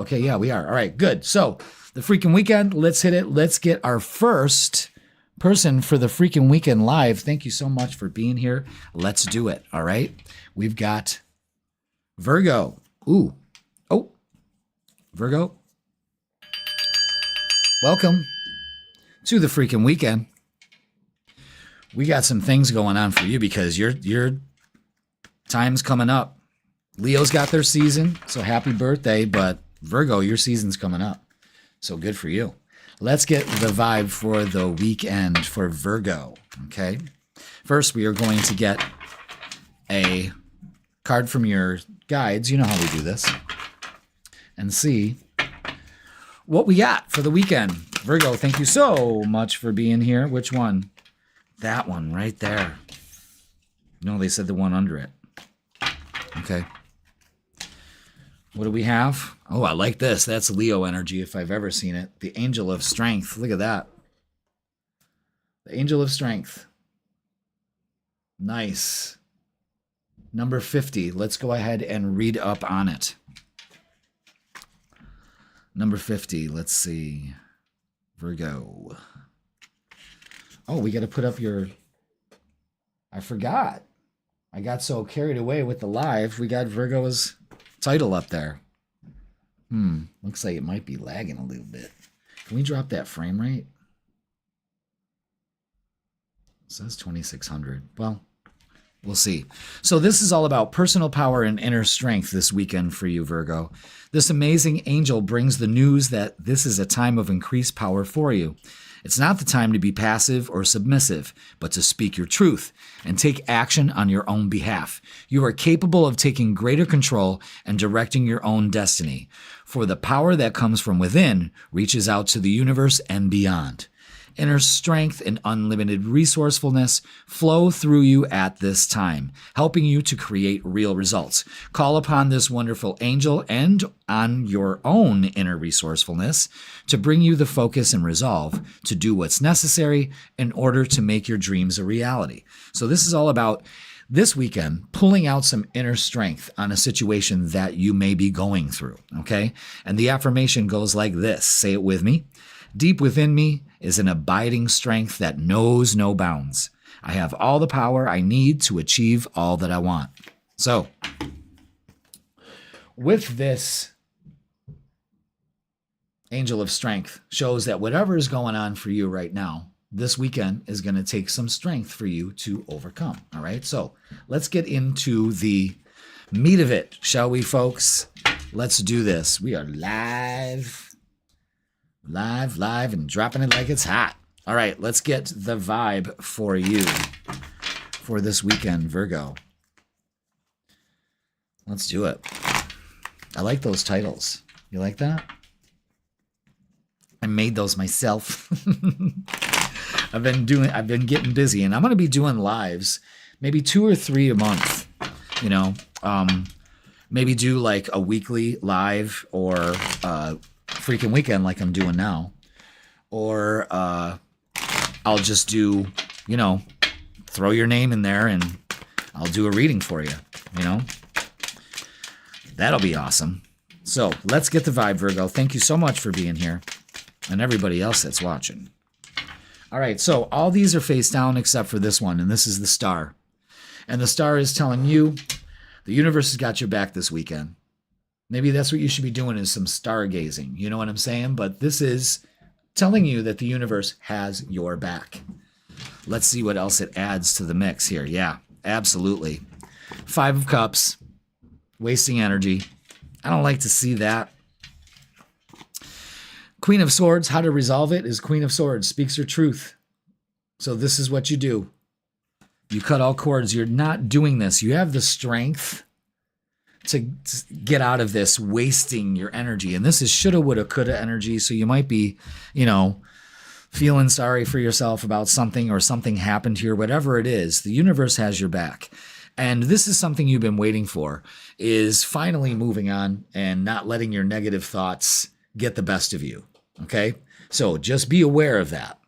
Okay, yeah, we are. All right, good. So the freaking weekend, let's hit it. Let's get our first person for the freaking weekend live. Thank you so much for being here. Let's do it. All right. We've got Virgo. Ooh. Oh, Virgo. Welcome to the freaking weekend. We got some things going on for you because your time's coming up. Leo's got their season, so happy birthday, but Virgo, your season's coming up. So good for you. Let's get the vibe for the weekend for Virgo, okay? First, we are going to get a card from your guides. You know how we do this. And see what we got for the weekend. Virgo, thank you so much for being here. Which one? That one right there. No, they said the one under it. Okay. What do we have? Oh, I like this. That's Leo energy if I've ever seen it. The Angel of Strength. Look at that. The Angel of Strength. Nice. Number 50. Let's go ahead and read up on it. Number 50. Let's see. Virgo. Oh, we got to put up your... I forgot. I got so carried away with the live. We got Virgo's title up there. Looks like it might be lagging a little bit. Can we drop that frame rate? It says 2600. Well, we'll see. So this is all about personal power and inner strength this weekend for you, Virgo. This amazing angel brings the news that this is a time of increased power for you. It's not the time to be passive or submissive, but to speak your truth and take action on your own behalf. You are capable of taking greater control and directing your own destiny, for the power that comes from within reaches out to the universe and beyond. Inner strength and unlimited resourcefulness flow through you at this time, helping you to create real results. Call upon this wonderful angel and on your own inner resourcefulness to bring you the focus and resolve to do what's necessary in order to make your dreams a reality. So this is all about this weekend pulling out some inner strength on a situation that you may be going through, okay? And the affirmation goes like this. Say it with me. Deep within me is an abiding strength that knows no bounds. I have all the power I need to achieve all that I want. So, with this angel of strength shows that whatever is going on for you right now, this weekend is going to take some strength for you to overcome. All right. So let's get into the meat of it, shall we, folks? Let's do this. We are live, and dropping it like it's hot. All right. Let's get the vibe for you for this weekend, Virgo. Let's do it. I like those titles. You like that? I made those myself. I've been getting busy, and I'm going to be doing lives, maybe 2 or 3 a month, maybe do like a weekly live or freaking weekend like I'm doing now, or I'll just do, throw your name in there and I'll do a reading for you, That'll be awesome. So let's get the vibe, Virgo. Thank you so much for being here and everybody else that's watching. All right, so all these are face down except for this one, and this is the star. And the star is telling you the universe has got your back this weekend. Maybe that's what you should be doing is some stargazing. You know what I'm saying? But this is telling you that the universe has your back. Let's see what else it adds to the mix here. Yeah, absolutely. 5 of Cups, wasting energy. I don't like to see that. Queen of Swords, how to resolve it is Queen of Swords, speaks her truth. So this is what you do. You cut all cords. You're not doing this. You have the strength to get out of this wasting your energy. And this is shoulda, woulda, coulda energy. So you might be, feeling sorry for yourself about something or something happened here, whatever it is. The universe has your back. And this is something you've been waiting for, is finally moving on and not letting your negative thoughts get the best of you. Okay? So just be aware of that.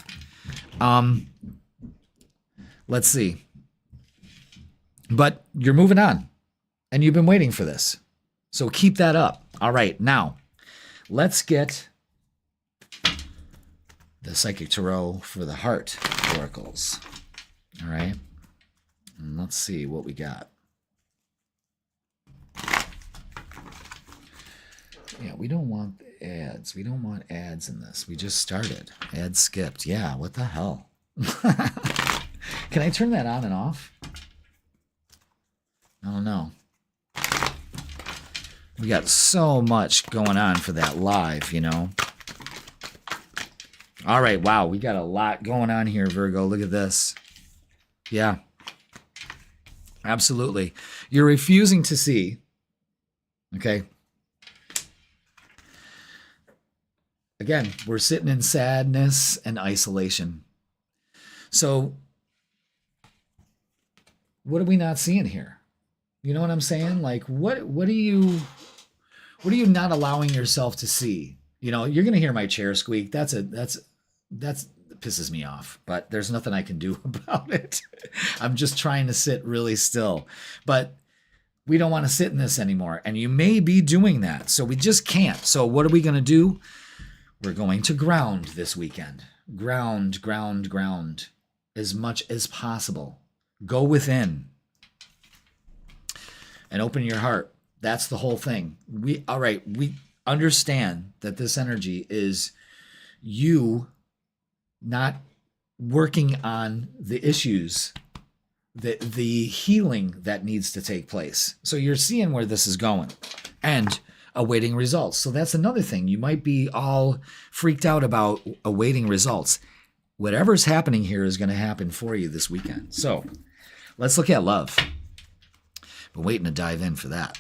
Let's see. But you're moving on and you've been waiting for this. So keep that up. All right. Now, Let's get the Psychic Tarot for the heart oracles. All right. And let's see what we got. Yeah, we don't want ads. We don't want ads in this. We just started. Ads skipped. Yeah, what the hell? Can I turn that on and off? I don't know. We got so much going on for that live, you know. All right, wow, we got a lot going on here, Virgo. Look at this. Yeah. Absolutely. You're refusing to see. Okay. Again, we're sitting in sadness and isolation. So, what are we not seeing here? You know what I'm saying? Like, what are you not allowing yourself to see? You know, you're gonna hear my chair squeak. That pisses me off, but there's nothing I can do about it. I'm just trying to sit really still. But we don't want to sit in this anymore. And you may be doing that. So we just can't. So what are we gonna do? We're going to ground this weekend. Ground as much as possible. Go within and open your heart. That's the whole thing. We understand that this energy is you not working on the issues, the healing that needs to take place. So you're seeing where this is going and awaiting results. So that's another thing. You might be all freaked out about awaiting results. Whatever's happening here is going to happen for you this weekend. So let's look at love. Been waiting to dive in for that.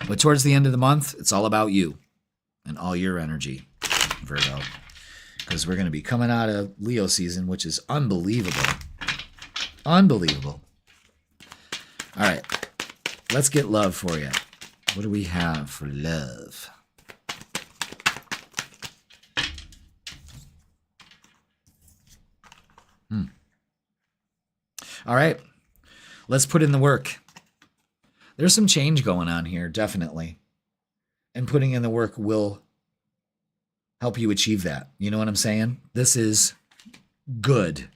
But towards the end of the month, it's all about you and all your energy, Virgo. Because we're going to be coming out of Leo season, which is unbelievable. Unbelievable. All right. Let's get love for you. What do we have for love? All right. Let's put in the work. There's some change going on here, definitely. And putting in the work will help you achieve that. You know what I'm saying? This is good.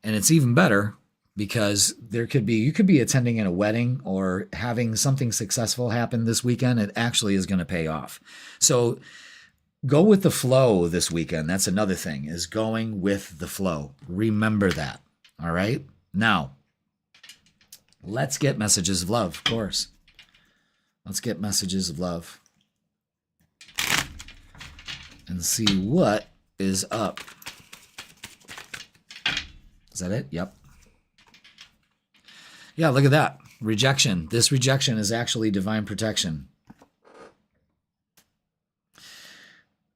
And it's even better because you could be attending a wedding or having something successful happen this weekend. It actually is going to pay off. So go with the flow this weekend. That's another thing, is going with the flow. Remember that. All right? Now, let's get messages of love, of course. Let's get messages of love. And see what is up. Is that it? Yep. Yeah, look at that. Rejection. This rejection is actually divine protection.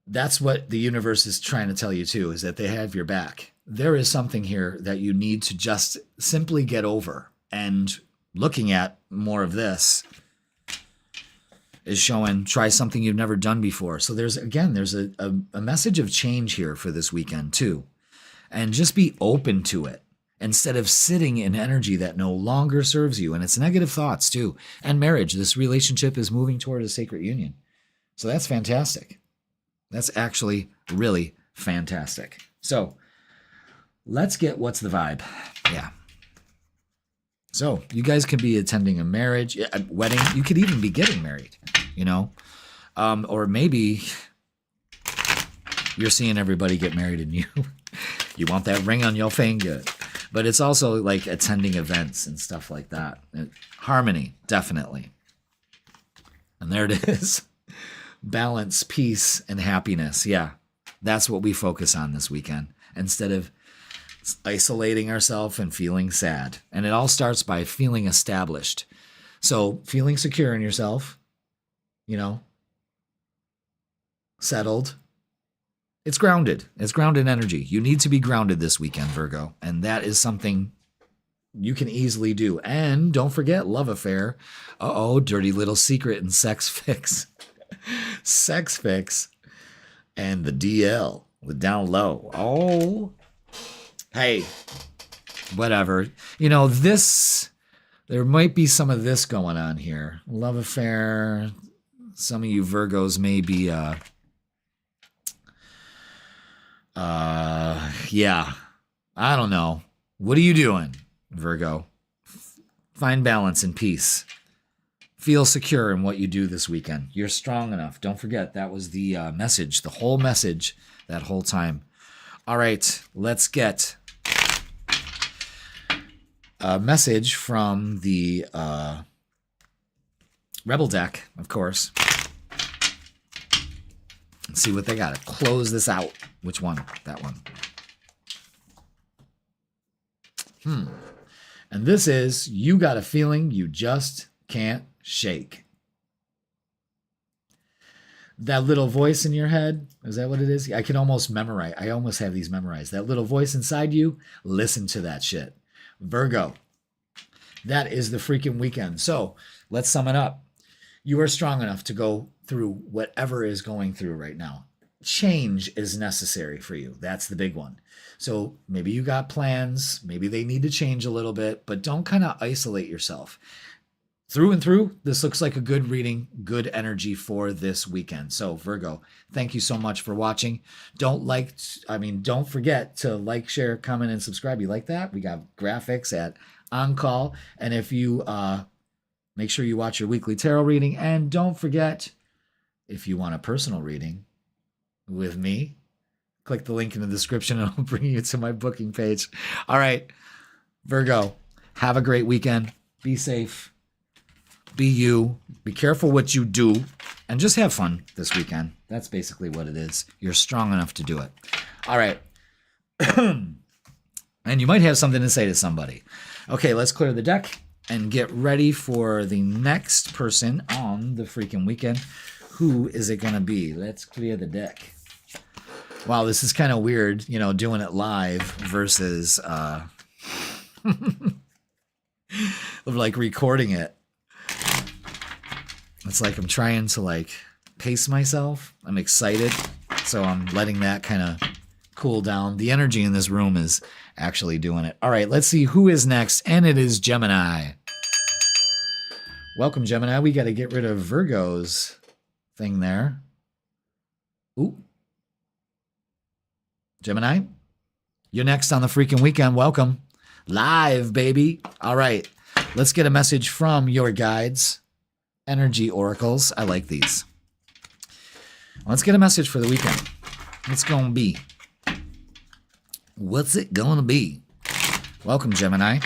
That's what the universe is trying to tell you too, is that they have your back. There is something here that you need to just simply get over. And looking at more of this is showing, try something you've never done before. So there's a message of change here for this weekend too. And just be open to it instead of sitting in energy that no longer serves you. And it's negative thoughts too. And marriage, this relationship is moving toward a sacred union. So that's fantastic. That's actually really fantastic. So let's get what's the vibe. Yeah. So you guys could be attending a marriage, a wedding. You could even be getting married, you know, or maybe you're seeing everybody get married and you want that ring on your finger. But it's also like attending events and stuff like that. Harmony, definitely. And there it is. Balance, peace, and happiness. Yeah, that's what we focus on this weekend instead of isolating ourselves and feeling sad. And it all starts by feeling established. So feeling secure in yourself, you know, settled. It's grounded. It's grounded energy. You need to be grounded this weekend, Virgo. And that is something you can easily do. And don't forget, love affair. Uh-oh, dirty little secret and sex fix. Sex fix. And the DL with down low. Oh, hey, whatever. You know, there might be some of this going on here. Love affair, Some of you Virgos may be, yeah, I don't know. What are you doing, Virgo? Find balance and peace. Feel secure in what you do this weekend. You're strong enough. Don't forget, that was the message, the whole message that whole time. All right, let's get a message from the Rebel deck, of course. Let's see what they got to close this out. Which one? That one. And this is, you got a feeling you just can't shake. That little voice in your head, is that what it is? I can almost memorize. I almost have these memorized. That little voice inside you, listen to that shit. Virgo, that is the freaking weekend. So let's sum it up. You are strong enough to go through whatever is going through right now. Change is necessary for you. That's the big one. So maybe you got plans. Maybe they need to change a little bit, but don't kind of isolate yourself. Through and through, this looks like a good reading, good energy for this weekend. So Virgo, thank you so much for watching. Don't forget to like, share, comment, and subscribe. You like that? We got graphics at On Call. And if you make sure you watch your weekly tarot reading. And don't forget, if you want a personal reading with me, click the link in the description and I'll bring you to my booking page. All right, Virgo, have a great weekend. Be safe. Be you. Be careful what you do. And just have fun this weekend. That's basically what it is. You're strong enough to do it. All right. And you might have something to say to somebody. Okay, let's clear the deck and get ready for the next person on the freaking weekend. Who is it going to be? Let's clear the deck. Wow, this is kind of weird, doing it live versus like recording it. It's like I'm trying to pace myself. I'm excited, so I'm letting that kind of cool down. The energy in this room is actually doing it. All right, let's see who is next, and it is Gemini. Welcome, Gemini. We got to get rid of Virgo's thing there. Ooh. Gemini, you're next on the freaking weekend. Welcome. Live, baby. All right, let's get a message from your guides. Energy oracles. I like these. Let's get a message for the weekend. What's going to be? What's it going to be? Welcome, Gemini.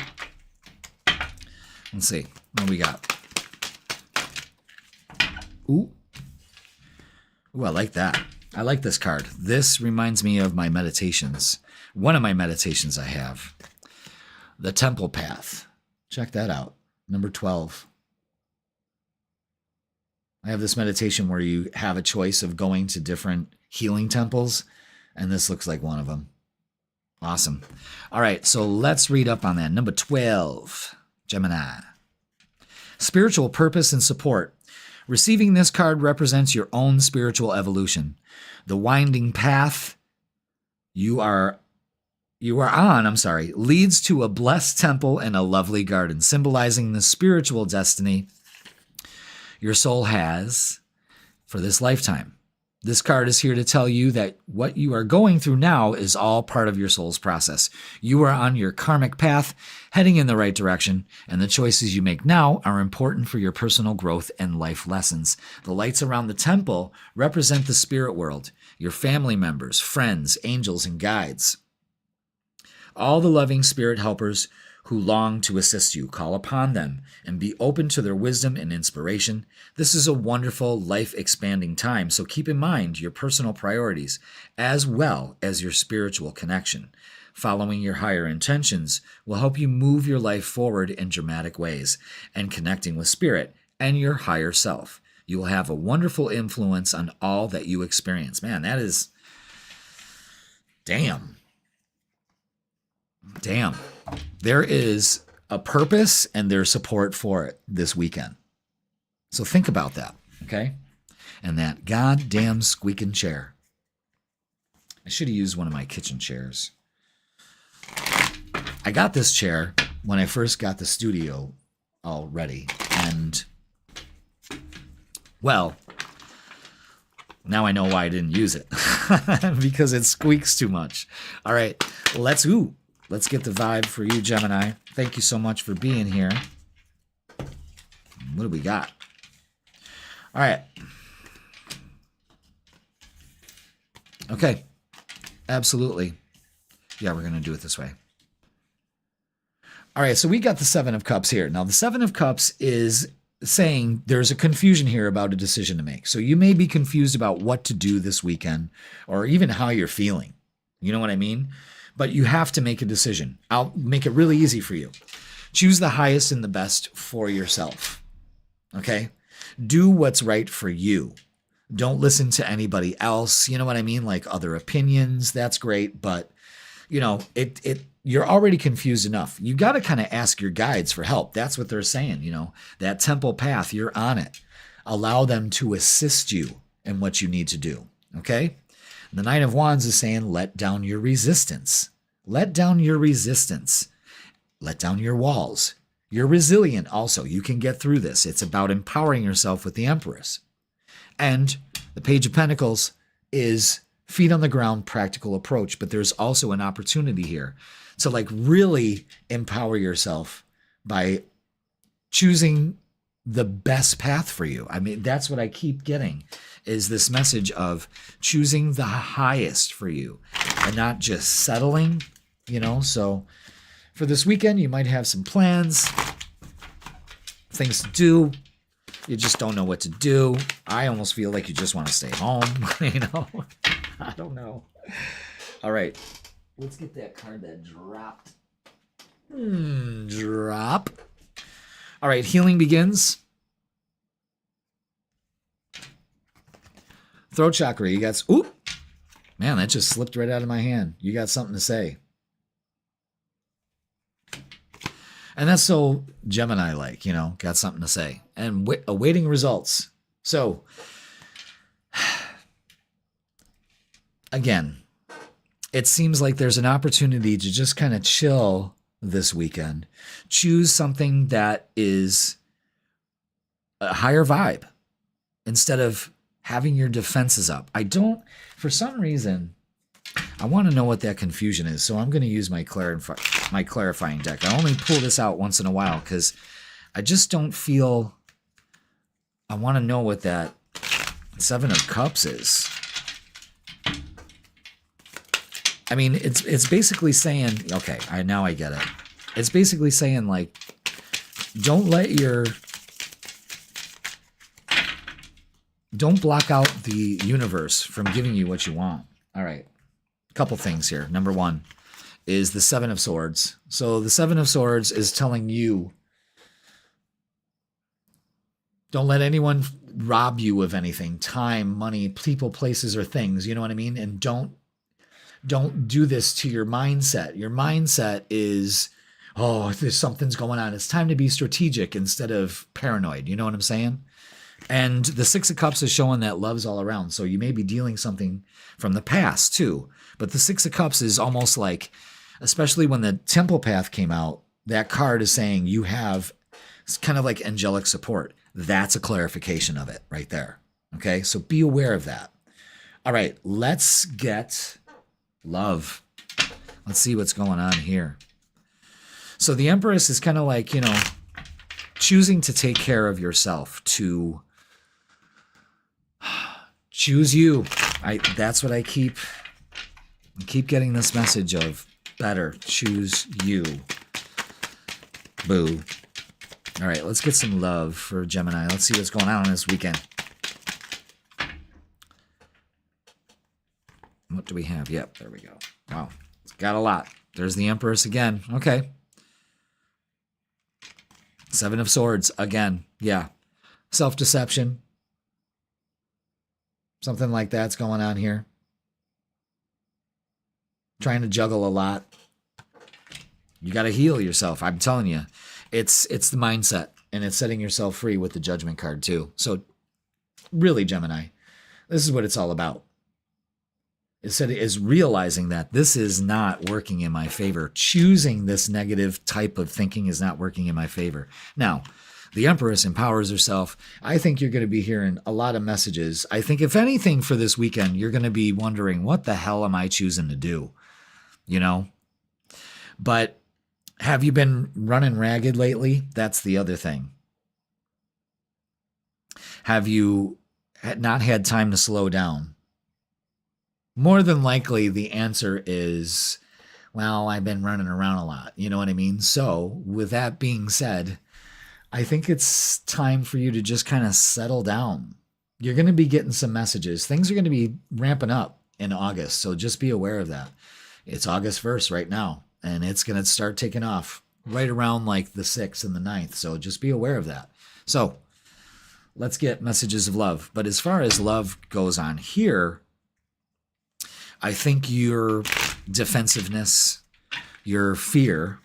Let's see. What do we got? Ooh. Ooh, I like that. I like this card. This reminds me of my meditations. One of my meditations I have. The Temple Path. Check that out. Number 12. I have this meditation where you have a choice of going to different healing temples, and this looks like one of them. Awesome. All right, so let's read up on that. Number 12, Gemini. Spiritual purpose and support. Receiving this card represents your own spiritual evolution. The winding path you are on, leads to a blessed temple and a lovely garden, symbolizing the spiritual destiny your soul has for this lifetime. This card is here to tell you that what you are going through now is all part of your soul's process. You are on your karmic path, heading in the right direction, and the choices you make now are important for your personal growth and life lessons. The lights around the temple represent the spirit world, your family members, friends, angels, and guides. All the loving spirit helpers who long to assist you. Call upon them and be open to their wisdom and inspiration. This is a wonderful, life-expanding time, so keep in mind your personal priorities as well as your spiritual connection. Following your higher intentions will help you move your life forward in dramatic ways, and connecting with spirit and your higher self. You will have a wonderful influence on all that you experience. Man, that is... Damn. There is a purpose and there's support for it this weekend. So think about that, okay? And that goddamn squeaking chair. I should have used one of my kitchen chairs. I got this chair when I first got the studio all ready. And, well, Now I know why I didn't use it. Because it squeaks too much. All right, let's get the vibe for you, Gemini. Thank you so much for being here. What do we got? All right. Okay. Absolutely. Yeah, we're going to do it this way. All right, so we got the Seven of Cups here. Now, the Seven of Cups is saying there's a confusion here about a decision to make. So you may be confused about what to do this weekend or even how you're feeling. You know what I mean? But you have to make a decision. I'll make it really easy for you. Choose the highest and the best for yourself. Okay? Do what's right for you. Don't listen to anybody else. You know what I mean? Like other opinions. That's great. But, you know, you're already confused enough. You got to kind of ask your guides for help. That's what they're saying. You know, that temple path, you're on it. Allow them to assist you in what you need to do. Okay? The Nine of Wands is saying, let down your resistance. Let down your resistance. Let down your walls. You're resilient also. You can get through this. It's about empowering yourself with the Empress. And the Page of Pentacles is feet on the ground, practical approach. But there's also an opportunity here to like really empower yourself by choosing the best path for you. I mean, that's what I keep getting is this message of choosing the highest for you and not just settling, you know. So for this weekend, you might have some plans, things to do. You just don't know what to do. I almost feel like you just want to stay home, you know. I don't know. All right. Let's get that card that dropped. Drop. All right. Healing begins. Throat chakra. You got... Oop. Man, that just slipped right out of my hand. You got something to say. And that's so Gemini-like, you know, got something to say. And awaiting results. So, again, it seems like there's an opportunity to just kind of chill this weekend. Choose something that is a higher vibe instead of having your defenses up. For some reason, I want to know what that confusion is. So I'm going to use my clarifying deck. I only pull this out once in a while because I just don't feel... I want to know what that Seven of Cups is. I mean, it's basically saying, okay, now I get it. It's basically saying, like, don't block out the universe from giving you what you want. All right. A couple things here. Number one is the Seven of Swords. So the Seven of Swords is telling you, don't let anyone rob you of anything, time, money, people, places, or things. You know what I mean? And don't do this to your mindset. Your mindset is, oh, there's something's going on. It's time to be strategic instead of paranoid. You know what I'm saying? And the Six of Cups is showing that love's all around. So you may be dealing something from the past too. But the Six of Cups is almost like, especially when the Temple Path came out, that card is saying you have, it's kind of like angelic support. That's a clarification of it right there. Okay, so be aware of that. All right, let's get love. Let's see what's going on here. So the Empress is kind of like, you know, choosing to take care of yourself, to choose you. That's what I keep getting this message of. Better choose you. Boo. All right, let's get some love for Gemini. Let's see what's going on this weekend. What do we have? Yep, there we go. Wow, it's got a lot. There's the Empress again. Okay. Seven of Swords again. Yeah. Self-deception. Something like that's going on here. Trying to juggle a lot. You got to heal yourself. I'm telling you. It's the mindset, and it's setting yourself free with the Judgment card too. So really, Gemini, this is what it's all about. Is realizing that this is not working in my favor. Choosing this negative type of thinking is not working in my favor. Now, The Empress empowers herself. I think you're going to be hearing a lot of messages. I think if anything for this weekend, you're going to be wondering, what the hell am I choosing to do? You know? But have you been running ragged lately? That's the other thing. Have you not had time to slow down? More than likely, the answer is, well, I've been running around a lot. You know what I mean? So with that being said, I think it's time for you to just kind of settle down. You're going to be getting some messages. Things are going to be ramping up in August. So just be aware of that. It's August 1st right now, and it's going to start taking off right around like the 6th and the 9th. So just be aware of that. So let's get messages of love. But as far as love goes on here, I think your defensiveness, your fear,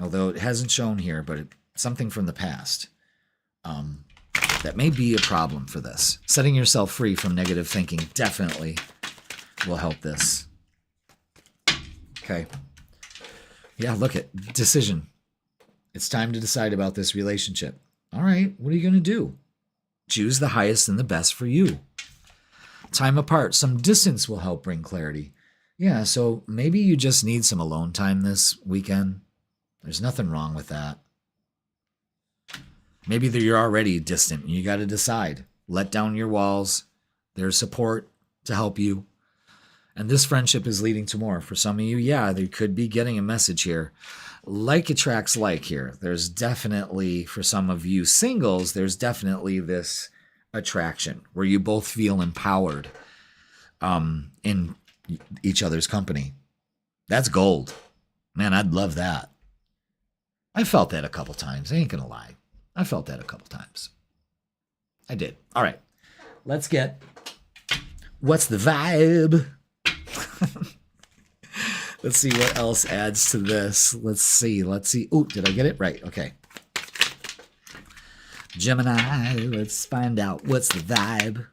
although it hasn't shown here, but something from the past, that may be a problem for this. Setting yourself free from negative thinking definitely will help this. Okay. Yeah, look at decision. It's time to decide about this relationship. All right, what are you going to do? Choose the highest and the best for you. Time apart. Some distance will help bring clarity. Yeah, so maybe you just need some alone time this weekend. There's nothing wrong with that. Maybe you're already distant and you got to decide. Let down your walls. There's support to help you. And this friendship is leading to more. For some of you, yeah, they could be getting a message here. Like attracts like here. There's definitely, for some of you singles, there's definitely this attraction where you both feel empowered in each other's company. That's gold. Man, I'd love that. I felt that a couple times. I ain't gonna lie. I felt that a couple times. I did. All right. Let's get what's the vibe? Let's see what else adds to this. Let's see. Oh, did I get it right? Okay. Gemini, let's find out what's the vibe.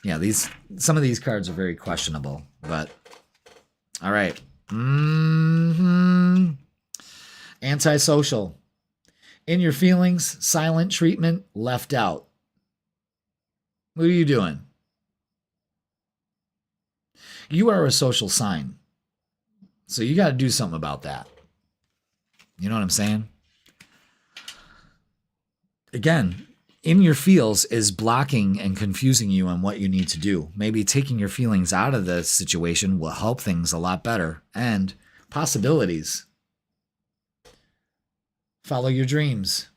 Yeah, some of these cards are very questionable, but all right. Antisocial. In your feelings, silent treatment, left out. What are you doing? You are a social sign. So you got to do something about that. You know what I'm saying? Again, in your feels is blocking and confusing you on what you need to do. Maybe taking your feelings out of the situation will help things a lot better. And possibilities. Follow your dreams.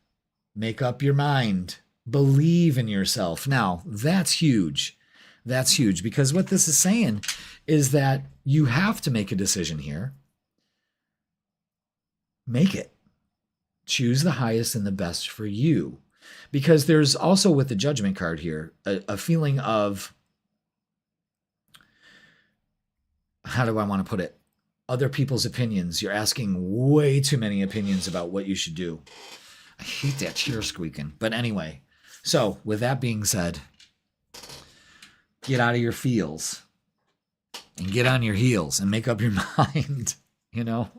Make up your mind. Believe in yourself. Now, that's huge. That's huge because what this is saying is that you have to make a decision here. Make it. Choose the highest and the best for you. Because there's also with the Judgment card here, a feeling of, how do I want to put it? Other people's opinions. You're asking way too many opinions about what you should do. I hate that chair squeaking. But anyway, so with that being said, get out of your feels and get on your heels and make up your mind, you know?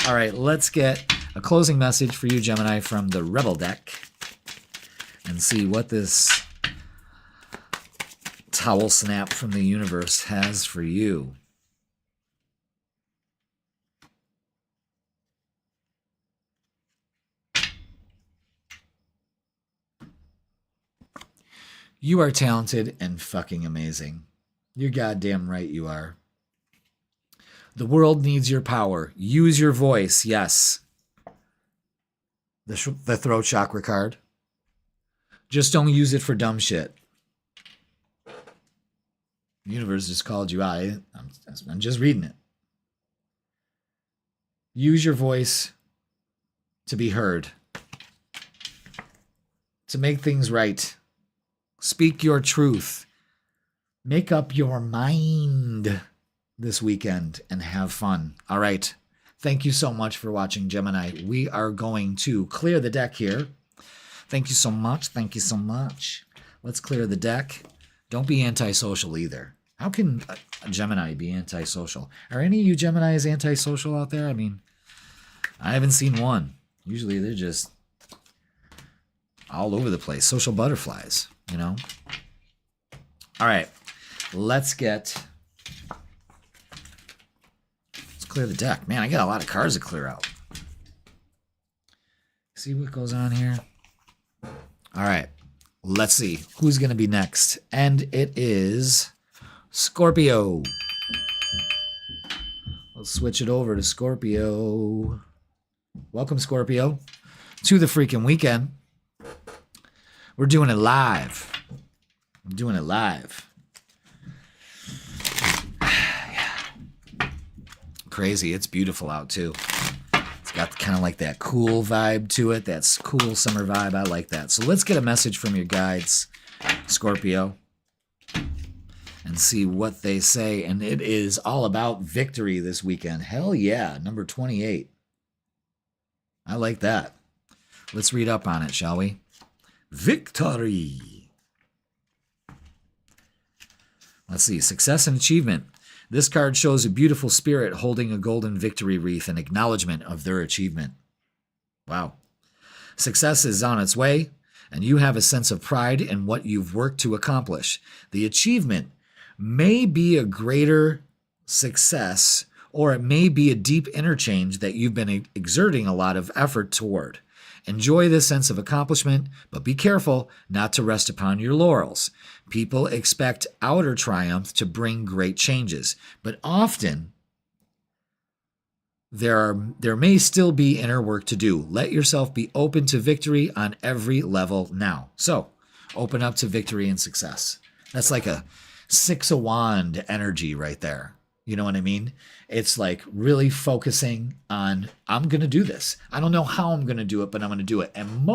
All right, let's get a closing message for you, Gemini, from the Rebel deck and see what this towel snap from the universe has for you. You are talented and fucking amazing. You're goddamn right you are. The world needs your power. Use your voice, yes. The throat chakra card. Just don't use it for dumb shit. The universe just called you out. I'm just reading it. Use your voice to be heard. To make things right. Speak your truth. Make up your mind this weekend and have fun. All right. Thank you so much for watching, Gemini. We are going to clear the deck here. Thank you so much. Thank you so much. Let's clear the deck. Don't be antisocial either. How can a Gemini be antisocial? Are any of you Geminis antisocial out there? I mean, I haven't seen one. Usually they're just all over the place. Social butterflies, you know. All right, let's clear the deck. Man, I got a lot of cards to clear out. See what goes on here. All right, let's see who's going to be next. And it is Scorpio. We'll switch it over to Scorpio. Welcome, Scorpio, to the freaking weekend. We're doing it live. I'm doing it live. Yeah. Crazy. It's beautiful out, too. It's got kind of like that cool vibe to it. That's cool summer vibe. I like that. So let's get a message from your guides, Scorpio, and see what they say. And it is all about victory this weekend. Hell yeah. Number 28. I like that. Let's read up on it, shall we? Victory. Let's see. Success and achievement. This card shows a beautiful spirit holding a golden victory wreath in acknowledgement of their achievement. Wow. Success is on its way, and you have a sense of pride in what you've worked to accomplish. The achievement may be a greater success, or it may be a deep interchange that you've been exerting a lot of effort toward. Enjoy this sense of accomplishment, but be careful not to rest upon your laurels. People expect outer triumph to bring great changes, but often there may still be inner work to do. Let yourself be open to victory on every level now. So, open up to victory and success. That's like a Six of Wand energy right there. You know what I mean? It's like really focusing on, I'm going to do this. I don't know how I'm going to do it, but I'm going to do it. And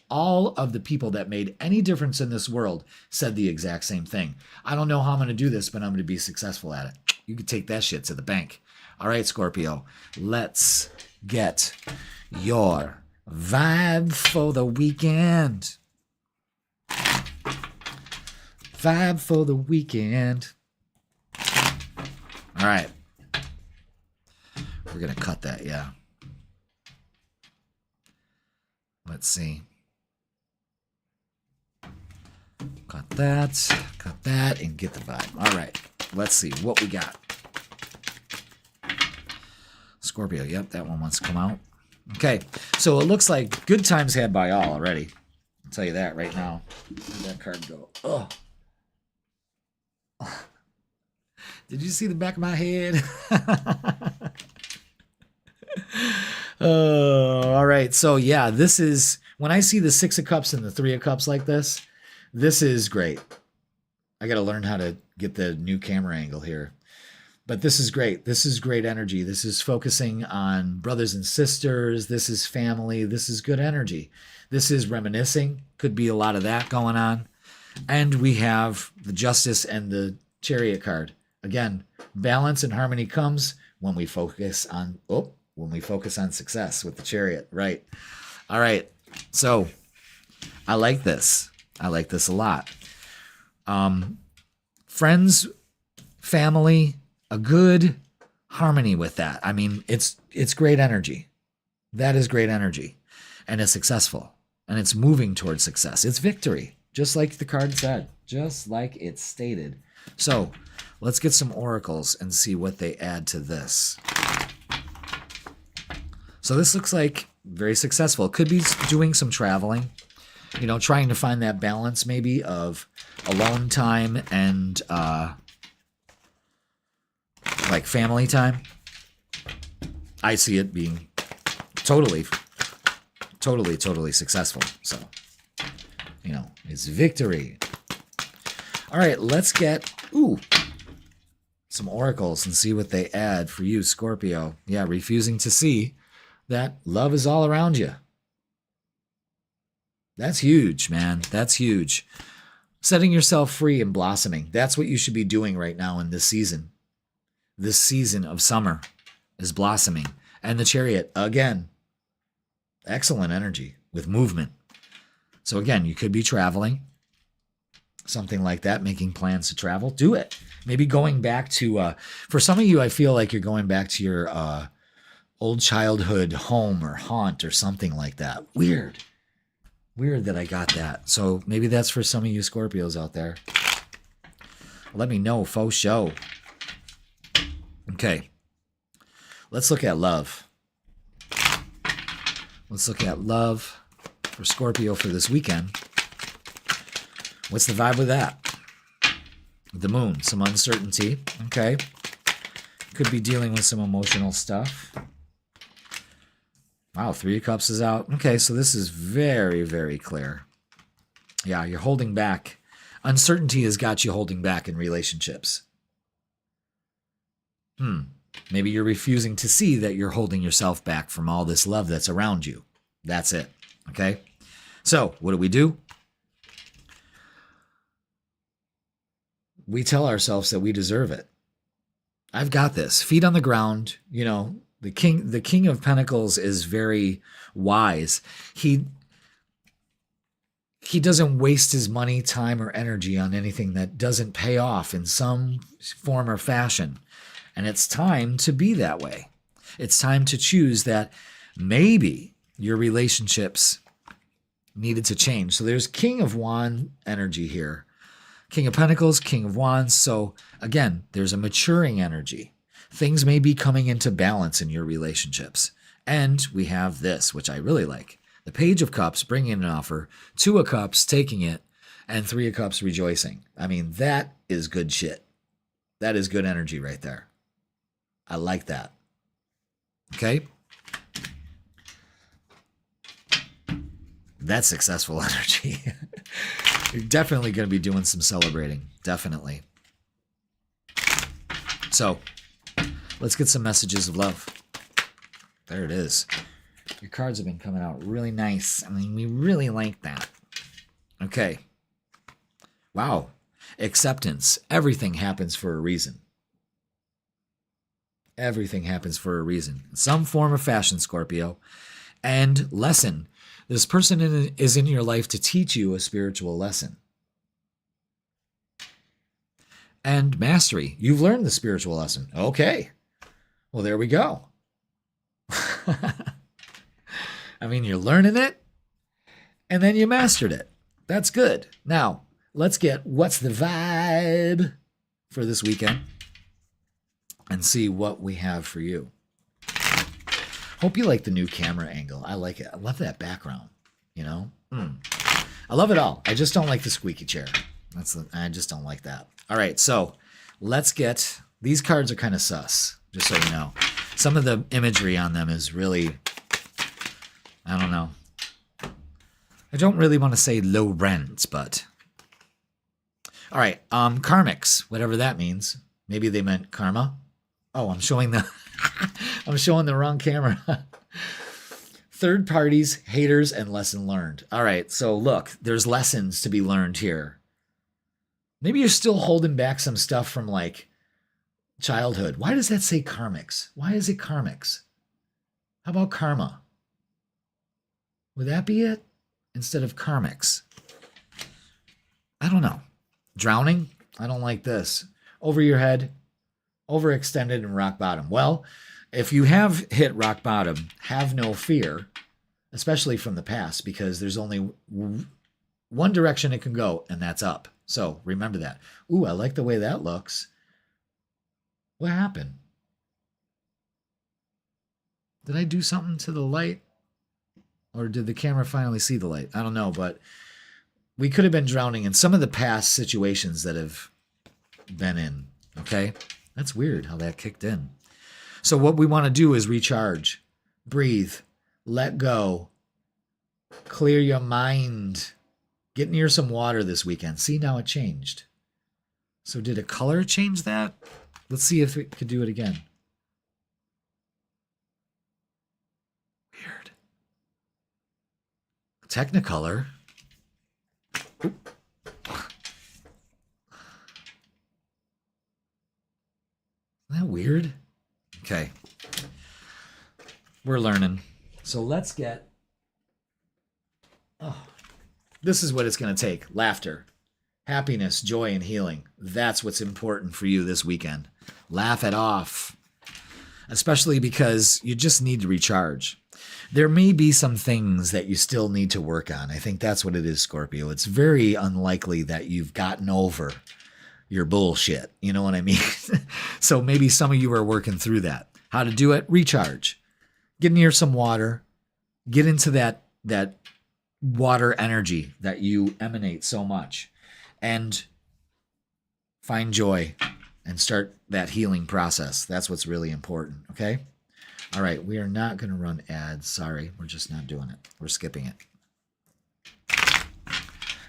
all of the people that made any difference in this world said the exact same thing. I don't know how I'm going to do this, but I'm going to be successful at it. You can take that shit to the bank. All right, Scorpio, let's get your vibe for the weekend. Vibe for the weekend. All right. We're going to cut that, yeah. Let's see. Cut that, and get the vibe. All right. Let's see what we got. Scorpio, yep, that one wants to come out. Okay, so it looks like good times had by all already. I'll tell you that right now. Where'd that card go? Oh. Did you see the back of my head? All right. So, yeah, this is, when I see the Six of Cups and the Three of Cups like this is great. I got to learn how to get the new camera angle here. But this is great. This is great energy. This is focusing on brothers and sisters. This is family. This is good energy. This is reminiscing. Could be a lot of that going on. And we have the Justice and the Chariot card. Again, balance and harmony comes when we focus on success with the Chariot, right? All right. So I like this. I like this a lot. Friends, family, a good harmony with that. I mean, it's great energy. That is great energy. And it's successful. And it's moving towards success. It's victory. Just like the card said. Just like it stated. So let's get some oracles and see what they add to this. So this looks like very successful. Could be doing some traveling, you know, trying to find that balance maybe of alone time and like family time. I see it being totally successful. So, you know, it's victory. All right, let's get some oracles and see what they add for you, Scorpio. Yeah, refusing to see that love is all around you. That's huge, man. That's huge. Setting yourself free and blossoming. That's what you should be doing right now in this season. This season of summer is blossoming. And the Chariot, again, excellent energy with movement. So again, you could be traveling. Something like that, making plans to travel. Do it. Maybe going back to, for some of you, I feel like you're going back to your old childhood home or haunt or something like that. Weird. Weird that I got that. So maybe that's for some of you Scorpios out there. Let me know, faux show. Okay. Let's look at love. Let's look at love for Scorpio for this weekend. What's the vibe with that? The moon, some uncertainty. Okay. Could be dealing with some emotional stuff. Wow, 3 of Cups is out. Okay, so this is very, very clear. Yeah, you're holding back. Uncertainty has got you holding back in relationships. Maybe you're refusing to see that you're holding yourself back from all this love that's around you. That's it. Okay? So, what do? We tell ourselves that we deserve it. I've got this. Feet on the ground, you know, the King of Pentacles is very wise. He doesn't waste his money, time, or energy on anything that doesn't pay off in some form or fashion. And it's time to be that way. It's time to choose that maybe your relationships needed to change. So there's King of Wands energy here. King of Pentacles, King of Wands. So again, there's a maturing energy. Things may be coming into balance in your relationships. And we have this, which I really like. The Page of Cups bringing an offer, 2 of Cups taking it, and 3 of Cups rejoicing. I mean, that is good shit. That is good energy right there. I like that. Okay? That's successful energy. You're definitely going to be doing some celebrating. Definitely. So, let's get some messages of love. There it is. Your cards have been coming out really nice. I mean, we really like that. Okay. Wow. Acceptance. Everything happens for a reason. Everything happens for a reason. In some form or fashion, Scorpio. And lesson. This person is in your life to teach you a spiritual lesson. And mastery. You've learned the spiritual lesson. Okay. Well, there we go. I mean, you're learning it, and then you mastered it. That's good. Now, let's get what's the vibe for this weekend and see what we have for you. Hope you like the new camera angle. I like it. I love that background, you know? I love it all. I just don't like the squeaky chair. I just don't like that. All right, so let's get... These cards are kind of sus, just so you know. Some of the imagery on them is really... I don't know. I don't really want to say low rent, but... All right, karmics, whatever that means. Maybe they meant karma. Oh, I'm showing the... I'm showing the wrong camera. Third parties, haters, and lesson learned. All right, so look, there's lessons to be learned here. Maybe you're still holding back some stuff from, like, childhood. Why does that say karmics? Why is it karmics? How about karma? Would that be it? Instead of karmics. I don't know. Drowning? I don't like this. Over your head. Overextended and rock bottom. Well, if you have hit rock bottom, have no fear, especially from the past, because there's only one direction it can go, and that's up. So remember that. Ooh, I like the way that looks. What happened? Did I do something to the light? Or did the camera finally see the light? I don't know, but we could have been drowning in some of the past situations that have been in, okay? That's weird how that kicked in. So what we want to do is recharge, breathe, let go, clear your mind, get near some water this weekend. See, now it changed. So did a color change that? Let's see if it could do it again. Weird. Technicolor. Oop. Isn't that weird? Okay. We're learning. So let's get... Oh, this is what it's going to take. Laughter, happiness, joy, and healing. That's what's important for you this weekend. Laugh it off. Especially because you just need to recharge. there may be some things that you still need to work on. I think that's what it is, Scorpio. It's very unlikely that you've gotten over your bullshit. You know what I mean? So maybe some of you are working through that. How to do it? Recharge. Get near some water. Get into that water energy that you emanate so much. And find joy and start that healing process. That's what's really important, okay? All right, we are not going to run ads. Sorry, we're just not doing it. We're skipping it.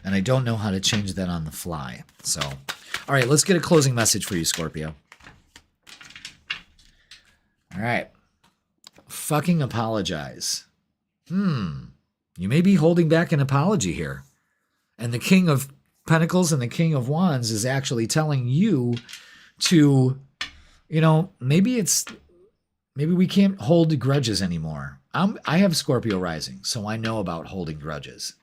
And I don't know how to change that on the fly. So, all right, let's get a closing message for you, Scorpio. All right. Fucking apologize. You may be holding back an apology here. And the King of Pentacles and the King of Wands is actually telling you to, maybe we can't hold grudges anymore. I have Scorpio rising, so I know about holding grudges.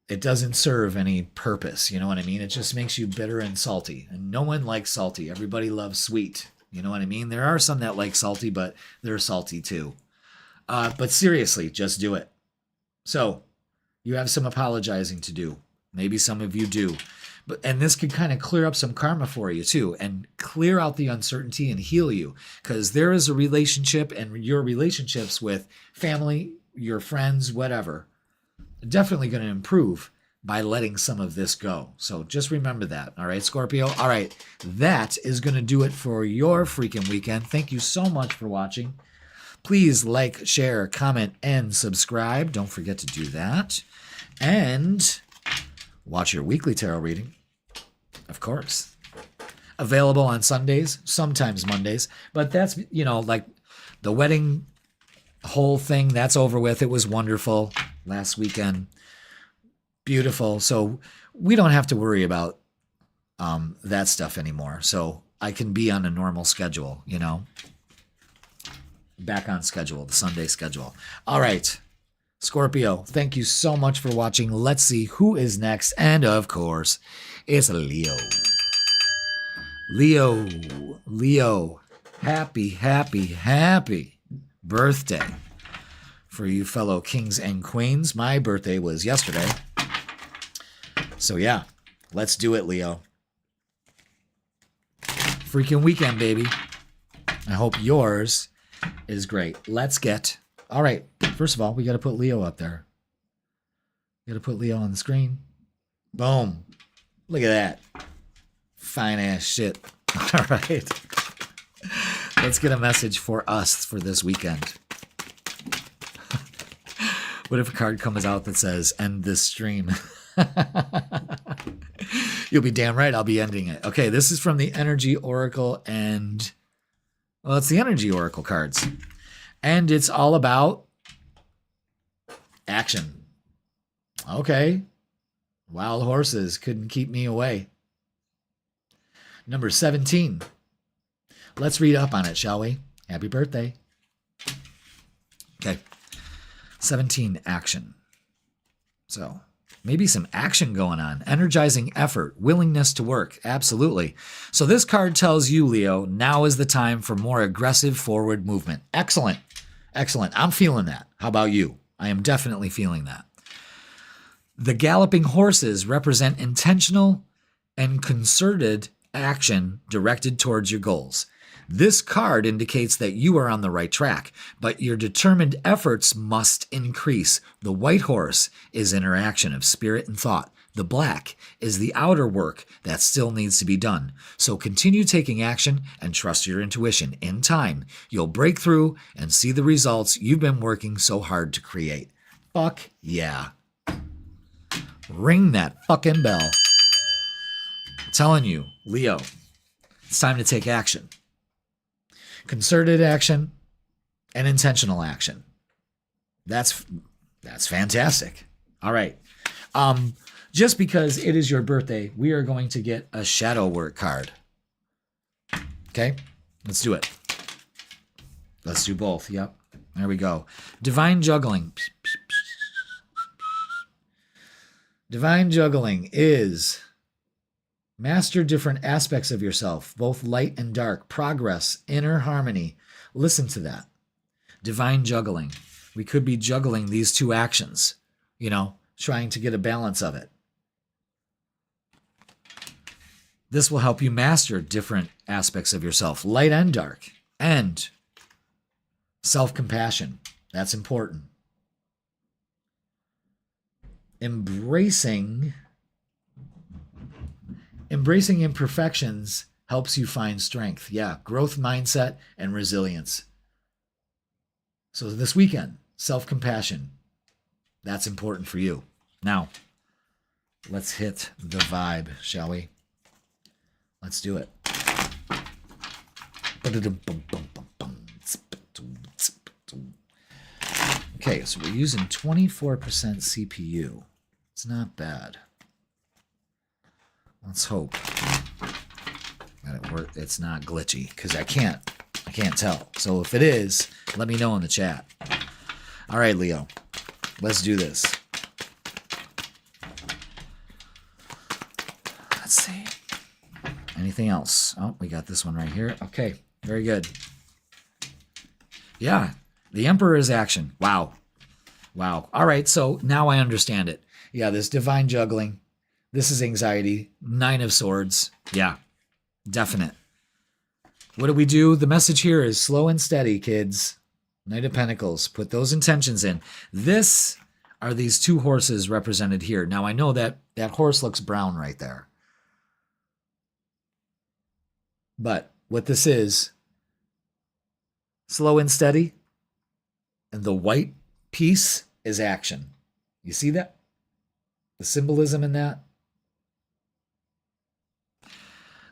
It doesn't serve any purpose, you know what I mean? It just makes you bitter and salty. And no one likes salty. Everybody loves sweet. You know what I mean? There are some that like salty, but they're salty too. But seriously, just do it. So you have some apologizing to do. Maybe some of you do. And this could kind of clear up some karma for you too, and clear out the uncertainty and heal you. Because there is a relationship, and your relationships with family, your friends, whatever, definitely going to improve by letting some of this go. So just remember that. All right, Scorpio? All right, that is going to do it for your freaking weekend. Thank you so much for watching. Please like, share, comment, and subscribe. Don't forget to do that. And watch your weekly tarot reading, of course. Available on Sundays, sometimes Mondays. But that's, like the wedding whole thing, that's over with. It was wonderful last weekend. Beautiful. So we don't have to worry about that stuff anymore. So I can be on a normal schedule, back on schedule, the Sunday schedule. All right, Scorpio, thank you so much for watching. Let's see who is next. And of course, it's Leo. Leo, happy birthday for you fellow kings and queens. My birthday was yesterday. So yeah, let's do it, Leo. Freaking weekend, baby. I hope yours is great. Let's get... All right, first of all, we got to put Leo up there. We got to put Leo on the screen. Boom. Look at that. Fine ass shit. All right. Let's get a message for us for this weekend. What if a card comes out that says, end this stream? You'll be damn right I'll be ending it. Okay, this is from the Energy Oracle, and... well, it's the Energy Oracle cards. And it's all about action. Okay. Wild horses couldn't keep me away. Number 17. Let's read up on it, shall we? Happy birthday. Okay. 17, action. So maybe some action going on. Energizing effort, willingness to work. Absolutely. So this card tells you, Leo, now is the time for more aggressive forward movement. Excellent. Excellent. I'm feeling that. How about you? I am definitely feeling that. The galloping horses represent intentional and concerted action directed towards your goals. This card indicates that you are on the right track, but your determined efforts must increase. The white horse is interaction of spirit and thought. The black is the outer work that still needs to be done. So continue taking action and trust your intuition. In time, you'll break through and see the results you've been working so hard to create. Fuck yeah. Ring that fucking bell. I'm telling you, Leo, it's time to take action. Concerted action and intentional action. That's fantastic. All right. Just because it is your birthday, we are going to get a shadow work card. Okay? Let's do it. Let's do both. Yep. There we go. Divine juggling. Divine juggling is master different aspects of yourself, both light and dark, progress, inner harmony. Listen to that. Divine juggling. We could be juggling these two actions, you know, trying to get a balance of it. This will help you master different aspects of yourself, light and dark, and self-compassion. That's important. Embracing imperfections helps you find strength. Yeah, growth mindset and resilience. So this weekend, self-compassion. That's important for you. Now, let's hit the vibe, shall we? Let's do it. Okay, so we're using 24% CPU. It's not bad. Let's hope that it's not glitchy, because I can't tell. So if it is, let me know in the chat. All right, Leo, let's do this. Let's see. Anything else? Oh, we got this one right here. Okay, very good. Yeah, the Emperor is action. Wow. Wow. All right, so now I understand it. Yeah, this divine juggling. This is anxiety. 9 of Swords. Yeah, definite. What do we do? The message here is slow and steady, kids. Knight of Pentacles. Put those intentions in. This are these 2 horses represented here. Now, I know that that horse looks brown right there. But what this is, slow and steady, and the white piece is action. You see that? The symbolism in that?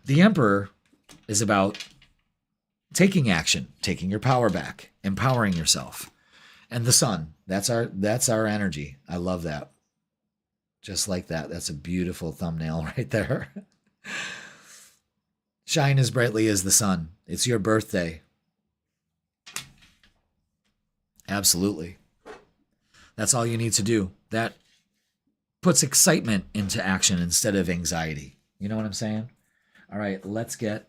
The Emperor is about taking action, taking your power back, empowering yourself. And the Sun, that's our energy. I love that. Just like that. That's a beautiful thumbnail right there. Shine as brightly as the sun. It's your birthday. Absolutely. That's all you need to do. That puts excitement into action instead of anxiety. You know what I'm saying? All right, let's get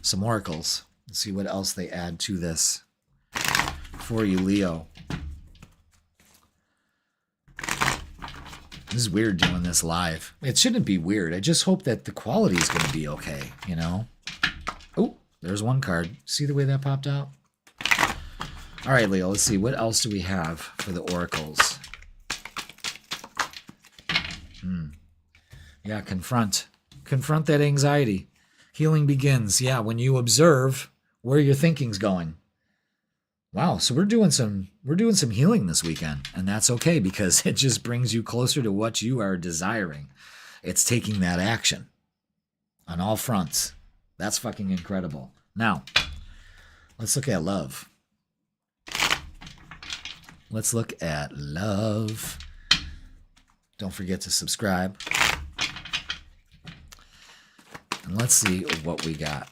some oracles. Let's see what else they add to this for you, Leo. This is weird doing this live. It shouldn't be weird. I just hope that the quality is going to be okay, you know? Oh, there's one card. See the way that popped out? All right, Leo, let's see. What else do we have for the oracles? Yeah, confront. Confront that anxiety. Healing begins. Yeah, when you observe where your thinking's going. Wow, so we're doing some healing this weekend, and that's okay because it just brings you closer to what you are desiring. It's taking that action on all fronts. That's fucking incredible. Now, let's look at love. Let's look at love. Don't forget to subscribe. And let's see what we got.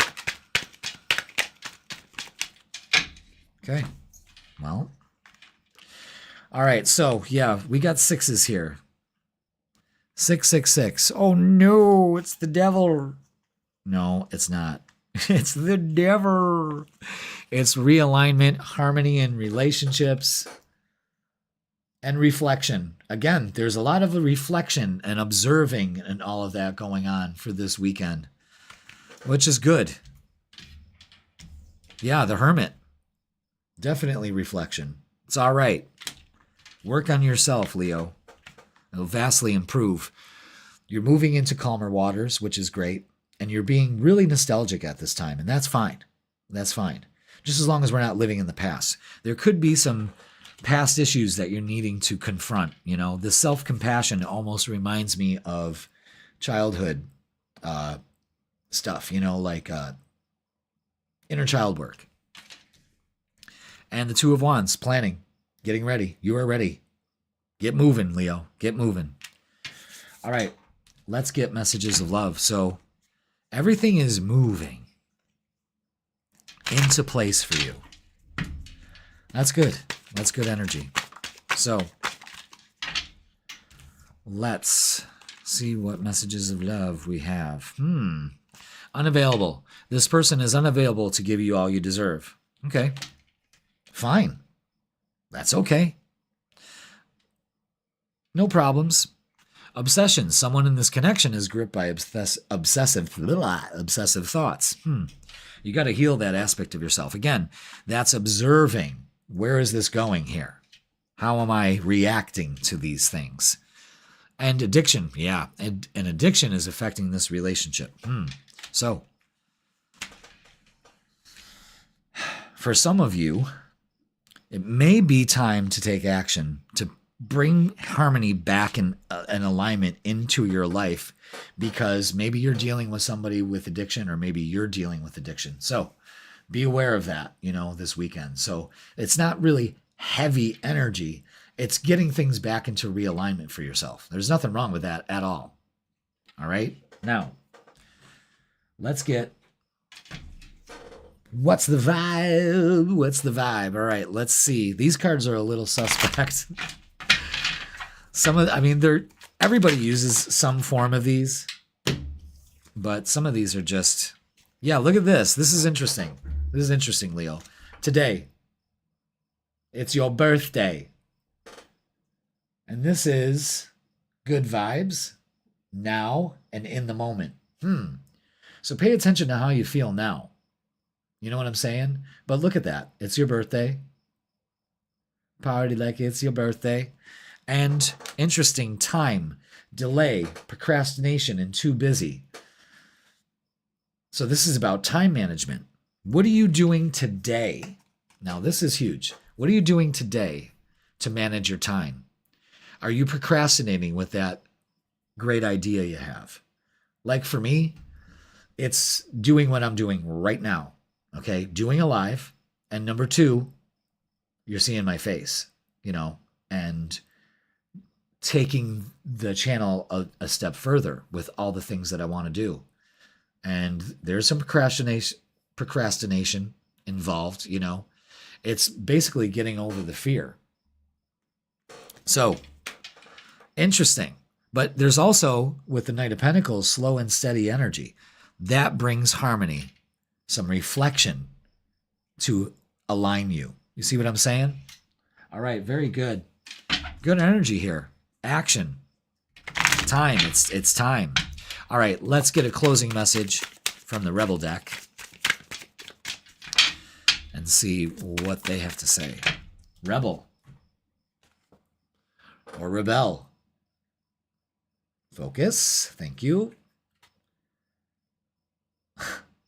Okay, well, all right, so, yeah, we got 6s here. 666. Oh, no, it's the devil. No, it's not. It's the devil. It's realignment, harmony in relationships, and reflection. Again, there's a lot of reflection and observing and all of that going on for this weekend, which is good. Yeah, the Hermit. Definitely reflection. It's all right. Work on yourself, Leo. It'll vastly improve. You're moving into calmer waters, which is great. And you're being really nostalgic at this time, and that's fine. That's fine. Just as long as we're not living in the past. There could be some past issues that you're needing to confront. You know, the self-compassion almost reminds me of childhood stuff, you know, like inner child work. And the Two of Wands, planning, getting ready. You are ready. Get moving, Leo. Get moving. All right, let's get messages of love. So everything is moving into place for you. That's good. That's good energy. So let's see what messages of love we have. Unavailable. This person is unavailable to give you all you deserve. Okay. Fine. That's okay. No problems. Obsession. Someone in this connection is gripped by obsessive thoughts. You got to heal that aspect of yourself. Again, that's observing. Where is this going here? How am I reacting to these things? And addiction. Yeah, and addiction is affecting this relationship. So, for some of you, it may be time to take action to bring harmony back in an alignment into your life, because maybe you're dealing with somebody with addiction, or maybe you're dealing with addiction. So be aware of that, this weekend. So it's not really heavy energy. It's getting things back into realignment for yourself. There's nothing wrong with that at all. All right. Now, let's get, what's the vibe? What's the vibe? All right, let's see. These cards are a little suspect. Everybody uses some form of these, but some of these are just, look at this. This is interesting. This is interesting, Leo. Today, it's your birthday. And this is good vibes now and in the moment. So pay attention to how you feel now. You know what I'm saying? But look at that. It's your birthday. Party like it's your birthday. And interesting time, delay, procrastination, and too busy. So this is about time management. What are you doing today? Now, this is huge. What are you doing today to manage your time? Are you procrastinating with that great idea you have? Like for me, it's doing what I'm doing right now. Okay, doing a live. And number two, you're seeing my face, and taking the channel a step further with all the things that I want to do. And there's some procrastination involved, It's basically getting over the fear. So, interesting. But there's also, with the Knight of Pentacles, slow and steady energy. That brings harmony, some reflection to align you. You see what I'm saying? All right, very good. Good energy here. Action. Time. It's time. All right, let's get a closing message from the Rebel deck and see what they have to say. Rebel. Or rebel. Focus. Thank you.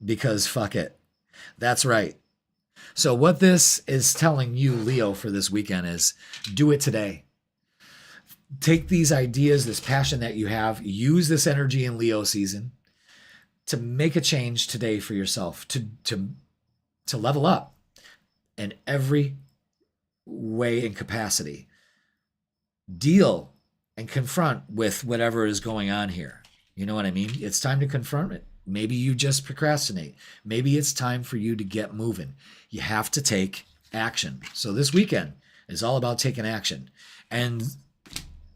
Because fuck it. That's right. So what this is telling you, Leo, for this weekend is do it today. Take these ideas, this passion that you have, use this energy in Leo season to make a change today for yourself, to level up in every way and capacity. Deal and confront with whatever is going on here. You know what I mean? It's time to confront it. Maybe you just procrastinate. Maybe it's time for you to get moving. You have to take action. So this weekend is all about taking action. And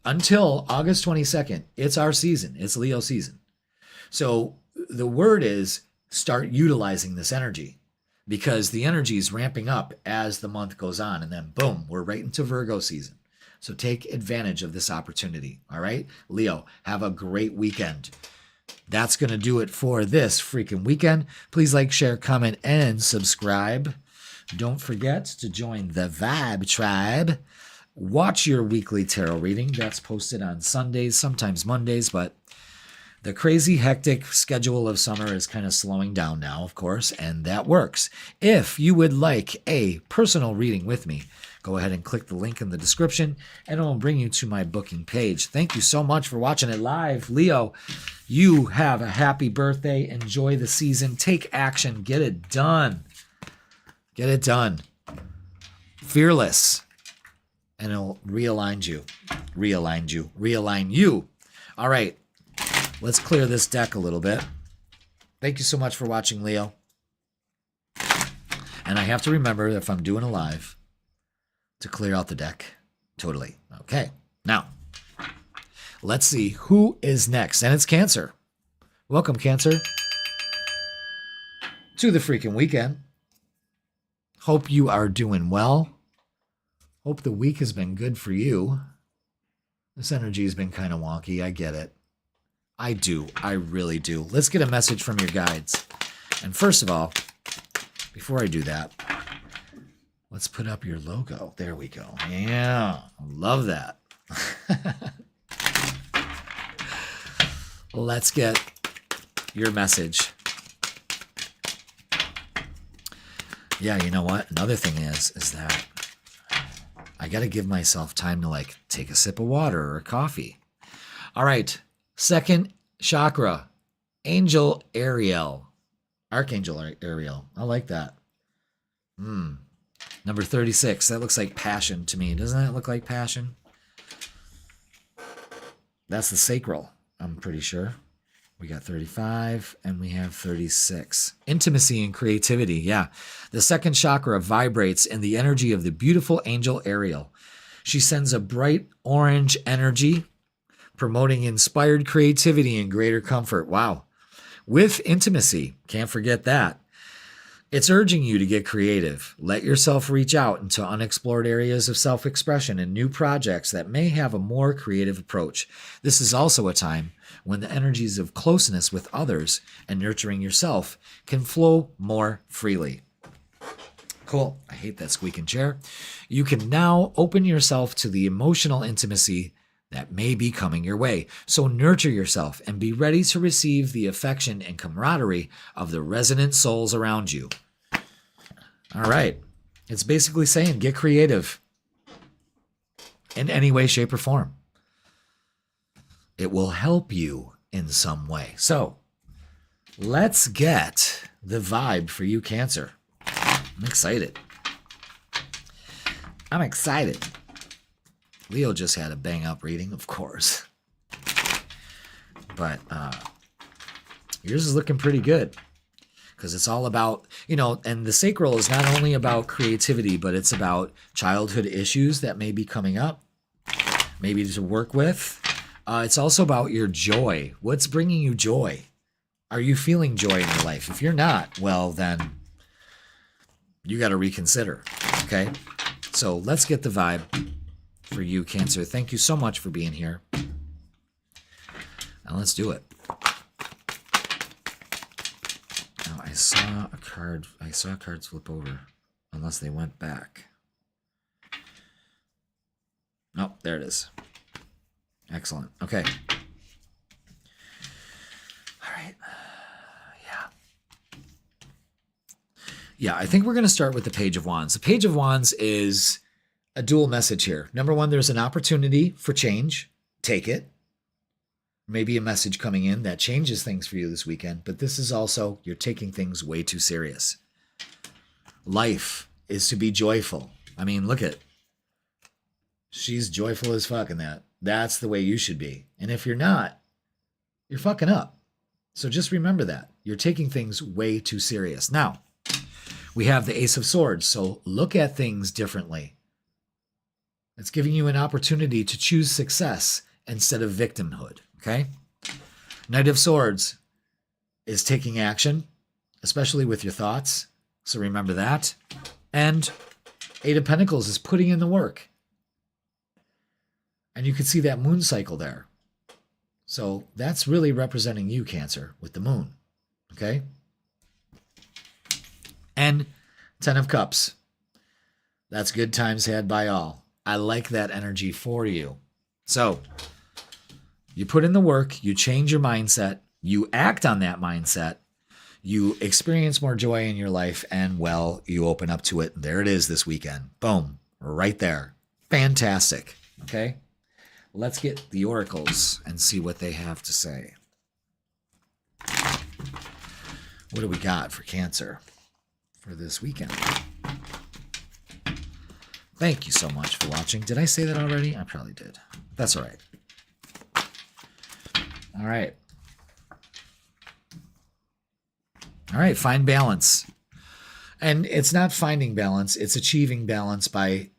until August 22nd, it's our season. It's Leo season. So the word is start utilizing this energy, because the energy is ramping up as the month goes on. And then boom, we're right into Virgo season. So take advantage of this opportunity. All right, Leo, have a great weekend. That's going to do it for this freaking weekend. Please like, share, comment, and subscribe. Don't forget to join the Vibe Tribe. Watch your weekly tarot reading. That's posted on Sundays, sometimes Mondays, but the crazy, hectic schedule of summer is kind of slowing down now, of course, and that works. If you would like a personal reading with me, go ahead and click the link in the description, and it will bring you to my booking page. Thank you so much for watching it live. Leo, you have a happy birthday. Enjoy the season. Take action. Get it done. Get it done. Fearless. And it'll realign you. Realign you. Realign you. All right. Let's clear this deck a little bit. Thank you so much for watching, Leo. And I have to remember, if I'm doing a live, to clear out the deck. Totally. Okay. Now, let's see who is next. And it's Cancer. Welcome, Cancer, to the freaking weekend. Hope you are doing well. Hope the week has been good for you. This energy has been kind of wonky. I get it. I do. I really do. Let's get a message from your guides. And first of all, before I do that, let's put up your logo. There we go. Yeah, I love that. Let's get your message. Yeah, you know what? Another thing is that I got to give myself time to like take a sip of water or coffee. All right. Second chakra, Angel Ariel. Archangel Ariel. I like that. Number 36. That looks like passion to me. Doesn't that look like passion? That's the sacral, I'm pretty sure. We got 35 and we have 36. Intimacy and creativity. Yeah. The second chakra vibrates in the energy of the beautiful angel Ariel. She sends a bright orange energy, promoting inspired creativity and greater comfort. Wow. With intimacy. Can't forget that. It's urging you to get creative. Let yourself reach out into unexplored areas of self-expression and new projects that may have a more creative approach. This is also a time when the energies of closeness with others and nurturing yourself can flow more freely. Cool. I hate that squeaking chair. You can now open yourself to the emotional intimacy that may be coming your way. So nurture yourself and be ready to receive the affection and camaraderie of the resonant souls around you. All right. It's basically saying get creative in any way, shape, or form. It will help you in some way. So let's get the vibe for you, Cancer. I'm excited. I'm excited. Leo just had a bang up reading, of course. But yours is looking pretty good. Because it's all about, and the sacral is not only about creativity, but it's about childhood issues that may be coming up, maybe to work with. It's also about your joy. What's bringing you joy? Are you feeling joy in your life? If you're not, well, then you got to reconsider. Okay? So let's get the vibe for you, Cancer. Thank you so much for being here. And let's do it. Now, I saw cards flip over, unless they went back. Oh, there it is. Excellent. Okay. All right. Yeah, I think we're going to start with the Page of Wands. The Page of Wands is a dual message here. Number one, there's an opportunity for change. Take it. Maybe a message coming in that changes things for you this weekend, but this is also you're taking things way too serious. Life is to be joyful. I mean, look at, she's joyful as fuck in that. That's the way you should be. And if you're not, you're fucking up. So just remember that. You're taking things way too serious. Now, we have the Ace of Swords, so look at things differently. It's giving you an opportunity to choose success instead of victimhood, okay? Knight of Swords is taking action, especially with your thoughts, so remember that. And Eight of Pentacles is putting in the work. And you can see that moon cycle there. So that's really representing you, Cancer, with the moon, okay? And 10 of Cups. That's good times had by all. I like that energy for you. So you put in the work, you change your mindset, you act on that mindset, you experience more joy in your life, and, well, you open up to it. There it is this weekend. Boom. Right there. Fantastic. Okay? Let's get the oracles and see what they have to say. What do we got for Cancer for this weekend? Thank you so much for watching. Did I say that already? I probably did. That's all right. All right. All right, find balance. And it's not finding balance, it's achieving balance by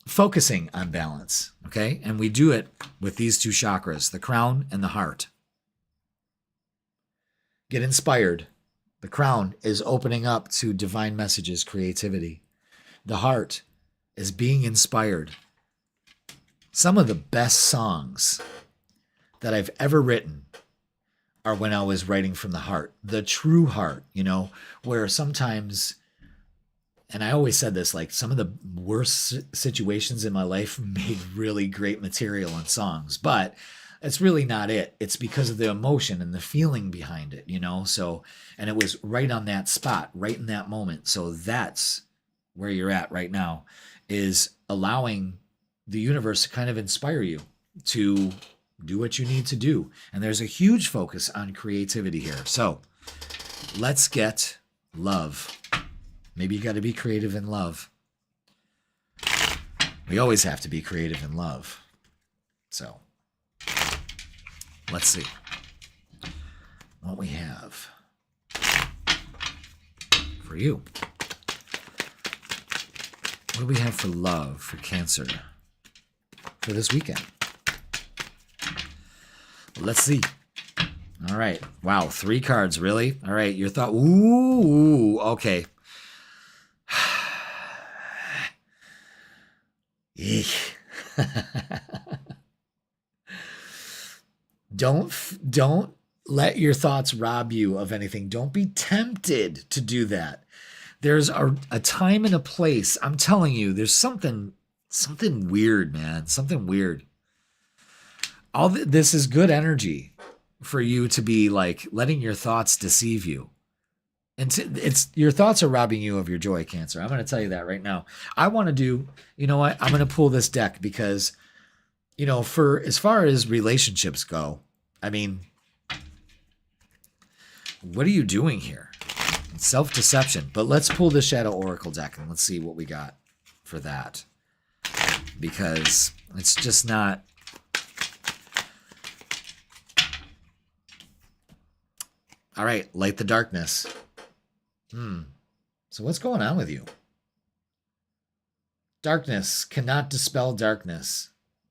focusing on balance, okay? And we do it with these two chakras, the crown and the heart. Get inspired. The crown is opening up to divine messages, creativity. The heart is being inspired. Some of the best songs that I've ever written are when I was writing from the heart, the true heart, you know, where sometimes, and I always said this, like some of the worst situations in my life made really great material and songs, but it's really not it. It's because of the emotion and the feeling behind it, you know? So, and it was right on that spot, right in that moment. So that's where you're at right now, is allowing the universe to kind of inspire you to do what you need to do. And there's a huge focus on creativity here. So let's get love. Maybe you got to be creative in love. We always have to be creative in love. So let's see what we have for you. What do we have for love, for Cancer, for this weekend? Let's see. All right. Wow, 3 cards, really? All right, your thought. Ooh, okay. Eek. Don't let your thoughts rob you of anything. Don't be tempted to do that. There's a time and a place. I'm telling you, there's something weird, man. Something weird. This is good energy for you to be like letting your thoughts deceive you. And it's your thoughts are robbing you of your joy, Cancer. I'm going to tell you that right now. I want to do, you know what? I'm going to pull this deck because, you know, for as far as relationships go, I mean, what are you doing here? It's self-deception. But let's pull the Shadow Oracle deck and let's see what we got for that. Because it's just not. All right, light the darkness. So what's going on with you? Darkness cannot dispel darkness.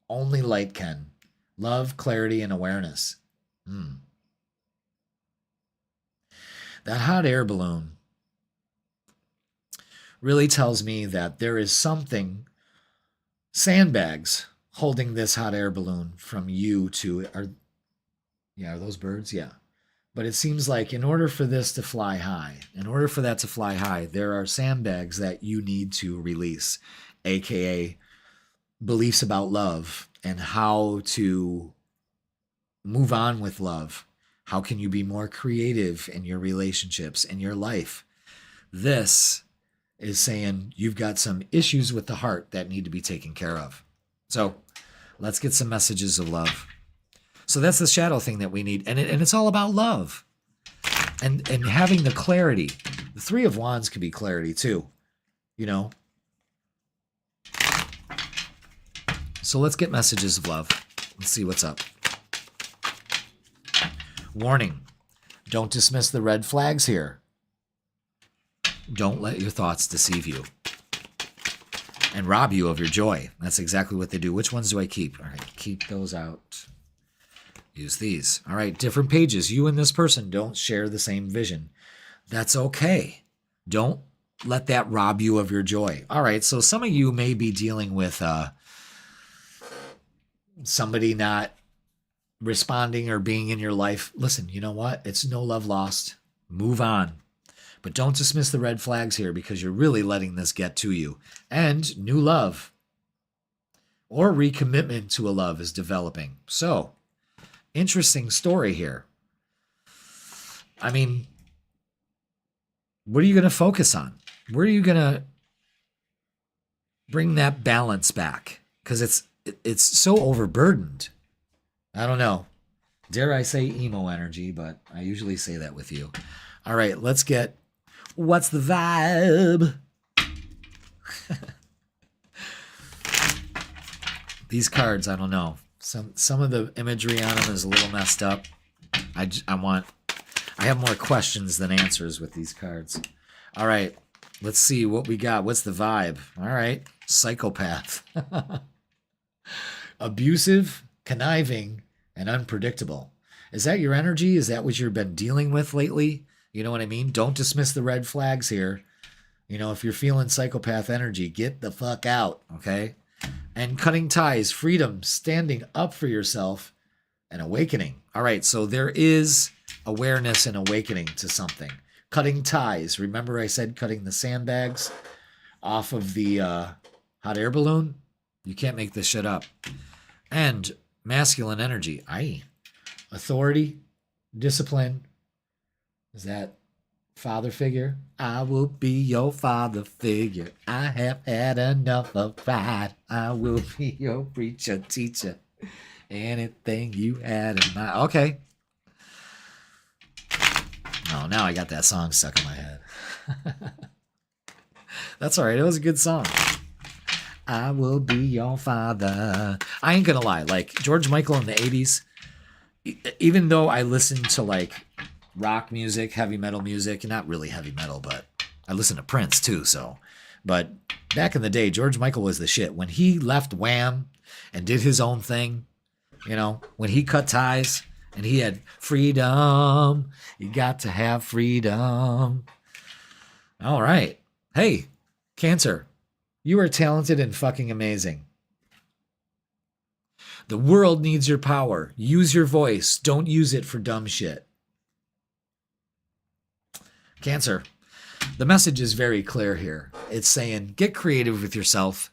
Only light can. Love, clarity, and awareness. That hot air balloon really tells me that there is something, sandbags, holding this hot air balloon from you to, are those birds? Yeah. But it seems like in order for this to fly high, there are sandbags that you need to release, aka beliefs about love and how to move on with love. How can you be more creative in your relationships, in your life? This is saying you've got some issues with the heart that need to be taken care of. So let's get some messages of love. So that's the shadow thing that we need. And it's all about love and having the clarity. The 3 of Wands could be clarity too, you know? So let's get messages of love. Let's see what's up. Warning. Don't dismiss the red flags here. Don't let your thoughts deceive you and rob you of your joy. That's exactly what they do. Which ones do I keep? All right, keep those out. Use these. All right, different pages. You and this person don't share the same vision. That's okay. Don't let that rob you of your joy. All right, so some of you may be dealing with somebody not responding or being in your life. Listen, you know what? It's no love lost. Move on. But don't dismiss the red flags here because you're really letting this get to you. And new love or recommitment to a love is developing. So, interesting story here. I mean, what are you going to focus on? Where are you going to bring that balance back? Because it's so overburdened. I don't know. Dare I say emo energy, but I usually say that with you. All right, let's get what's the vibe? These cards, I don't know. Some of the imagery on them is a little messed up. I have more questions than answers with these cards. All right, let's see what we got. What's the vibe? All right, psychopath. Abusive, conniving, and unpredictable. Is that your energy? Is that what you've been dealing with lately? You know what I mean? Don't dismiss the red flags here. You know, if you're feeling psychopath energy, get the fuck out, okay? And cutting ties, freedom, standing up for yourself, and awakening. All right, so there is awareness and awakening to something. Cutting ties. Remember I said cutting the sandbags off of the hot air balloon? You can't make this shit up. And masculine energy. Aye. Authority, discipline. Is that father figure? I will be your father figure. I have had enough of pride. I will be your preacher, teacher. Anything you had in mind. Okay. Oh, now I got that song stuck in my head. That's all right. It was a good song. I will be your father. I ain't gonna lie. Like George Michael in the 80s, even though I listened to like rock music, heavy metal music, not really heavy metal, but I listened to Prince too. So, but back in the day, George Michael was the shit. When he left Wham and did his own thing, you know, when he cut ties and he had freedom, you got to have freedom. All right. Hey, Cancer, you are talented and fucking amazing. The world needs your power. Use your voice. Don't use it for dumb shit. Cancer, the message is very clear here. It's saying get creative with yourself.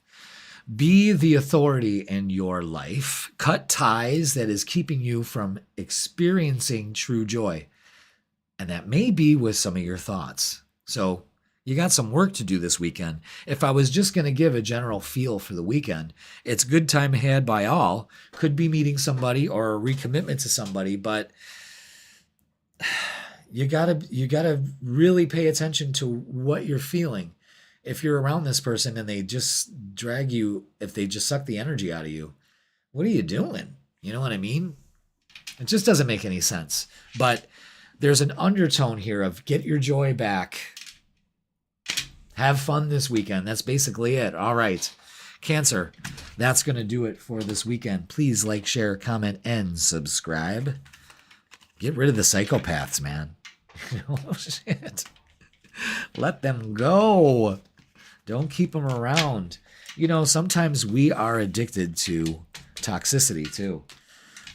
Be the authority in your life. Cut ties that is keeping you from experiencing true joy. And that may be with some of your thoughts. So you got some work to do this weekend. If I was just going to give a general feel for the weekend, it's good time had by all. Could be meeting somebody or a recommitment to somebody, but you gotta really pay attention to what you're feeling. If you're around this person and they just drag you, if they just suck the energy out of you, what are you doing? You know what I mean? It just doesn't make any sense. But there's an undertone here of get your joy back. Have fun this weekend. That's basically it. All right. Cancer, that's going to do it for this weekend. Please like, share, comment, and subscribe. Get rid of the psychopaths, man. Oh, shit. Let them go. Don't keep them around. You know, sometimes we are addicted to toxicity, too.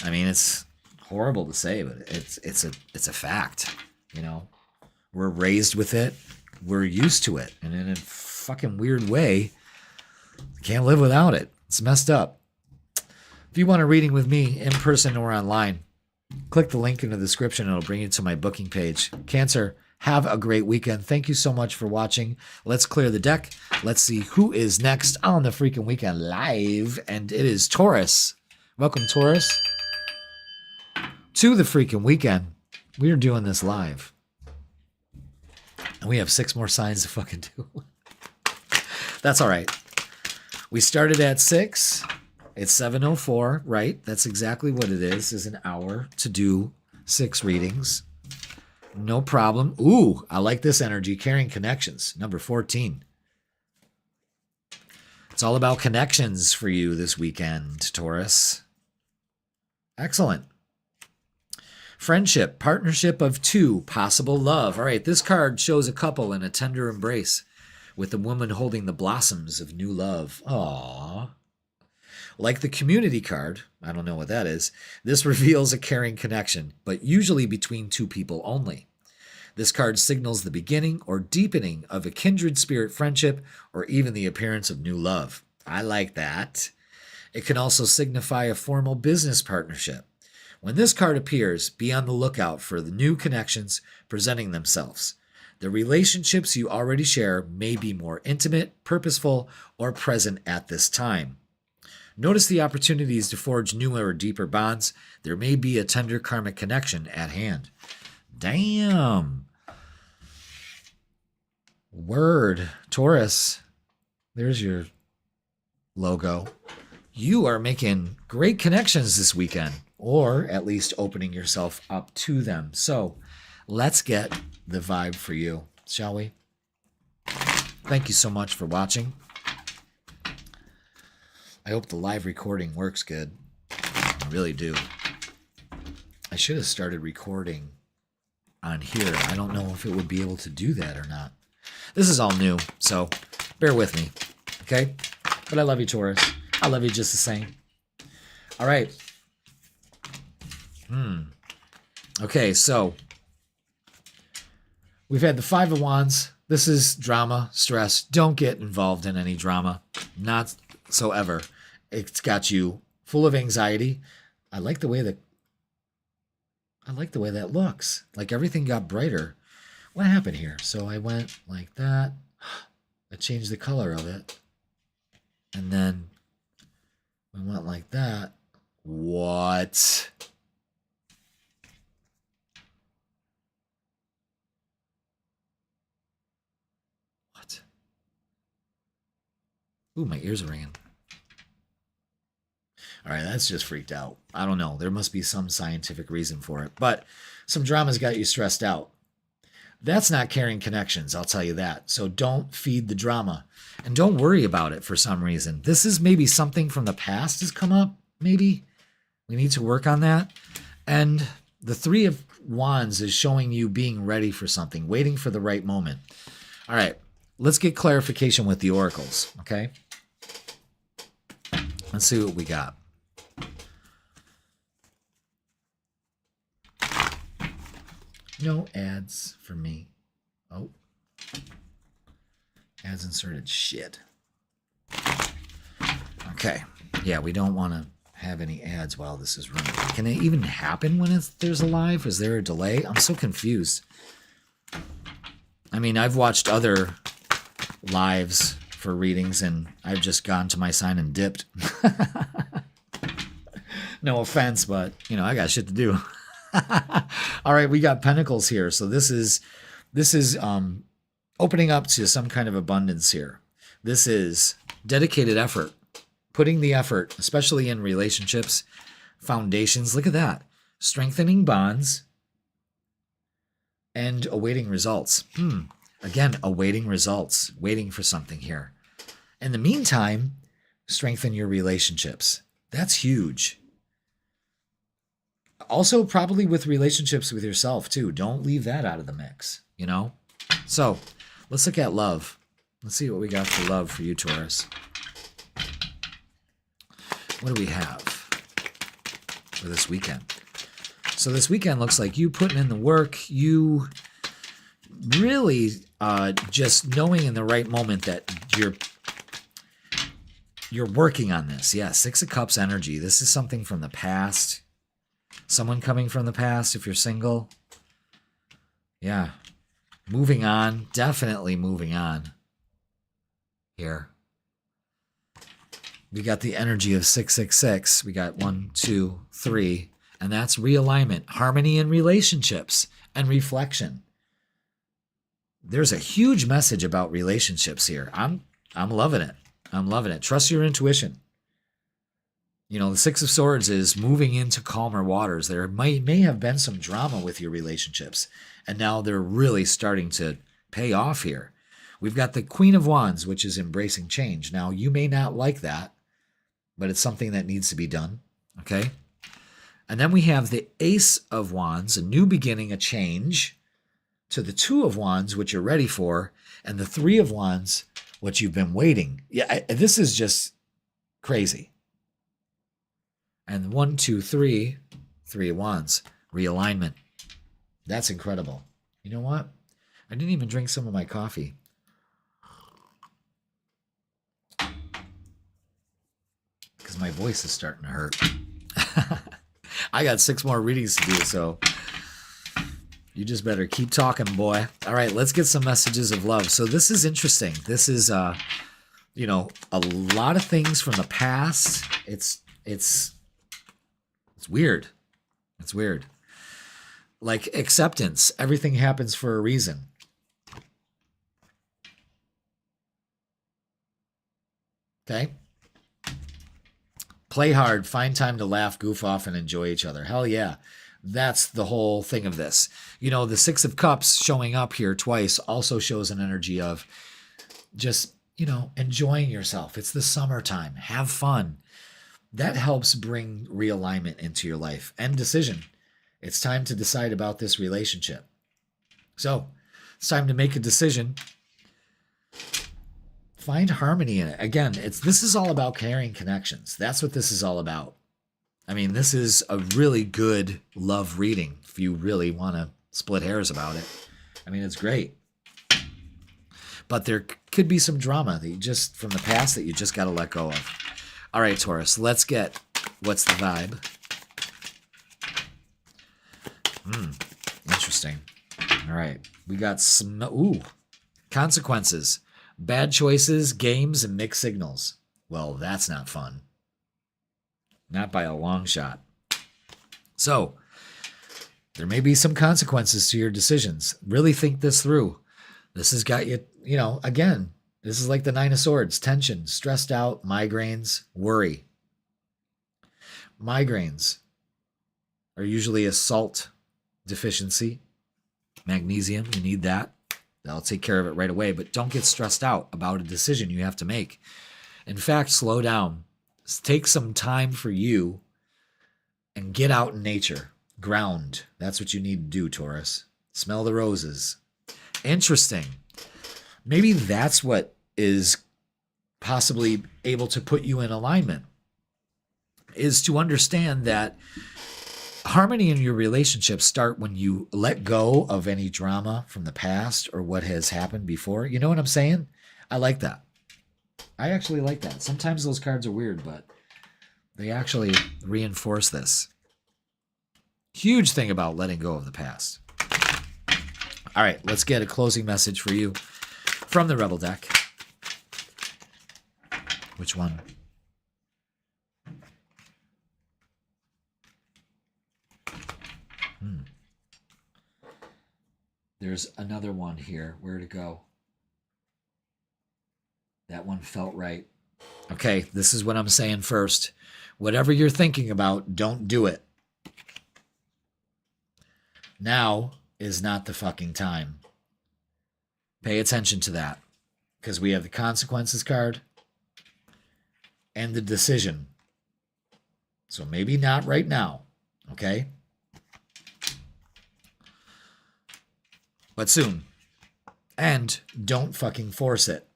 I mean, it's horrible to say, but it's a fact. You know, we're raised with it. We're used to it. And in a fucking weird way, can't live without it. It's messed up. If you want a reading with me in person or online, click the link in the description. It'll bring you to my booking page. Cancer, have a great weekend. Thank you so much for watching. Let's clear the deck. Let's see who is next on the Freakin' Weekend Live. And it is Taurus. Welcome, Taurus, to the Freakin' Weekend. We are doing this live. And we have 6 more signs to fucking do. That's all right. We started at 6. It's 7:04, right? That's exactly what it is an hour to do 6 readings. No problem. Ooh, I like this energy. Carrying connections. Number 14. It's all about connections for you this weekend, Taurus. Excellent. Friendship, partnership of 2, possible love. All right, this card shows a couple in a tender embrace with the woman holding the blossoms of new love. Aww. Like the community card, I don't know what that is, this reveals a caring connection, but usually between 2 people only. This card signals the beginning or deepening of a kindred spirit friendship or even the appearance of new love. I like that. It can also signify a formal business partnership. When this card appears, be on the lookout for the new connections presenting themselves. The relationships you already share may be more intimate, purposeful, or present at this time. Notice the opportunities to forge newer or deeper bonds. There may be a tender karmic connection at hand. Damn. Word. Taurus. There's your logo. You are making great connections this weekend, or at least opening yourself up to them. So let's get the vibe for you, shall we? Thank you so much for watching. I hope the live recording works good. I really do. I should have started recording on here. I don't know if it would be able to do that or not. This is all new, so bear with me, okay? But I love you, Taurus. I love you just the same. All right. Okay, so we've had the Five of Wands. This is drama, stress. Don't get involved in any drama. Not so ever. It's got you full of anxiety. I like the way that looks. Like everything got brighter. What happened here? So I went like that. I changed the color of it. And then we went like that. What? What? Ooh, my ears are ringing. All right, that's just freaked out. I don't know. There must be some scientific reason for it. But some drama's got you stressed out. That's not carrying connections, I'll tell you that. So don't feed the drama. And don't worry about it for some reason. This is maybe something from the past has come up, maybe. We need to work on that. And the Three of Wands is showing you being ready for something, waiting for the right moment. All right, let's get clarification with the oracles, okay? Let's see what we got. No ads for me. Oh. Ads inserted. Shit. Okay. Yeah, we don't want to have any ads while this is running. Can it even happen when there's a live? Is there a delay? I'm so confused. I mean, I've watched other lives for readings and I've just gone to my sign and dipped. No offense, but, you know, I got shit to do. All right, we got Pentacles here. So this is opening up to some kind of abundance here. This is dedicated effort, putting the effort, especially in relationships, foundations. Look at that. Strengthening bonds and awaiting results. Again, awaiting results, waiting for something here. In the meantime, strengthen your relationships. That's huge. Also, probably with relationships with yourself, too. Don't leave that out of the mix, you know? So, let's look at love. Let's see what we got for love for you, Taurus. What do we have for this weekend? So this weekend looks like you putting in the work. You really just knowing in the right moment that you're working on this. Yeah, Six of Cups energy. This is something from the past. Someone coming from the past if you're single. Yeah. Moving on. Definitely moving on. Here. We got the energy of 666. We got 1, 2, 3. And that's realignment, harmony in relationships, and reflection. There's a huge message about relationships here. I'm loving it. I'm loving it. Trust your intuition. You know, the Six of Swords is moving into calmer waters. There may have been some drama with your relationships, and now they're really starting to pay off here. We've got the Queen of Wands, which is embracing change. Now, you may not like that, but it's something that needs to be done, okay? And then we have the Ace of Wands, a new beginning, a change, to the Two of Wands, which you're ready for, and the Three of Wands, what you've been waiting. Yeah, this is just crazy. And 1, 2, 3, 3 of Wands, realignment. That's incredible. You know what? I didn't even drink some of my coffee. Because my voice is starting to hurt. I got 6 more readings to do, so you just better keep talking, boy. All right, let's get some messages of love. So this is interesting. This is, you know, a lot of things from the past. It's weird. It's weird. Like acceptance. Everything happens for a reason. Okay? Play hard, find time to laugh, goof off, and enjoy each other. Hell yeah. That's the whole thing of this. You know, the Six of Cups showing up here twice also shows an energy of just, you know, enjoying yourself. It's the summertime. Have fun. That helps bring realignment into your life and decision. It's time to decide about this relationship. So it's time to make a decision Find harmony in it. Again, this is all about carrying connections. That's what this is all about. I mean, this is a really good love reading if you really want to split hairs about it. I mean, it's great. But there could be some drama that you just from the past that you just got to let go of. All right, Taurus, let's get what's the vibe. Interesting. All right, we got some consequences, bad choices, games, and mixed signals. Well, that's not fun. Not by a long shot. So, there may be some consequences to your decisions. Really think this through. This has got you, again, this is like the Nine of Swords, tension, stressed out, migraines, worry. Migraines are usually a salt deficiency. Magnesium, you need that. That'll take care of it right away, but don't get stressed out about a decision you have to make. In fact, slow down. Take some time for you and get out in nature. Ground. That's what you need to do, Taurus. Smell the roses. Interesting. Maybe that's what is possibly able to put you in alignment, is to understand that harmony in your relationships start when you let go of any drama from the past or what has happened before. You know what I'm saying? I like that. I actually like that. Sometimes those cards are weird, but they actually reinforce this. Huge thing about letting go of the past. All right, let's get a closing message for you from the Rebel deck. Which one? There's another one here. Where to go? That one felt right. Okay, this is what I'm saying first. Whatever you're thinking about, don't do it. Now is not the fucking time. Pay attention to that, because we have the consequences card and the decision. So maybe not right now, okay? But soon. And don't fucking force it.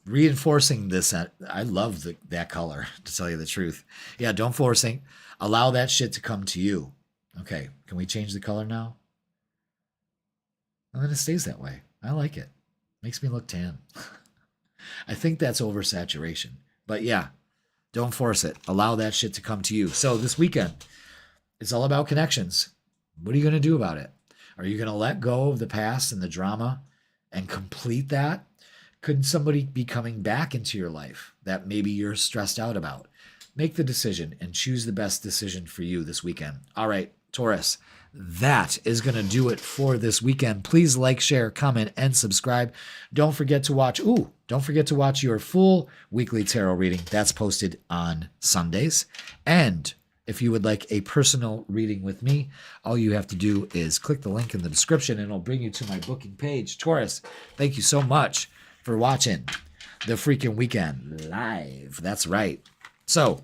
Reinforcing this, I love that color, to tell you the truth. Yeah, don't forcing. Allow that shit to come to you. Okay, can we change the color now? And then it stays that way. I like it. Makes me look tan. I think that's oversaturation. But yeah, don't force it. Allow that shit to come to you. So this weekend, it's all about connections. What are you going to do about it? Are you going to let go of the past and the drama and complete that? Could somebody be coming back into your life that maybe you're stressed out about? Make the decision and choose the best decision for you this weekend. All right, Taurus, that is going to do it for this weekend. Please like, share, comment, and subscribe. Don't forget to watch your full weekly tarot reading. That's posted on Sundays. And if you would like a personal reading with me, all you have to do is click the link in the description and it'll bring you to my booking page. Taurus, thank you so much for watching the Freakin Weekend live. That's right. So,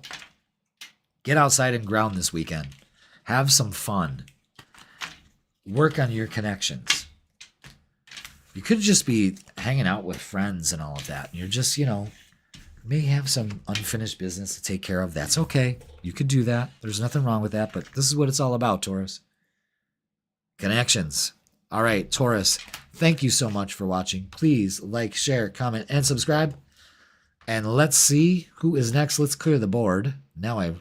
get outside and ground this weekend. Have some fun. Work on your connections. You could just be hanging out with friends and all of that. You're just, may have some unfinished business to take care of. That's okay. You could do that. There's nothing wrong with that, but this is what it's all about, Taurus. Connections. All right, Taurus, thank you so much for watching. Please like, share, comment, and subscribe. And let's see who is next. Let's clear the board. Now I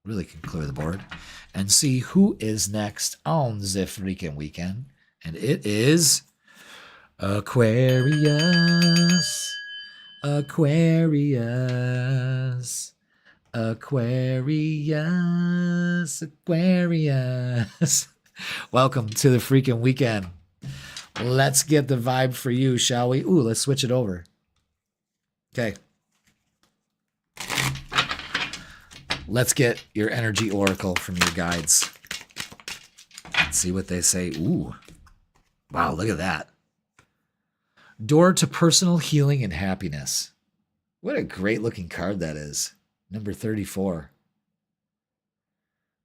really can clear the board and see who is next on the Freakin Weekend. And it is Aquarius. Aquarius. Aquarius. Aquarius. Welcome to the Freakin Weekend. Let's get the vibe for you, shall we? Ooh, let's switch it over. Okay. Let's get your energy oracle from your guides. Let's see what they say. Ooh. Wow, look at that. Door to personal healing and happiness. What a great looking card that is. Number 34.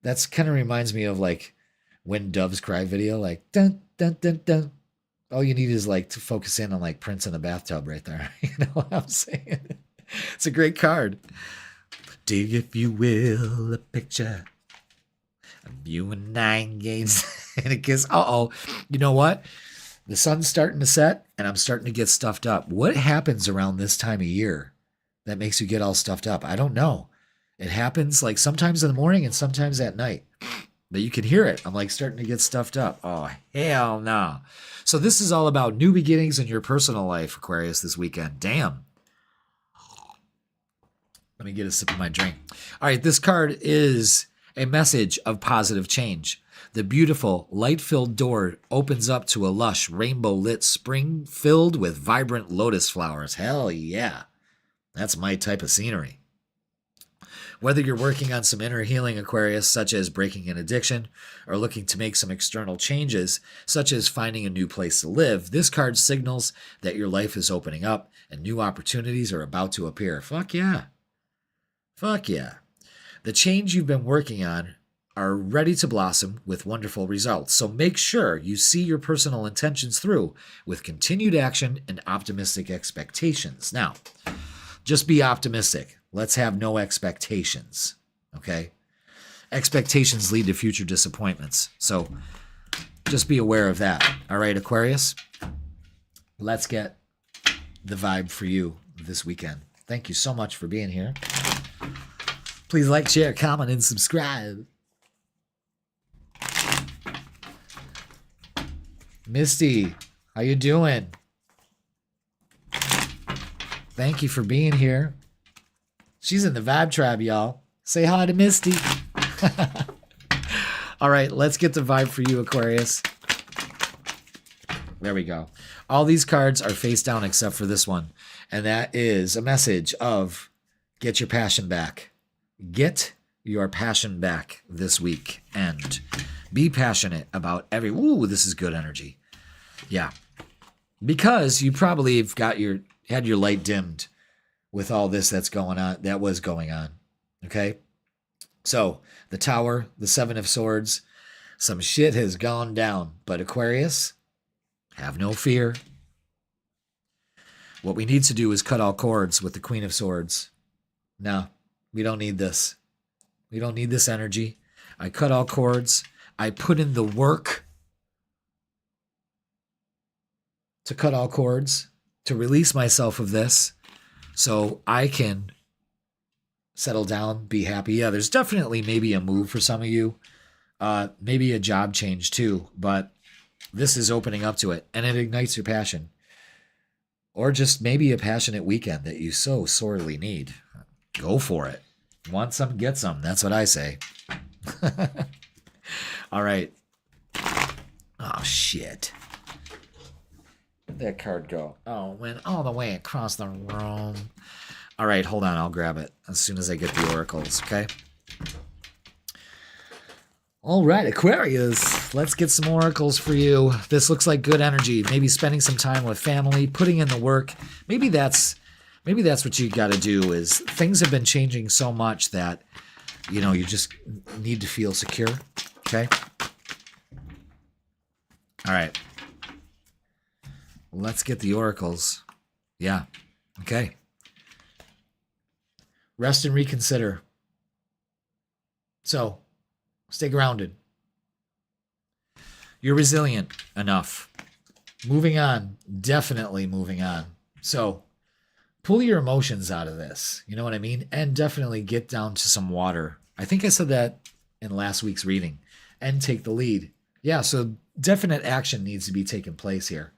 That's kind of reminds me of like When Doves Cry video, like dun dun dun dun. All you need is like to focus in on like Prince in a bathtub right there. You know what I'm saying? It's a great card. Dig, if you will, a picture of you and I engaged in a kiss. Uh-oh. You know what? The sun's starting to set, and I'm starting to get stuffed up. What happens around this time of year that makes you get all stuffed up? I don't know. It happens like sometimes in the morning and sometimes at night. But you can hear it. I'm like starting to get stuffed up. Oh, hell no. So this is all about new beginnings in your personal life, Aquarius, this weekend. Damn. Let me get a sip of my drink. All right, this card is a message of positive change. The beautiful, light-filled door opens up to a lush, rainbow-lit spring filled with vibrant lotus flowers. Hell yeah. That's my type of scenery. Whether you're working on some inner healing, Aquarius, such as breaking an addiction, or looking to make some external changes, such as finding a new place to live, this card signals that your life is opening up and new opportunities are about to appear. Fuck yeah. Fuck yeah. The change you've been working on are ready to blossom with wonderful results. So make sure you see your personal intentions through with continued action and optimistic expectations. Now, just be optimistic. Let's have no expectations, okay? Expectations lead to future disappointments. So just be aware of that. All right, Aquarius? Let's get the vibe for you this weekend. Thank you so much for being here. Please like, share, comment, and subscribe. Misty, how you doing? Thank you for being here. She's in the vibe tribe, y'all. Say hi to Misty. All right, let's get the vibe for you, Aquarius. There we go. All these cards are face down except for this one. And that is a message of get your passion back. Get your passion back this week. And be passionate about every... Ooh, this is good energy. Yeah. Because you probably have had your light dimmed with all this that was going on. Okay? So, the Tower, the Seven of Swords, some shit has gone down. But Aquarius, have no fear. What we need to do is cut all cords with the Queen of Swords. No, we don't need this. We don't need this energy. I cut all cords. I put in the work to cut all cords, to release myself of this so I can settle down, be happy. Yeah, there's definitely maybe a move for some of you, maybe a job change too, but this is opening up to it, and it ignites your passion. Or just maybe a passionate weekend that you so sorely need. Go for it. Want some, get some. That's what I say. All right. Oh, shit. Where'd that card go? Oh, it went all the way across the room. All right, hold on. I'll grab it as soon as I get the oracles, okay? All right, Aquarius, let's get some oracles for you. This looks like good energy. Maybe spending some time with family, putting in the work. Maybe that's what you got to do. Is things have been changing so much that you just need to feel secure. Okay. All right. Let's get the oracles. Yeah. Okay. Rest and reconsider. So, stay grounded. You're resilient enough. Moving on. Definitely moving on. So, pull your emotions out of this. You know what I mean? And definitely get down to some water. I think I said that in last week's reading. And take the lead. Yeah, so definite action needs to be taking place here.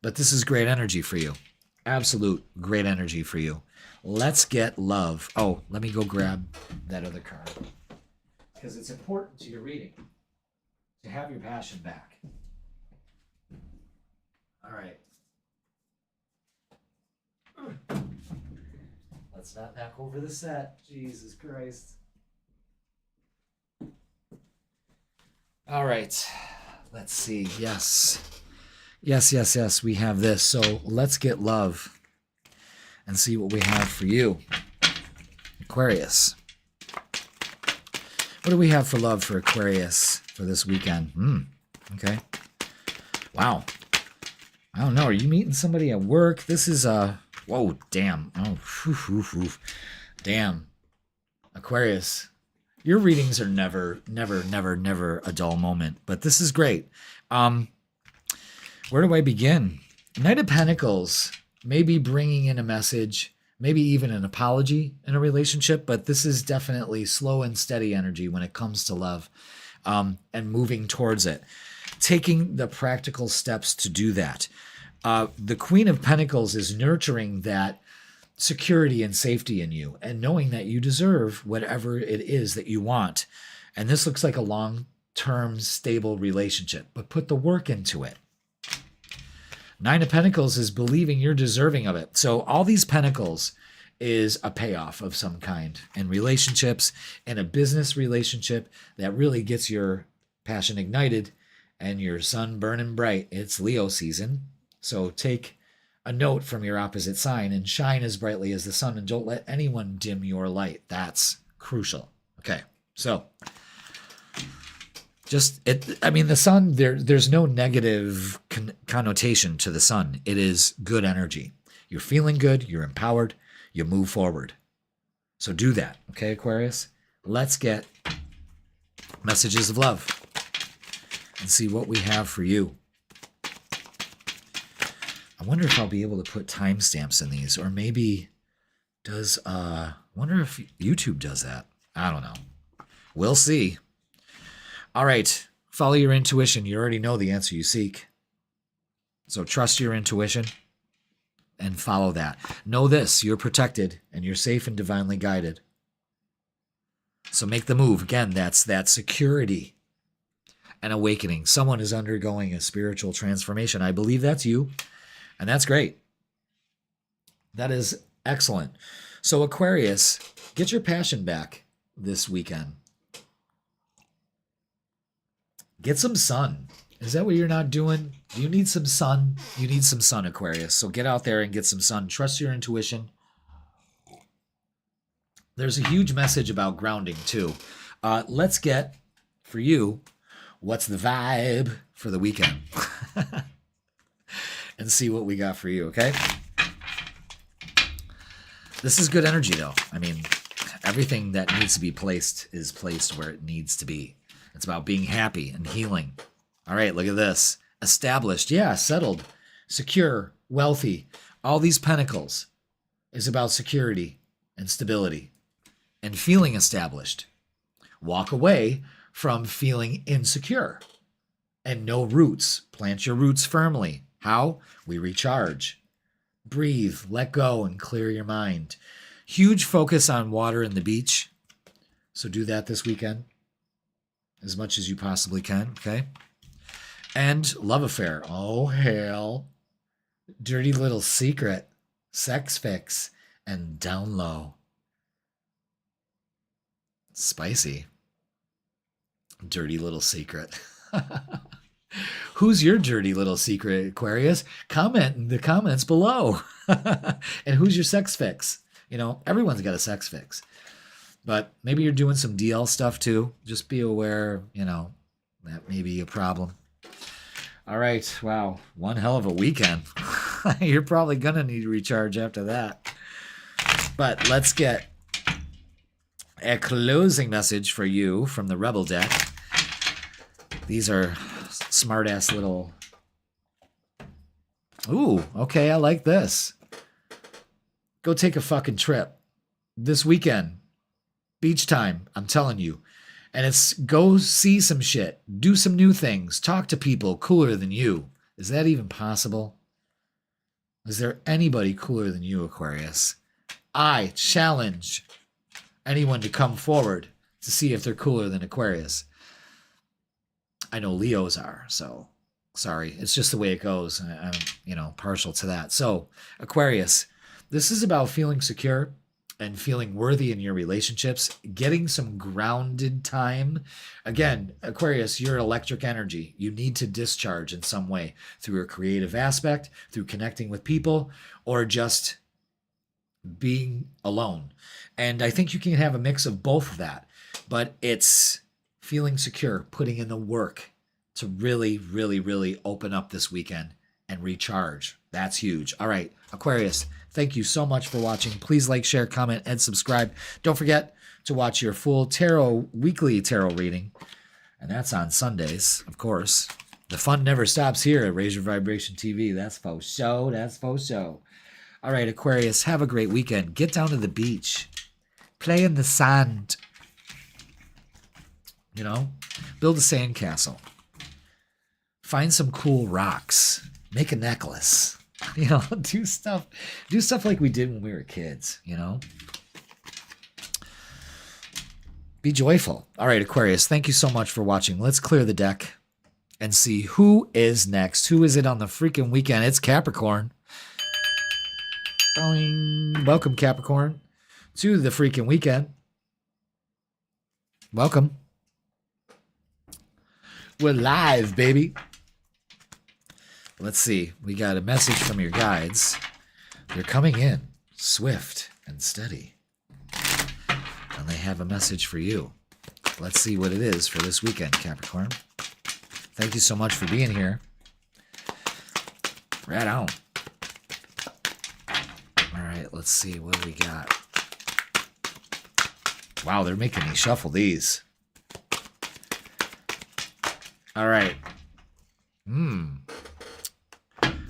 But this is great energy for you. Absolute great energy for you. Let's get love. Oh, let me go grab that other card. Because it's important to your reading to have your passion back. All right. Let's not knock over the set. Jesus Christ. All right. Let's see. Yes. Yes. We have this. So let's get love and see what we have for you. Aquarius. What do we have for love for Aquarius for this weekend? Okay. Wow. I don't know. Are you meeting somebody at work? This is whoa, damn. Oh, damn. Aquarius, your readings are never a dull moment, but this is great. Where do I begin? Knight of Pentacles may be bringing in a message, maybe even an apology in a relationship, but this is definitely slow and steady energy when it comes to love, and moving towards it. Taking the practical steps to do that. The Queen of Pentacles is nurturing that security and safety in you and knowing that you deserve whatever it is that you want. And this looks like a long-term, stable relationship, but put the work into it. Nine of Pentacles is believing you're deserving of it. So all these pentacles is a payoff of some kind in relationships, in a business relationship that really gets your passion ignited and your sun burning bright. It's Leo season. So take a note from your opposite sign and shine as brightly as the sun, and don't let anyone dim your light. That's crucial. Okay, so the sun, there's no negative connotation to the sun. It is good energy. You're feeling good, you're empowered, you move forward. So do that, okay, Aquarius? Let's get messages of love and see what we have for you. I wonder if I'll be able to put timestamps in these, or maybe wonder if YouTube does that. I don't know. We'll see. All right. Follow your intuition. You already know the answer you seek. So trust your intuition and follow that. Know this, you're protected and you're safe and divinely guided. So make the move. Again, that's that security and awakening. Someone is undergoing a spiritual transformation. I believe that's you. And that's great. That is excellent. So Aquarius, get your passion back this weekend. Get some sun. Is that what you're not doing? Do you need some sun? You need some sun, Aquarius. So get out there and get some sun. Trust your intuition. There's a huge message about grounding too. Let's get, for you, what's the vibe for the weekend? And see what we got for you, okay? This is good energy, though. I mean, everything that needs to be placed is placed where it needs to be. It's about being happy and healing. All right, look at this. Established, yeah, settled, secure, wealthy. All these pentacles is about security and stability and feeling established. Walk away from feeling insecure and no roots. Plant your roots firmly. How? We recharge. Breathe, let go, and clear your mind. Huge focus on water and the beach. So do that this weekend as much as you possibly can, okay? And love affair. Oh, hell. Dirty little secret. Sex fix. And down low. Spicy. Dirty little secret. Who's your dirty little secret, Aquarius? Comment in the comments below. And who's your sex fix? You know, everyone's got a sex fix. But maybe you're doing some DL stuff too. Just be aware, you know, that may be a problem. All right. Wow. One hell of a weekend. You're probably going to need to recharge after that. But let's get a closing message for you from the Rebel deck. These are smart-ass little... Ooh, okay, I like this. Go take a fucking trip. This weekend. Beach time, I'm telling you. And it's go see some shit. Do some new things. Talk to people cooler than you. Is that even possible? Is there anybody cooler than you, Aquarius? I challenge anyone to come forward to see if they're cooler than Aquarius. I know Leos are, so sorry. It's just the way it goes. I'm, you know, partial to that. So, Aquarius, this is about feeling secure and feeling worthy in your relationships, getting some grounded time. Again, Aquarius, you're electric energy. You need to discharge in some way through a creative aspect, through connecting with people, or just being alone. And I think you can have a mix of both of that, but it's feeling secure, putting in the work to really, really, really open up this weekend and recharge. That's huge. All right, Aquarius, thank you so much for watching. Please like, share, comment, and subscribe. Don't forget to watch your full weekly tarot reading, and that's on Sundays, of course. The fun never stops here at Raise Your Vibration TV. That's faux show. That's faux show. All right, Aquarius, have a great weekend. Get down to the beach. Play in the sand. You know, build a sandcastle. Find some cool rocks. Make a necklace. You know, do stuff like we did when we were kids, you know? Be joyful. All right, Aquarius, thank you so much for watching. Let's clear the deck and see who is next. Who is it on the freaking weekend? It's Capricorn. Welcome, Capricorn, to the freaking weekend. Welcome. We're live, baby. Let's see. We got a message from your guides. They're coming in swift and steady. And they have a message for you. Let's see what it is for this weekend, Capricorn. Thank you so much for being here. Right on. All right, let's see. What do we got? Wow, they're making me shuffle these. All right.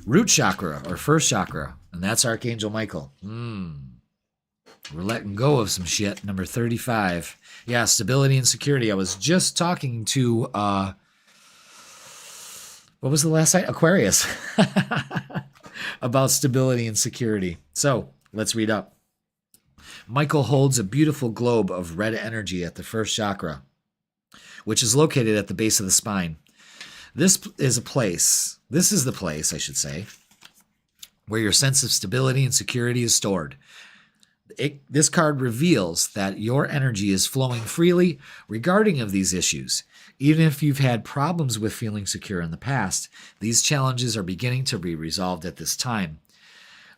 Root chakra, or first chakra, and that's Archangel Michael. We're letting go of some shit. Number 35. Yeah, stability and security. I was just talking to, what was the last site? Aquarius. About stability and security. So, let's read up. Michael holds a beautiful globe of red energy at the first chakra, which is located at the base of the spine. This is the place, I should say, where your sense of stability and security is stored. This card reveals that your energy is flowing freely regarding of these issues. Even if you've had problems with feeling secure in the past, these challenges are beginning to be resolved at this time.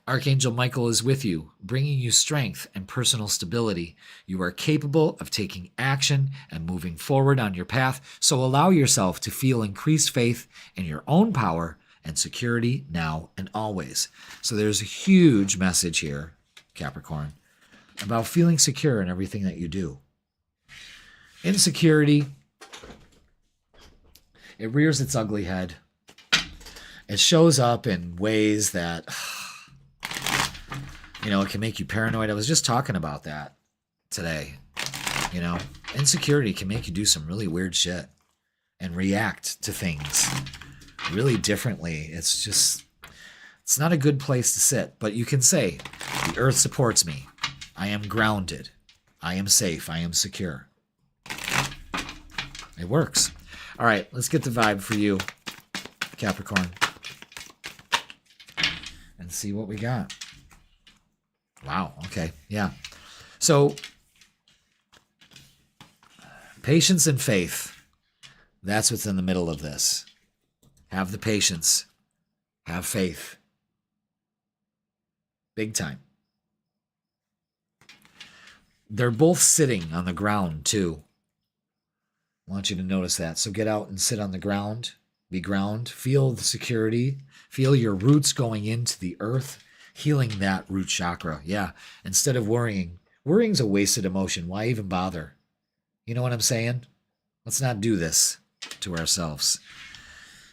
Archangel Michael is with you, bringing you strength and personal stability. You are capable of taking action and moving forward on your path, so allow yourself to feel increased faith in your own power and security now and always. So there's a huge message here, Capricorn, about feeling secure in everything that you do. Insecurity, it rears its ugly head. It shows up in ways that, you know, it can make you paranoid. I was just talking about that today. You know, insecurity can make you do some really weird shit and react to things really differently. It's not a good place to sit. But you can say, the earth supports me. I am grounded. I am safe. I am secure. It works. All right, let's get the vibe for you, Capricorn, and see what we got. Wow, okay, yeah. So, patience and faith, that's what's in the middle of this. Have the patience. Have faith. Big time. They're both sitting on the ground, too. I want you to notice that. So get out and sit on the ground. Be ground. Feel the security. Feel your roots going into the earth. Healing that root chakra. Yeah. Instead of worrying. Worrying's a wasted emotion. Why even bother? You know what I'm saying? Let's not do this to ourselves.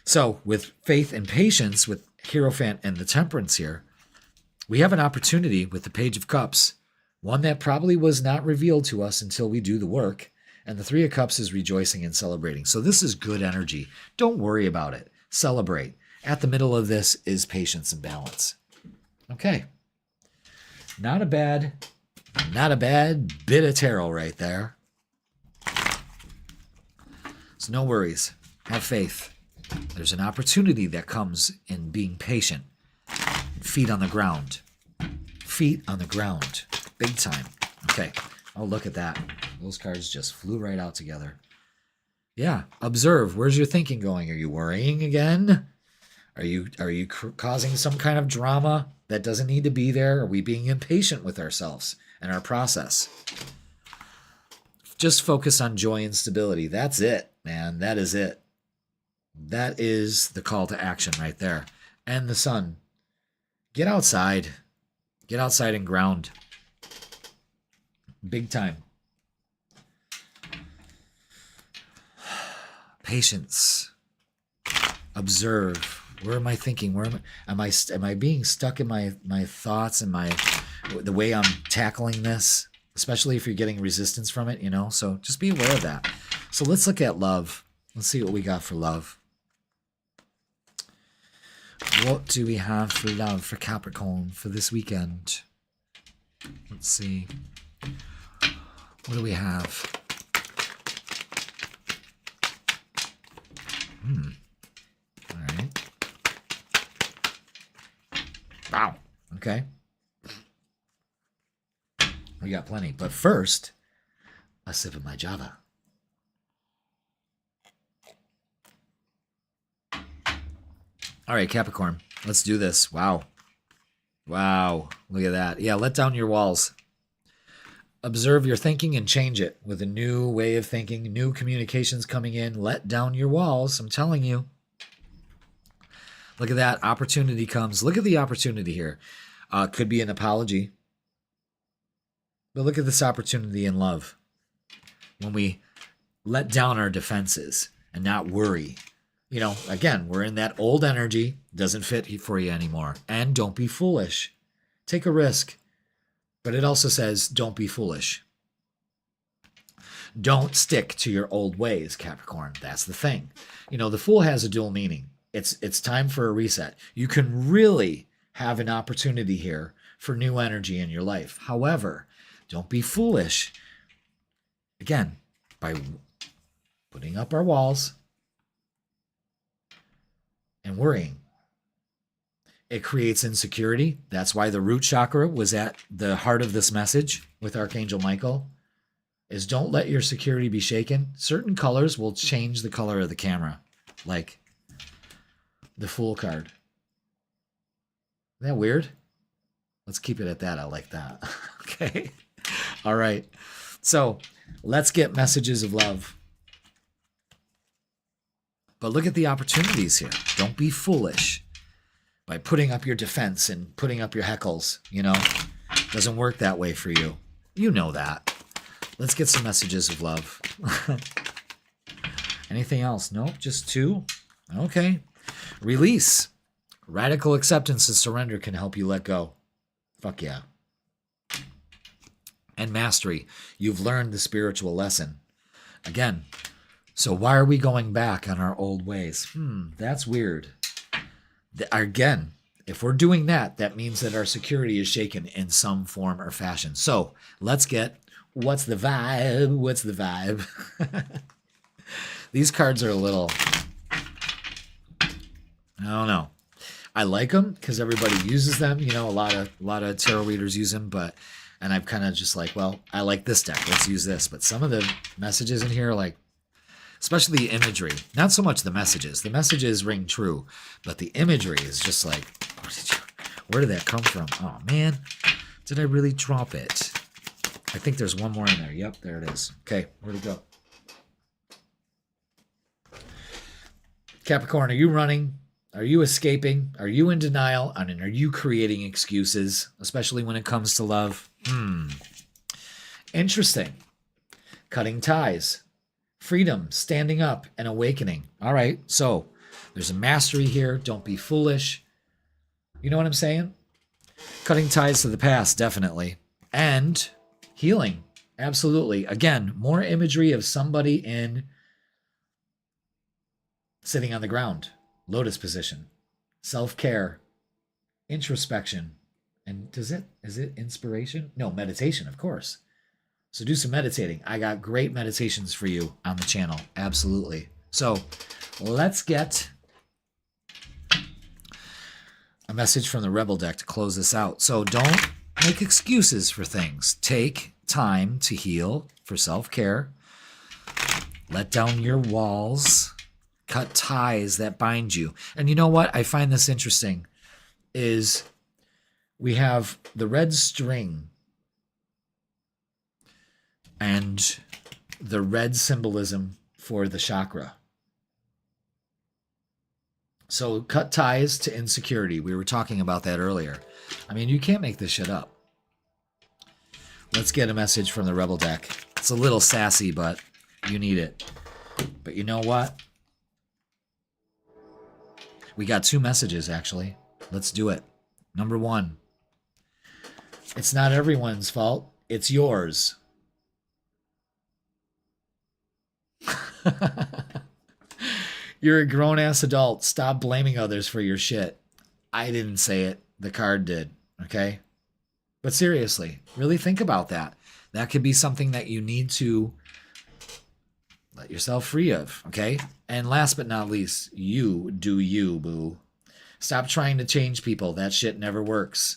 So with faith and patience, with Hierophant and the Temperance here, we have an opportunity with the Page of Cups. One that probably was not revealed to us until we do the work. And the Three of Cups is rejoicing and celebrating. So this is good energy. Don't worry about it. Celebrate. At the middle of this is patience and balance. Okay. Not a bad bit of tarot right there. So no worries. Have faith. There's an opportunity that comes in being patient. Feet on the ground. Feet on the ground. Big time. Okay. Oh, look at that. Those cards just flew right out together. Yeah. Observe. Where's your thinking going? Are you worrying again? Are you causing some kind of drama that doesn't need to be there? Are we being impatient with ourselves and our process? Just focus on joy and stability. That's it, man. That is it. That is the call to action right there. and the sun. Get outside. Get outside and ground. Big time. Patience. Observe. Where am I thinking? Where am I being stuck in my thoughts and the way I'm tackling this? Especially if you're getting resistance from it, you know? So just be aware of that. So let's look at love. Let's see what we got for love. What do we have for love for Capricorn for this weekend? Let's see. What do we have? All right. Wow. Okay. We got plenty. But first, a sip of my Java. All right, Capricorn, let's do this. Wow. Wow. Look at that. Yeah, let down your walls. Observe your thinking and change it with a new way of thinking, new communications coming in. Let down your walls. I'm telling you. Look at that. Opportunity comes. Look at the opportunity here. Could be an apology. But look at this opportunity in love. When we let down our defenses and not worry. You know, again, we're in that old energy. Doesn't fit for you anymore. And don't be foolish. Take a risk. But it also says, don't be foolish. Don't stick to your old ways, Capricorn. That's the thing. You know, the Fool has a dual meaning. It's time for a reset. You can really have an opportunity here for new energy in your life. However, don't be foolish. Again, by putting up our walls and worrying. It creates insecurity. That's why the root chakra was at the heart of this message with Archangel Michael, is don't let your security be shaken. Certain colors will change the color of the camera, like the Fool card. Isn't that weird? Let's keep it at that. I like that. Okay. All right. So let's get messages of love. But look at the opportunities here. Don't be foolish by putting up your defense and putting up your heckles. You know, doesn't work that way for you. You know that. Let's get some messages of love. Anything else? Nope, just two. Okay. Release. Radical acceptance and surrender can help you let go. Fuck yeah. And mastery. You've learned the spiritual lesson. Again, so why are we going back on our old ways? That's weird. Again, if we're doing that, that means that our security is shaken in some form or fashion. So let's get, what's the vibe? What's the vibe? These cards are a little, I don't know. I like them because everybody uses them. You know, a lot of tarot readers use them, and I'm kind of just like, well, I like this deck. Let's use this. But some of the messages in here are like, especially the imagery, not so much the messages. The messages ring true, but the imagery is just like, where did that come from? Oh, man. Did I really drop it? I think there's one more in there. Yep, there it is. Okay, where'd it go? Capricorn, are you running? Are you escaping? Are you in denial? I mean, are you creating excuses, especially when it comes to love? Interesting. Cutting ties. Freedom, standing up, and awakening. All right, so there's a mastery here. Don't be foolish. You know what I'm saying? Cutting ties to the past, definitely. And healing, absolutely. Again, more imagery of somebody in sitting on the ground, lotus position, self-care, introspection, and is it inspiration? No, meditation, of course. So do some meditating. I got great meditations for you on the channel. Absolutely. So let's get a message from the Rebel deck to close this out. So don't make excuses for things. Take time to heal for self-care. Let down your walls. Cut ties that bind you. And you know what? I find this interesting is we have the red string and the red symbolism for the chakra. So cut ties to insecurity. We were talking about that earlier. I mean, you can't make this shit up. Let's get a message from the Rebel deck. It's a little sassy, but you need it. But you know what? We got 2 messages, actually. Let's do it. Number 1. It's not everyone's fault. It's yours. You're a grown-ass adult. Stop blaming others for your shit. I didn't say it. The card did. Okay? But seriously, really think about that. That could be something that you need to let yourself free of. Okay? And last but not least, you do you, boo. Stop trying to change people. That shit never works.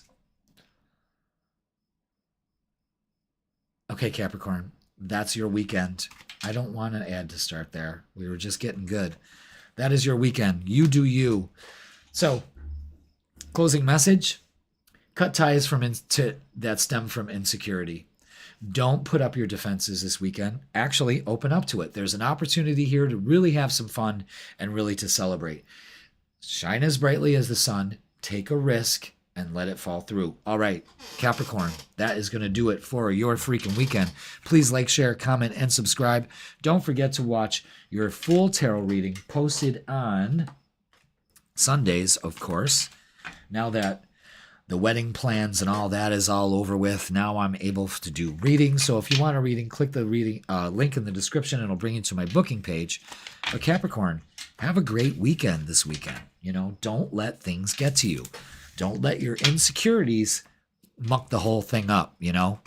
Okay, Capricorn. That's your weekend. I don't want to add to start there. We were just getting good. That is your weekend. You do you. So, closing message. Cut ties that stem from insecurity. Don't put up your defenses this weekend. Actually, open up to it. There's an opportunity here to really have some fun and really to celebrate. Shine as brightly as the sun. Take a risk and let it fall through. All right, Capricorn, that is going to do it for your freaking weekend. Please like, share, comment, and subscribe. Don't forget to watch your full tarot reading posted on Sundays, of course. Now that the wedding plans and all that is all over with, now I'm able to do readings. So if you want a reading, click the reading link in the description. It'll bring you to my booking page. But Capricorn, have a great weekend this weekend. You know, don't let things get to you. Don't let your insecurities muck the whole thing up, you know?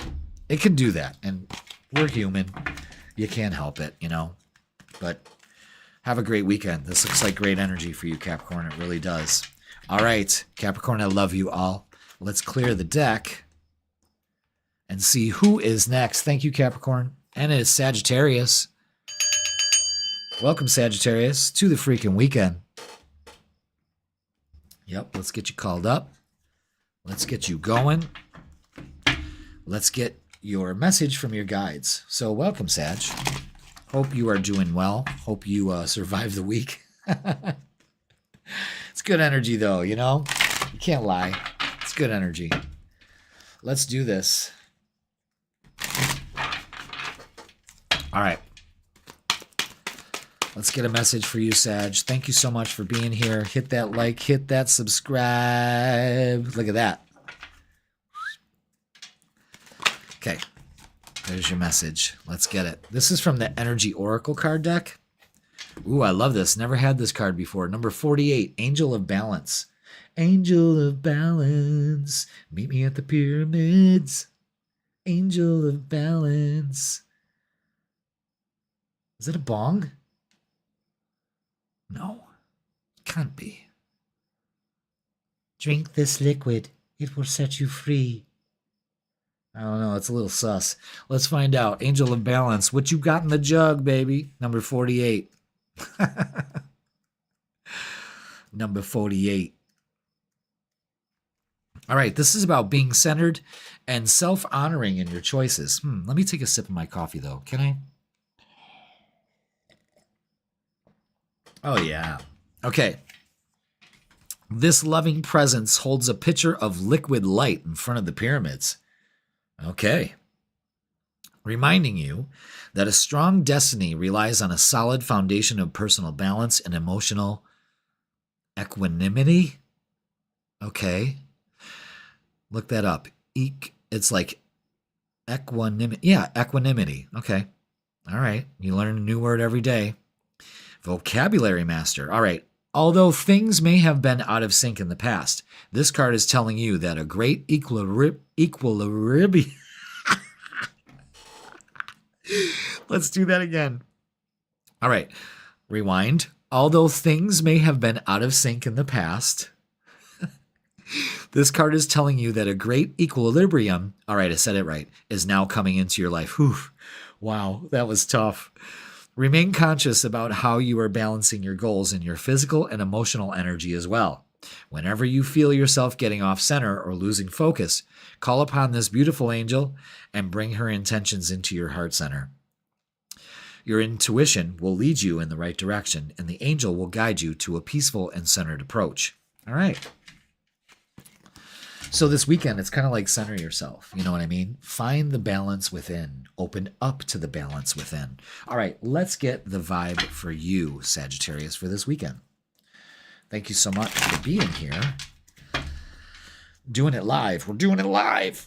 It can do that, and we're human. You can't help it, you know? But have a great weekend. This looks like great energy for you, Capricorn. It really does. All right, Capricorn, I love you all. Let's clear the deck and see who is next. Thank you, Capricorn. And it is Sagittarius. Welcome, Sagittarius, to the freaking weekend. Yep, let's get you called up. Let's get you going. Let's get your message from your guides. So welcome, Sag. Hope you are doing well. Hope you survive the week. It's good energy, though, you know? You can't lie. It's good energy. Let's do this. All right. Let's get a message for you, Sag. Thank you so much for being here. Hit that like, hit that subscribe. Look at that. Okay. There's your message. Let's get it. This is from the Energy Oracle card deck. Ooh, I love this. Never had this card before. Number 48, Angel of Balance. Angel of Balance. Meet me at the pyramids. Angel of Balance. Is it a bong? No, can't be. Drink this liquid. It will set you free. I don't know. It's a little sus. Let's find out. Angel of Balance. What you got in the jug, baby? Number 48. Number 48. All right. This is about being centered and self-honoring in your choices. Let me take a sip of my coffee, though. Can I? Oh, yeah. Okay. This loving presence holds a pitcher of liquid light in front of the pyramids. Okay. Reminding you that a strong destiny relies on a solid foundation of personal balance and emotional equanimity. Okay. Look that up. It's like equanimity. Yeah, equanimity. Okay. All right. You learn a new word every day. Vocabulary master. All right. Although things may have been out of sync in the past, this card is telling you that a great equilibrium. Let's do that again. All right. Rewind. Although things may have been out of sync in the past, this card is telling you that a great equilibrium, all right, I said it right, is now coming into your life. Whew. Wow, that was tough. Remain conscious about how you are balancing your goals and your physical and emotional energy as well. Whenever you feel yourself getting off center or losing focus, call upon this beautiful angel and bring her intentions into your heart center. Your intuition will lead you in the right direction, and the angel will guide you to a peaceful and centered approach. All right. So this weekend, it's kind of like center yourself. You know what I mean? Find the balance within. Open up to the balance within. All right, let's get the vibe for you, Sagittarius, for this weekend. Thank you so much for being here. Doing it live. We're doing it live.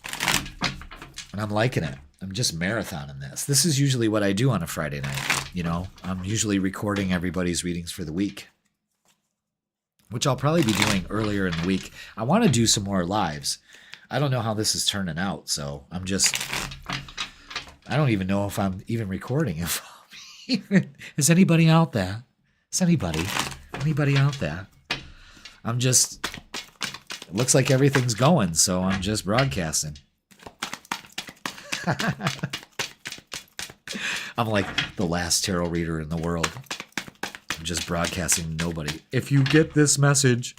And I'm liking it. I'm just marathoning this. This is usually what I do on a Friday night. You know, I'm usually recording everybody's readings for the week, which I'll probably be doing earlier in the week. I want to do some more lives. I don't know how this is turning out, so I don't even know if I'm even recording. Is anybody out there? Is anybody out there? It looks like everything's going, so I'm just broadcasting. I'm like the last tarot reader in the world. I'm just broadcasting to nobody. If you get this message.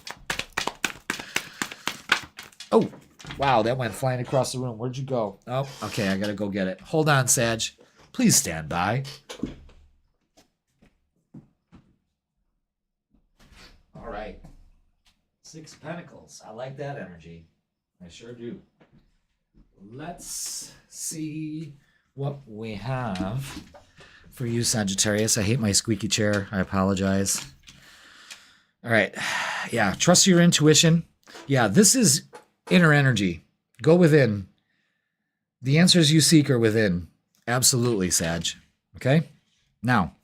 Oh, wow, that went flying across the room. Where'd you go? Oh, okay, I gotta go get it. Hold on, Sag. Please stand by. All right. 6 of Pentacles. I like that energy. I sure do. Let's see what we have for you, Sagittarius. I hate my squeaky chair. I apologize. All right. Yeah, trust your intuition. Yeah, this is inner energy. Go within. The answers you seek are within. Absolutely, Sag. Okay? Now,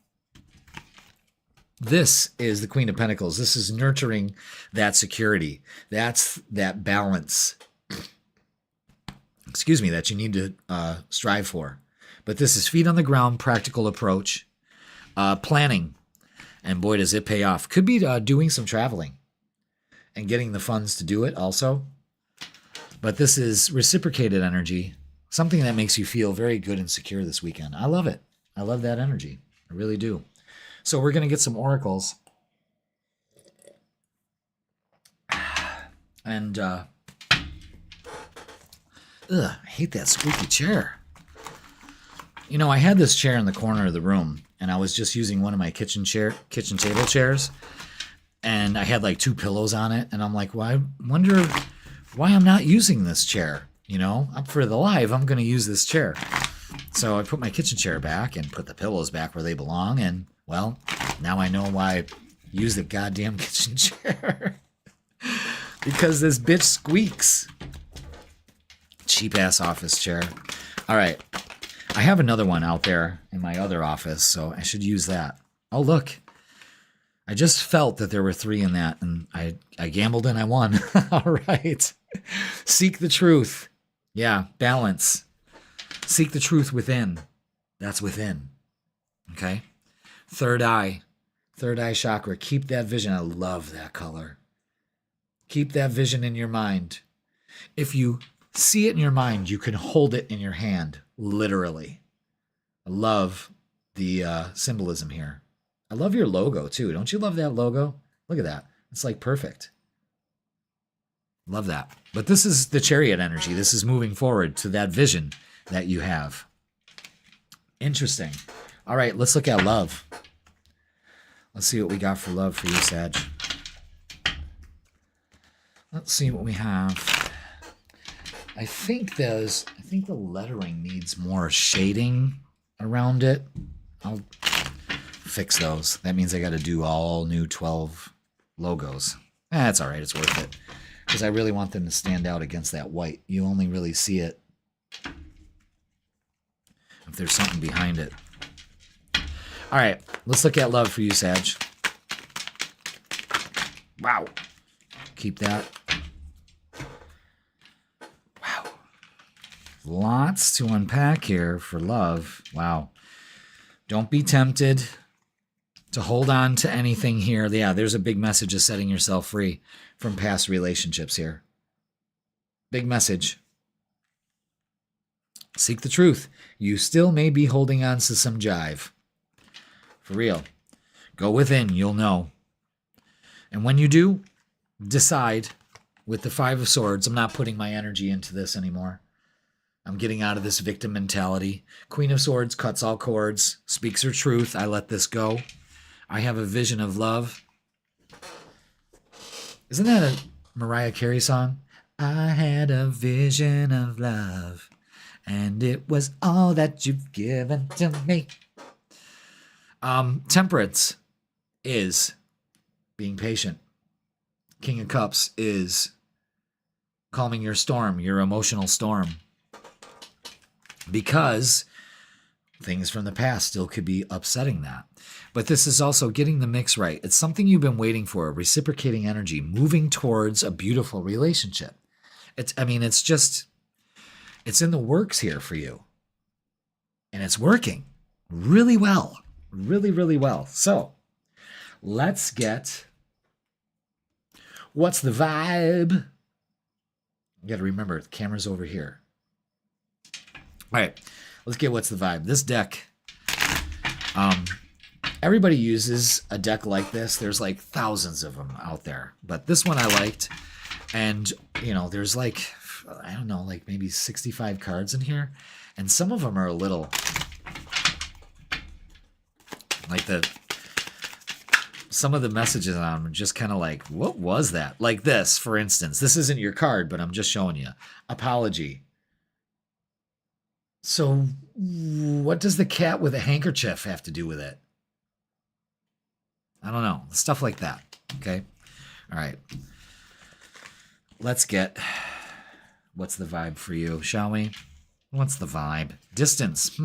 this is the Queen of Pentacles. This is nurturing that security. That's that balance. That you need to strive for. But this is feet on the ground, practical approach, planning, and boy, does it pay off. Could be doing some traveling and getting the funds to do it also. But this is reciprocated energy, something that makes you feel very good and secure this weekend. I love it. I love that energy. I really do. So we're going to get some oracles. And I hate that squeaky chair. You know, I had this chair in the corner of the room, and I was just using one of my kitchen table chairs, and I had like 2 pillows on it, and I'm like, well, I wonder why I'm not using this chair. You know, for the live, I'm going to use this chair. So I put my kitchen chair back and put the pillows back where they belong, and well, now I know why I use the goddamn kitchen chair. Because this bitch squeaks. Cheap ass office chair. All right. I have another one out there in my other office, so I should use that. Oh, look. I just felt that there were 3 in that, and I gambled and I won. All right. Seek the truth. Yeah, balance. Seek the truth within. That's within. Okay? Third eye chakra. Keep that vision. I love that color. Keep that vision in your mind. If you see it in your mind, you can hold it in your hand, literally. I love the symbolism here. I love your logo, too. Don't you love that logo? Look at that. It's like perfect. Love that. But this is the chariot energy. This is moving forward to that vision that you have. Interesting. All right, let's look at love. Let's see what we got for love for you, Sag. Let's see what we have. I think the lettering needs more shading around it. I'll fix those. That means I got to do all new 12 logos. That's all right. It's worth it. Because I really want them to stand out against that white. You only really see it if there's something behind it. All right. Let's look at love for you, Sag. Wow. Keep that. Wow. Lots to unpack here for love. Wow. Don't be tempted to hold on to anything here. Yeah, there's a big message of setting yourself free from past relationships here. Big message. Seek the truth. You still may be holding on to some jive. For real. Go within. You'll know. And when you do, decide with the 5 of Swords, I'm not putting my energy into this anymore. I'm getting out of this victim mentality. Queen of Swords cuts all cords, speaks her truth. I let this go. I have a vision of love. Isn't that a Mariah Carey song? I had a vision of love, and it was all that you've given to me. Temperance is being patient. King of Cups is calming your storm, your emotional storm. Because things from the past still could be upsetting that. But this is also getting the mix right. It's something you've been waiting for, reciprocating energy, moving towards a beautiful relationship. It's in the works here for you. And it's working really well. Really, really well. So let's get what's the vibe? You got to remember, the camera's over here. All right, let's get what's the vibe. This deck, everybody uses a deck like this. There's like thousands of them out there, but this one I liked. And, there's like, I don't know, like maybe 65 cards in here. And some of them are a little, like some of the messages on them are just kind of like, what was that? Like this, for instance. This isn't your card, but I'm just showing you. Apology. So what does the cat with a handkerchief have to do with it? I don't know. Stuff like that. Okay. All right. Let's get what's the vibe for you, shall we? What's the vibe? Distance.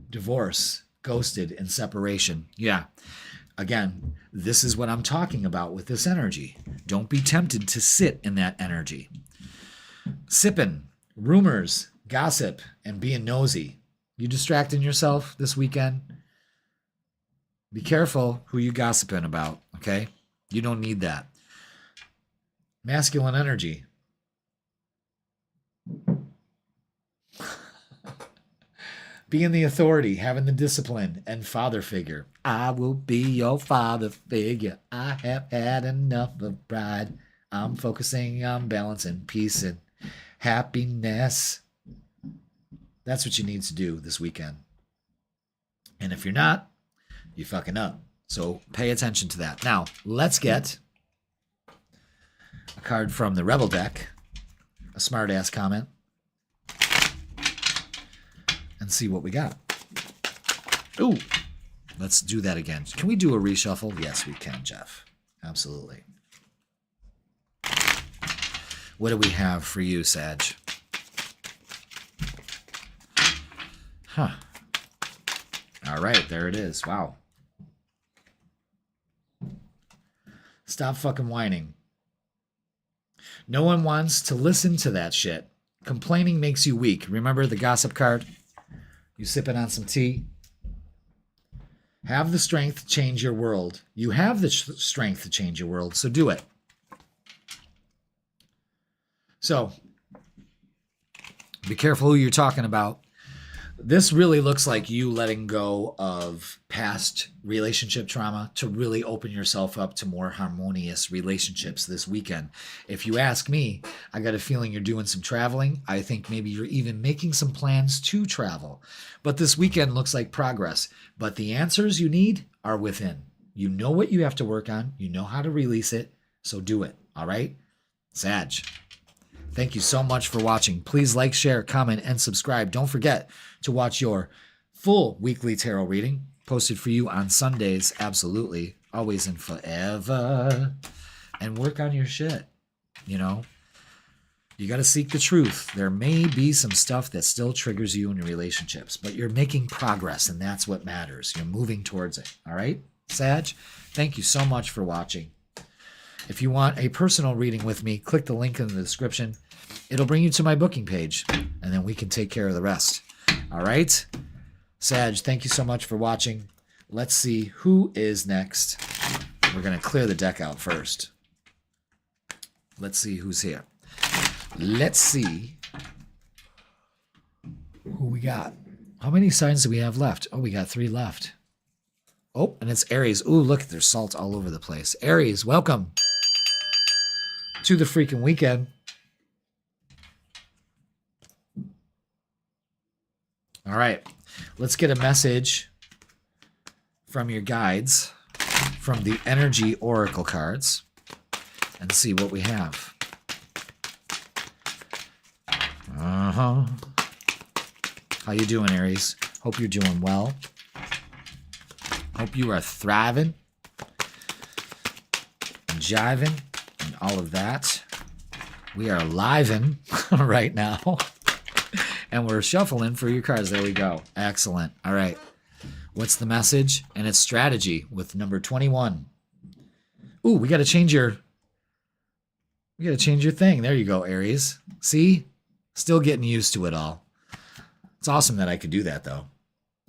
Divorce. Ghosted and separation. Yeah. Again, this is what I'm talking about with this energy. Don't be tempted to sit in that energy. Sipping. Rumors. Gossip and being nosy. You distracting yourself this weekend? Be careful who you gossiping about, okay? You don't need that. Masculine energy. Being the authority, having the discipline, and father figure. I will be your father figure. I have had enough of pride. I'm focusing on balance and peace and happiness. That's what you need to do this weekend. And if you're not, you're fucking up. So pay attention to that. Now, let's get a card from the Rebel deck, a smart-ass comment, and see what we got. Ooh, let's do that again. Can we do a reshuffle? Yes, we can, Jeff. Absolutely. What do we have for you, Sag? Huh. All right, there it is. Wow. Stop fucking whining. No one wants to listen to that shit. Complaining makes you weak. Remember the gossip card? You sipping on some tea? Have the strength to change your world. You have the strength to change your world, so do it. So, be careful who you're talking about. This really looks like you letting go of past relationship trauma to really open yourself up to more harmonious relationships this weekend. If you ask me, I got a feeling you're doing some traveling. I think maybe you're even making some plans to travel. But this weekend looks like progress. But the answers you need are within. You know what you have to work on. You know how to release it. So do it. All right? Sag. Thank you so much for watching. Please like, share, comment, and subscribe. Don't forget to watch your full weekly tarot reading posted for you on Sundays. Absolutely. Always and forever. And work on your shit. You know, you got to seek the truth. There may be some stuff that still triggers you in your relationships, but you're making progress, and that's what matters. You're moving towards it. All right, Sag? Thank you so much for watching. If you want a personal reading with me, click the link in the description. It'll bring you to my booking page, and then we can take care of the rest. All right? Sag, thank you so much for watching. Let's see who is next. We're going to clear the deck out first. Let's see who's here. Let's see who we got. How many signs do we have left? Oh, we got 3 left. Oh, and it's Aries. Ooh, look, there's salt all over the place. Aries, welcome to the freaking weekend. All right. Let's get a message from your guides, from the Energy Oracle cards, and see what we have. How you doing, Aries? Hope you're doing well. Hope you are thriving and jiving and all of that. We are living right now. And we're shuffling for your cards. There we go. Excellent. All right. What's the message? And it's strategy with number 21. Ooh, we got to change your thing. There you go, Aries. See? Still getting used to it all. It's awesome that I could do that, though.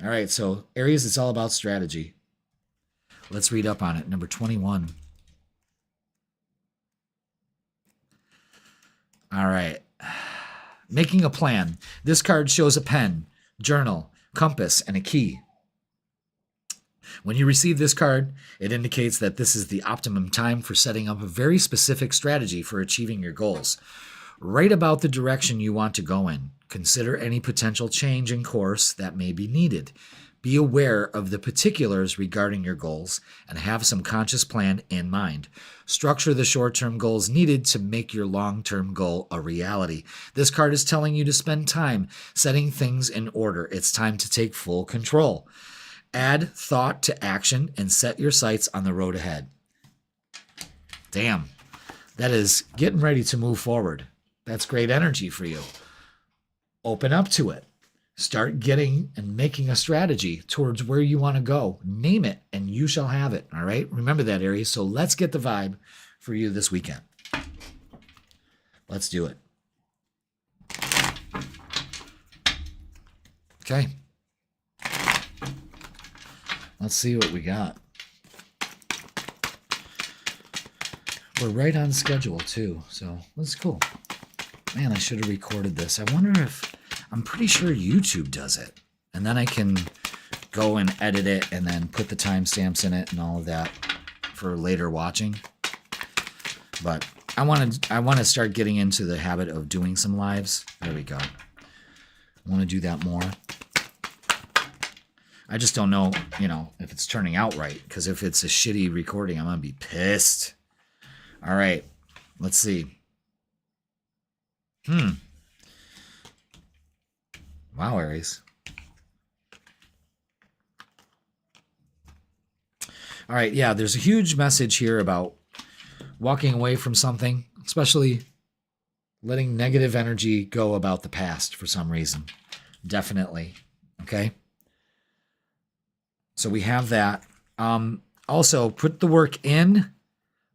All right, so Aries, it's all about strategy. Let's read up on it. Number 21. All right. Making a plan. This card shows a pen, journal, compass, and a key. When you receive this card, it indicates that this is the optimum time for setting up a very specific strategy for achieving your goals. Write about the direction you want to go in. Consider any potential change in course that may be needed. Be aware of the particulars regarding your goals and have some conscious plan in mind. Structure the short-term goals needed to make your long-term goal a reality. This card is telling you to spend time setting things in order. It's time to take full control. Add thought to action and set your sights on the road ahead. Damn, that is getting ready to move forward. That's great energy for you. Open up to it. Start getting and making a strategy towards where you want to go. Name it, and you shall have it. All right? Remember that, Aries. So let's get the vibe for you this weekend. Let's do it. Okay. Let's see what we got. We're right on schedule, too. So that's cool. Man, I should have recorded this. I wonder if... I'm pretty sure YouTube does it. And then I can go and edit it and then put the timestamps in it and all of that for later watching. But I want to start getting into the habit of doing some lives. There we go. I want to do that more. I just don't know, if it's turning out right. Because if it's a shitty recording, I'm going to be pissed. All right. Let's see. Wow, Aries. All right, yeah, there's a huge message here about walking away from something, especially letting negative energy go about the past for some reason. Definitely. Okay? So we have that. Also, put the work in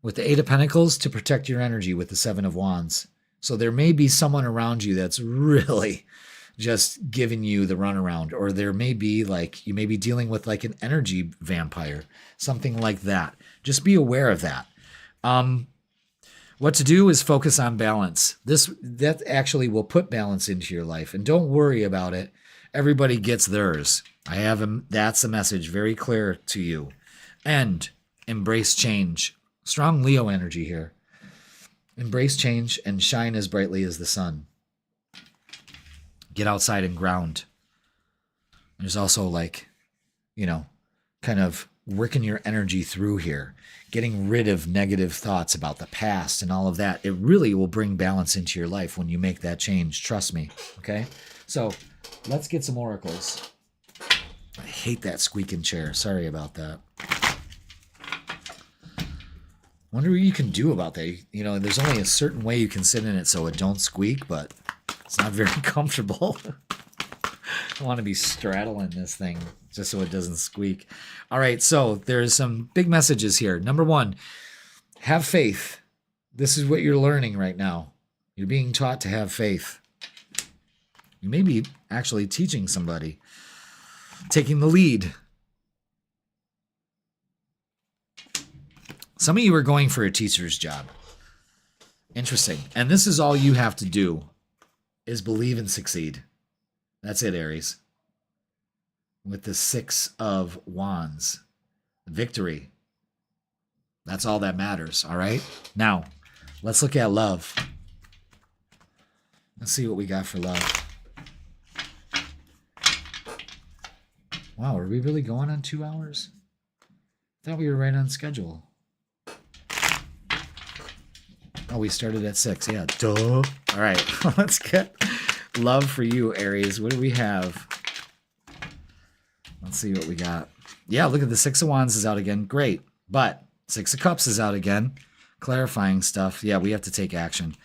with the Eight of Pentacles to protect your energy with the Seven of Wands. So there may be someone around you that's really just giving you the runaround, or there may be you may be dealing with like an energy vampire, something like that. Just be aware of that. What to do is focus on balance. That actually will put balance into your life, and don't worry about it. Everybody gets theirs. That's the message very clear to you. And embrace change. Strong Leo energy here. Embrace change and shine as brightly as the sun. Get outside and ground. There's also kind of working your energy through here, getting rid of negative thoughts about the past and all of that. It really will bring balance into your life when you make that change. Trust me. Okay? So let's get some oracles. I hate that squeaking chair. Sorry about that. Wonder what you can do about that. There's only a certain way you can sit in it so it don't squeak, but it's not very comfortable. I want to be straddling this thing just so it doesn't squeak. All right, so there's some big messages here. Number 1, have faith. This is what you're learning right now. You're being taught to have faith. You may be actually teaching somebody, taking the lead. Some of you are going for a teacher's job. Interesting. And this is all you have to do is believe and succeed. That's it, Aries. With the Six of Wands. Victory. That's all that matters, all right? Now, let's look at love. Let's see what we got for love. Wow, are we really going on 2 hours? Thought we were right on schedule. Oh, we started at 6. Yeah, duh. All right, let's get love for you, Aries. What do we have? Let's see what we got. Yeah, look at the 6 of Wands is out again. Great. But 6 of Cups is out again. Clarifying stuff. Yeah, we have to take action.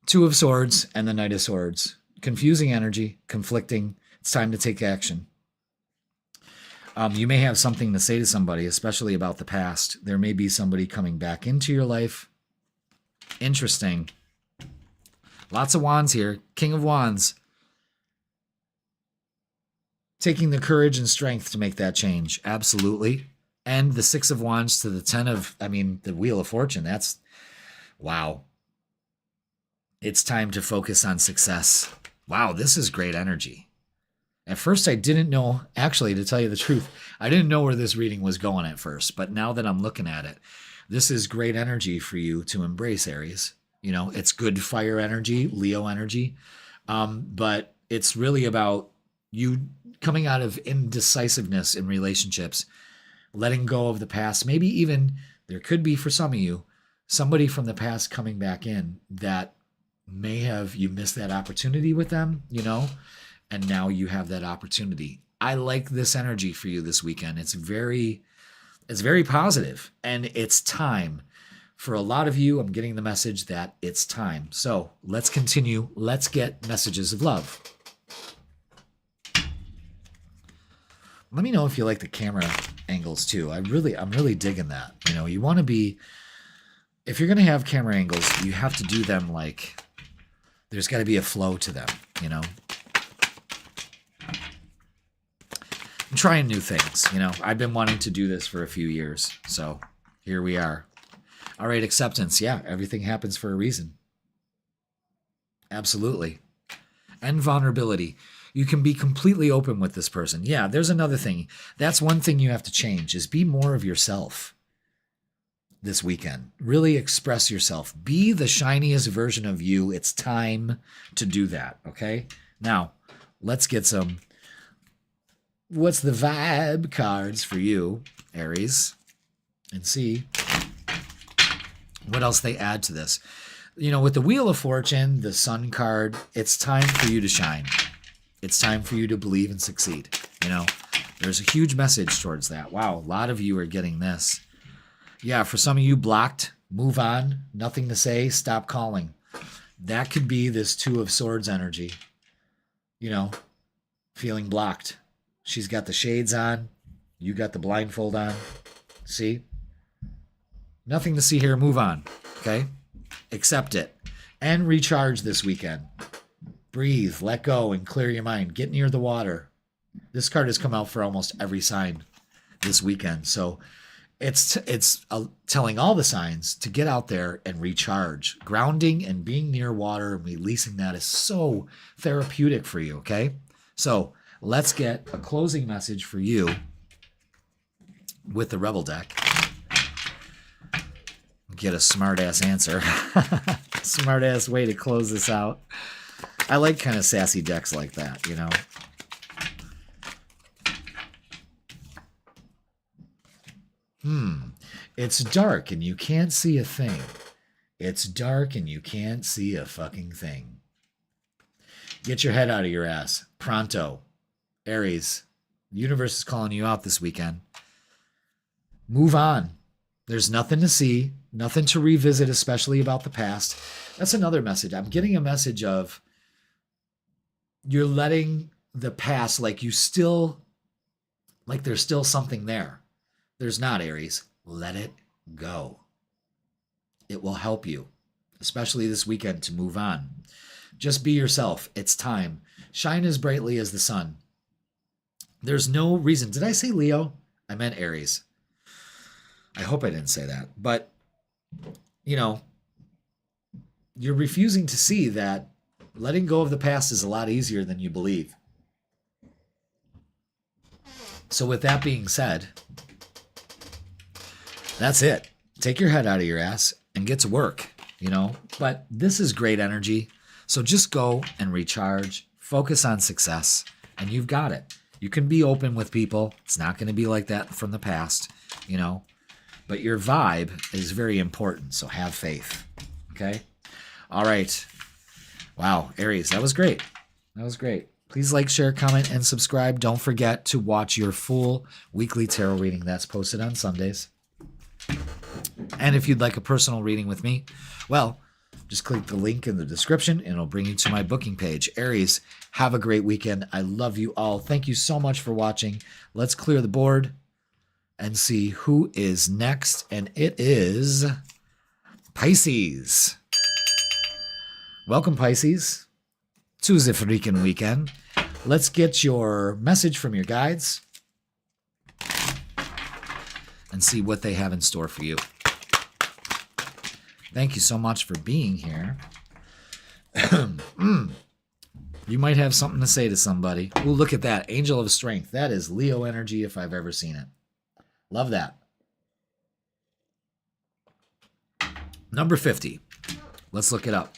2 of Swords and the Knight of Swords. Confusing energy, conflicting. It's time to take action. You may have something to say to somebody, especially about the past. There may be somebody coming back into your life. Interesting. Lots of wands here. King of Wands. Taking the courage and strength to make that change. Absolutely. And the 6 of Wands to the 10 of, the Wheel of Fortune. That's, wow. It's time to focus on success. Wow, this is great energy. At first, I didn't know, actually, to tell you the truth, I didn't know where this reading was going at first. But now that I'm looking at it, this is great energy for you to embrace, Aries. You know, it's good fire energy, Leo energy. But it's really about you coming out of indecisiveness in relationships, letting go of the past. Maybe even there could be, for some of you, somebody from the past coming back in that may have, you missed that opportunity with them, you know, and now you have that opportunity. I like this energy for you this weekend. It's very positive, and it's time. For a lot of you, I'm getting the message that it's time. So let's continue. Let's get messages of love. Let me know if you like the camera angles too. I'm really digging that. You know, you want to be, if you're going to have camera angles, you have to do them like, there's got to be a flow to them, you know. I'm trying new things, you know. I've been wanting to do this for a few years, so here we are. All right, acceptance. Yeah, everything happens for a reason. Absolutely. And vulnerability. You can be completely open with this person. Yeah, there's another thing. That's one thing you have to change, is be more of yourself this weekend. Really express yourself. Be the shiniest version of you. It's time to do that, okay? Now, let's get some what's the vibe cards for you, Aries, and see what else they add to this. You know, with the Wheel of Fortune, the Sun card, it's time for you to shine. It's time for you to believe and succeed. You know, there's a huge message towards that. Wow, a lot of you are getting this. Yeah, for some of you, blocked, move on, nothing to say, stop calling. That could be this 2 of Swords energy. You know, feeling blocked. She's got the shades on. You got the blindfold on. See? Nothing to see here. Move on. Okay? Accept it. And recharge this weekend. Breathe, let go, and clear your mind. Get near the water. This card has come out for almost every sign this weekend. So it's telling all the signs to get out there and recharge. Grounding and being near water and releasing that is so therapeutic for you, okay? So let's get a closing message for you with the Rebel deck. Get a smart-ass answer. Smart-ass way to close this out. I like kind of sassy decks like that, you know. It's dark and you can't see a thing. It's dark and you can't see a fucking thing. Get your head out of your ass. Pronto. Aries, the universe is calling you out this weekend. Move on. There's nothing to see, nothing to revisit, especially about the past. That's another message. I'm getting a message of you're letting the past, like there's still something there. There's not, Aries. Let it go. It will help you, especially this weekend, to move on. Just be yourself. It's time. Shine as brightly as the sun. There's no reason. Did I say Leo? I meant Aries. I hope I didn't say that. But, you know, you're refusing to see that letting go of the past is a lot easier than you believe. So with that being said, that's it. Take your head out of your ass and get to work, you know. But this is great energy. So just go and recharge, focus on success, and you've got it. You can be open with people. It's not going to be like that from the past, you know. But your vibe is very important, so have faith. Okay? All right. Wow, Aries, that was great. That was great. Please like, share, comment, and subscribe. Don't forget to watch your full weekly tarot reading that's posted on Sundays. And if you'd like a personal reading with me, well, just click the link in the description and it'll bring you to my booking page. Aries, have a great weekend. I love you all. Thank you so much for watching. Let's clear the board and see who is next. And it is Pisces. Welcome, Pisces, to the Freakin Weekend. Let's get your message from your guides and see what they have in store for you. Thank you so much for being here. You might have something to say to somebody. Ooh, look at that. Angel of Strength. That is Leo energy if I've ever seen it. Love that. Number 50. Let's look it up.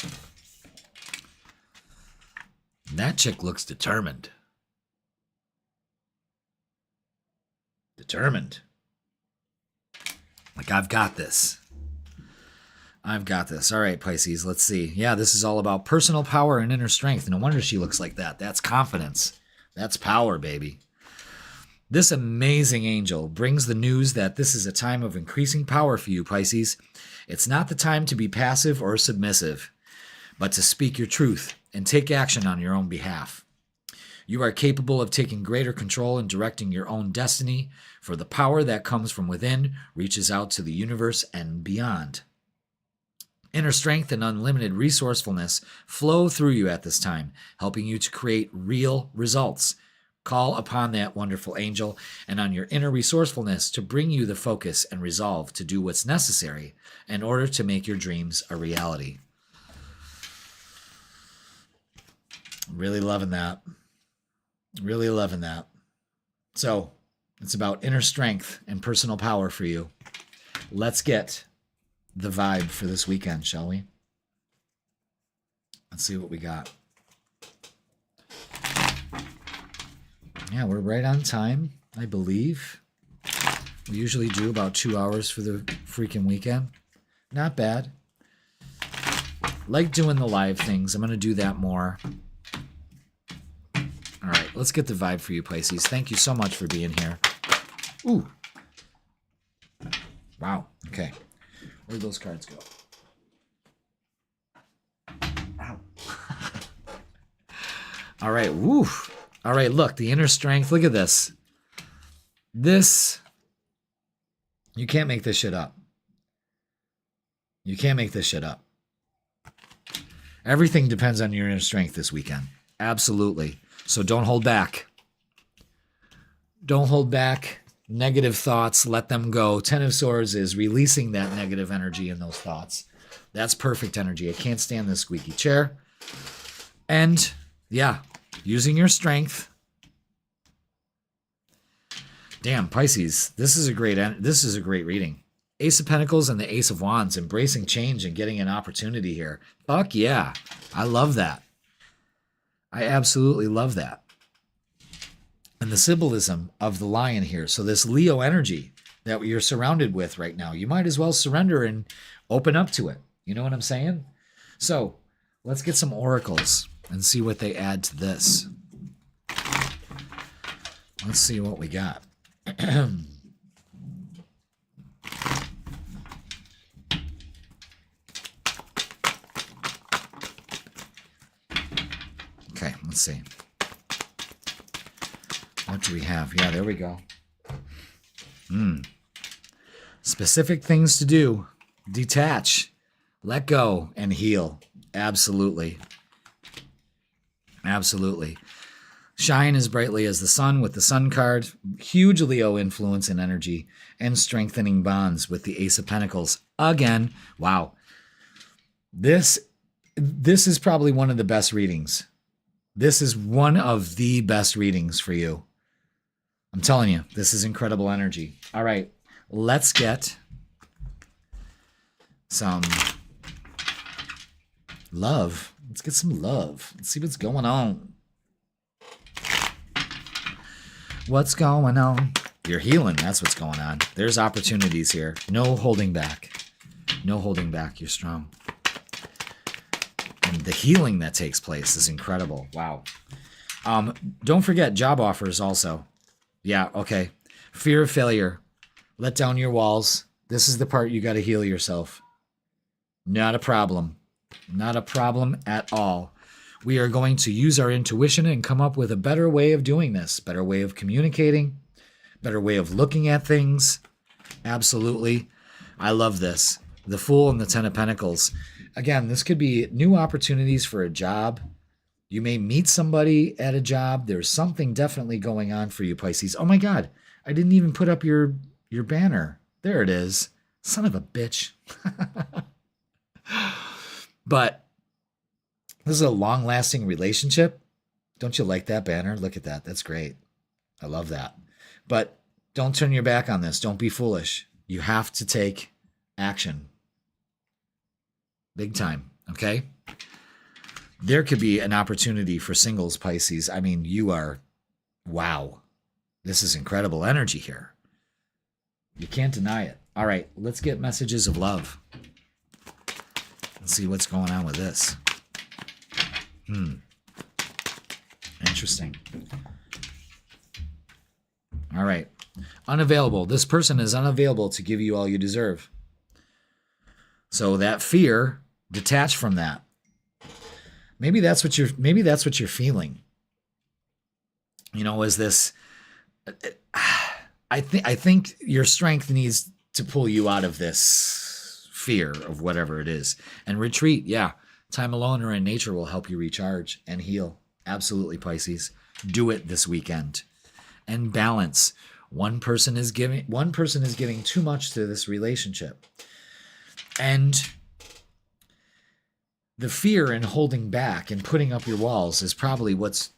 That chick looks determined. Determined. Like, I've got this. I've got this. All right, Pisces, let's see. Yeah, this is all about personal power and inner strength. No wonder she looks like that. That's confidence. That's power, baby. This amazing angel brings the news that this is a time of increasing power for you, Pisces. It's not the time to be passive or submissive, but to speak your truth and take action on your own behalf. You are capable of taking greater control and directing your own destiny, for the power that comes from within reaches out to the universe and beyond. Inner strength and unlimited resourcefulness flow through you at this time, helping you to create real results. Call upon that wonderful angel and on your inner resourcefulness to bring you the focus and resolve to do what's necessary in order to make your dreams a reality. Really loving that. Really loving that. So, it's about inner strength and personal power for you. Let's get the vibe for this weekend, shall we? Let's see what we got. Yeah, we're right on time, I believe. We usually do about 2 hours for the freaking weekend. Not bad. Like doing the live things. I'm going to do that more. All right, let's get the vibe for you, Pisces. Thank you so much for being here. Ooh. Wow. Okay. Where'd those cards go? Ow. All right. Woo. All right. Look, the inner strength. Look at this. This. You can't make this shit up. You can't make this shit up. Everything depends on your inner strength this weekend. Absolutely. So don't hold back. Don't hold back. Negative thoughts, let them go. Ten of Swords is releasing that negative energy and those thoughts. That's perfect energy. I can't stand this squeaky chair. And yeah, using your strength. Damn, Pisces, this is a great reading. Ace of Pentacles and the Ace of Wands, embracing change and getting an opportunity here. Fuck yeah. I love that. I absolutely love that. And the symbolism of the lion here. So this Leo energy that you're surrounded with right now, you might as well surrender and open up to it. You know what I'm saying? So let's get some oracles and see what they add to this. Let's see what we got. Okay, let's see. What do we have? Yeah, there we go. Specific things to do. Detach, let go, and heal. Absolutely. Absolutely. Shine as brightly as the sun with the Sun card. Huge Leo influence and energy. And strengthening bonds with the Ace of Pentacles. Again, wow. This is probably one of the best readings. This is one of the best readings for you. I'm telling you, this is incredible energy. All right, let's get some love. Let's get some love. Let's see what's going on. What's going on? You're healing. That's what's going on. There's opportunities here. No holding back. No holding back. You're strong. And the healing that takes place is incredible. Wow. Don't forget job offers also. Yeah, okay. Fear of failure. Let down your walls. This is the part you got to heal yourself. Not a problem. Not a problem at all. We are going to use our intuition and come up with a better way of doing this, better way of communicating, better way of looking at things. Absolutely. I love this. The Fool and the Ten of Pentacles. Again, this could be new opportunities for a job. You may meet somebody at a job. There's something definitely going on for you, Pisces. Oh my God, I didn't even put up your banner. There it is. Son of a bitch. But this is a long-lasting relationship. Don't you like that banner? Look at that. That's great. I love that. But don't turn your back on this. Don't be foolish. You have to take action. Big time, okay? There could be an opportunity for singles, Pisces. I mean, you are, wow. This is incredible energy here. You can't deny it. All right, let's get messages of love. Let's see what's going on with this. Interesting. All right. Unavailable. This person is unavailable to give you all you deserve. So that fear, detach from that. Maybe that's what you're feeling. You know, is this I think your strength needs to pull you out of this fear of whatever it is and retreat. Yeah. Time alone or in nature will help you recharge and heal. Absolutely, Pisces. Do it this weekend. And balance. One person is giving too much to this relationship. And the fear in holding back and putting up your walls is probably what's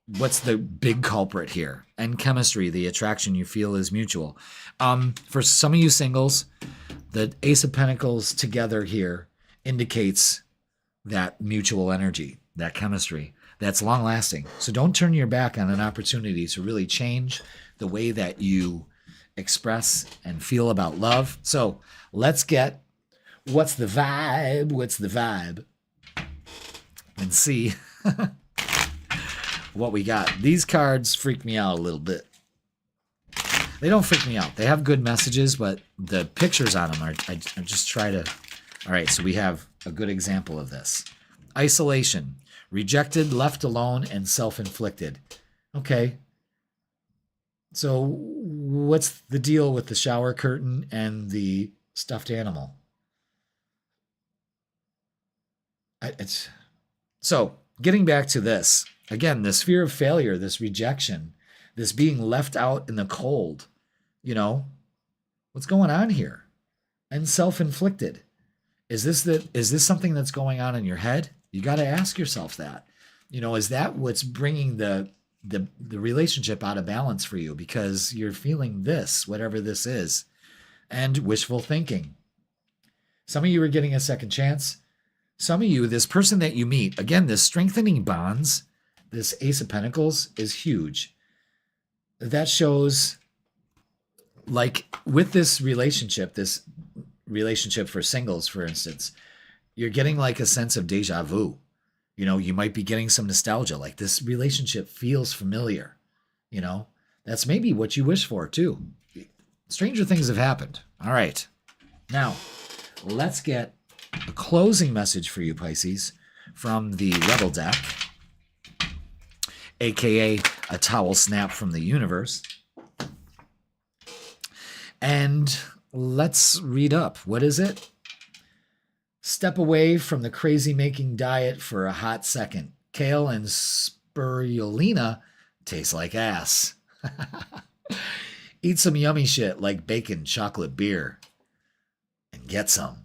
the big culprit here. And chemistry, the attraction you feel is mutual. For some of you singles, the Ace of Pentacles together here indicates that mutual energy, that chemistry, that's long lasting. So don't turn your back on an opportunity to really change the way that you express and feel about love. So let's get what's the vibe, and see what we got. These cards freak me out a little bit. They don't freak me out. They have good messages, but the pictures on them I just try to. All right, so we have a good example of this. Isolation, rejected, left alone, and self-inflicted. Okay. So what's the deal with the shower curtain and the stuffed animal? So getting back to this, again, this fear of failure, this rejection, this being left out in the cold, you know, what's going on here? And self-inflicted. Is this something that's going on in your head? You got to ask yourself that. You know, is that what's bringing the relationship out of balance for you? Because you're feeling this, whatever this is, and wishful thinking. Some of you are getting a second chance. Some of you, this person that you meet, again, this strengthening bonds, this Ace of Pentacles is huge. That shows, like, with this relationship for singles, for instance, you're getting like a sense of deja vu. You know, you might be getting some nostalgia, like this relationship feels familiar. You know, that's maybe what you wish for too. Stranger things have happened. All right. Now, let's get a closing message for you, Pisces, from the Rebel deck, aka a towel snap from the universe. And let's read up. What is it? Step away from the crazy-making diet for a hot second. Kale and spirulina taste like ass. Eat some yummy shit like bacon, chocolate, beer, and get some.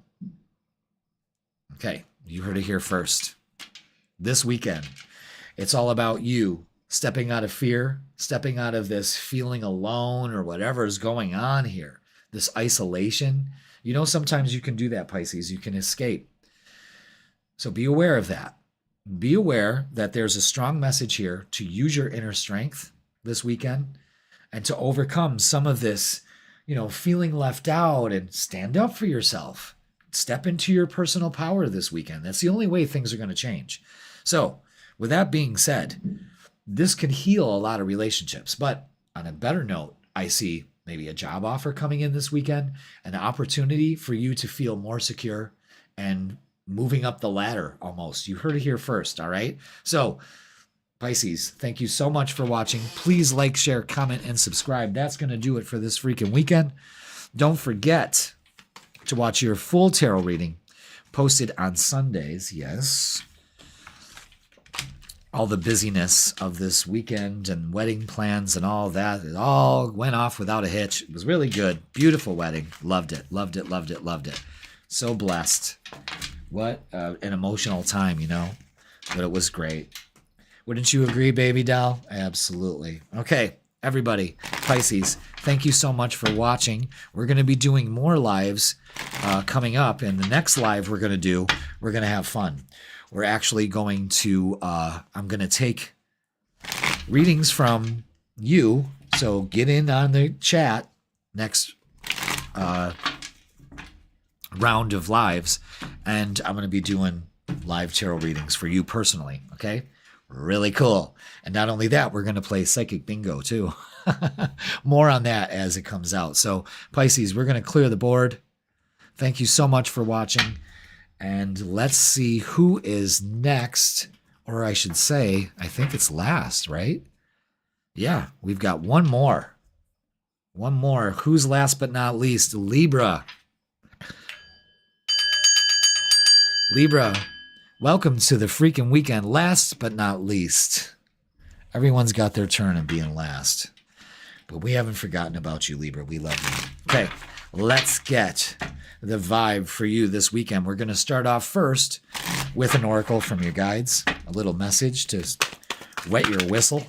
Okay, you heard it here first. This weekend, it's all about you stepping out of fear, stepping out of this feeling alone or whatever is going on here, this isolation. You know, sometimes you can do that, Pisces. You can escape. So be aware of that. Be aware that there's a strong message here to use your inner strength this weekend. and to overcome some of this, feeling left out, and stand up for yourself. Step into your personal power this weekend. That's the only way things are going to change. So, with that being said, this could heal a lot of relationships. But on a better note, I see maybe a job offer coming in this weekend, an opportunity for you to feel more secure and moving up the ladder almost. You heard it here first, all right? So, Pisces, thank you so much for watching. Please like, share, comment, and subscribe. That's going to do it for this freaking weekend. Don't forget to watch your full tarot reading posted on Sundays. Yes. All the busyness of this weekend and wedding plans and all that, it all went off without a hitch. It was really good. Beautiful wedding. Loved it. Loved it. Loved it. Loved it. So blessed. What an emotional time, but it was great. Wouldn't you agree, baby doll? Absolutely. Okay, everybody, Pisces, thank you so much for watching. We're going to be doing more lives coming up, and the next live we're going to have fun. We're actually going to, I'm going to take readings from you, so get in on the chat next round of lives, and I'm going to be doing live tarot readings for you personally, okay? Really cool. And not only that, we're going to play Psychic Bingo too. More on that as it comes out. So Pisces, we're going to clear the board. Thank you so much for watching. And let's see who is next. Or I should say, I think it's last, right? Yeah, we've got one more. One more. Who's last but not least? Libra. Libra. Welcome to the freaking weekend. Last but not least. Everyone's got their turn of being last. But we haven't forgotten about you, Libra. We love you. Okay, let's get the vibe for you this weekend. We're going to start off first with an oracle from your guides. A little message to wet your whistle.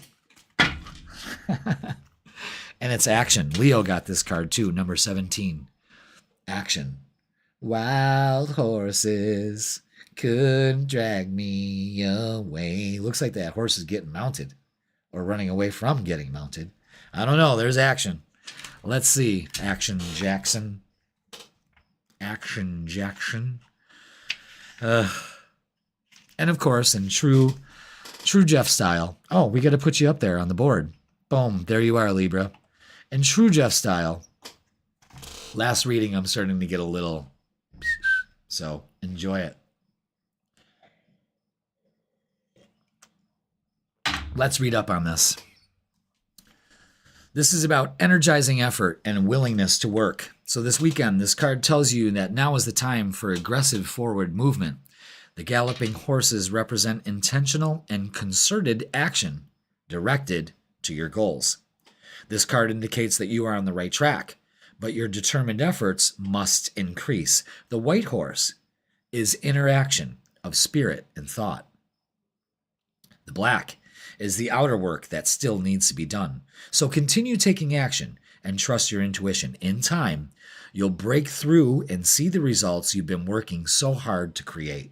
And it's action. Leo got this card too, number 17. Action. Wild horses couldn't drag me away. Looks like that horse is getting mounted or running away from getting mounted. I don't know. There's action. Let's see. Action Jackson. Action Jackson. And of course, in true Jeff style. Oh, we got to put you up there on the board. Boom. There you are, Libra. In true Jeff style. Last reading, I'm starting to get a little. So enjoy it. Let's read up on this. This is about energizing effort and willingness to work. So this weekend, this card tells you that now is the time for aggressive forward movement. The galloping horses represent intentional and concerted action directed to your goals. This card indicates that you are on the right track, but your determined efforts must increase. The white horse is interaction of spirit and thought. The black is the outer work that still needs to be done. So continue taking action and trust your intuition. In time, you'll break through and see the results you've been working so hard to create.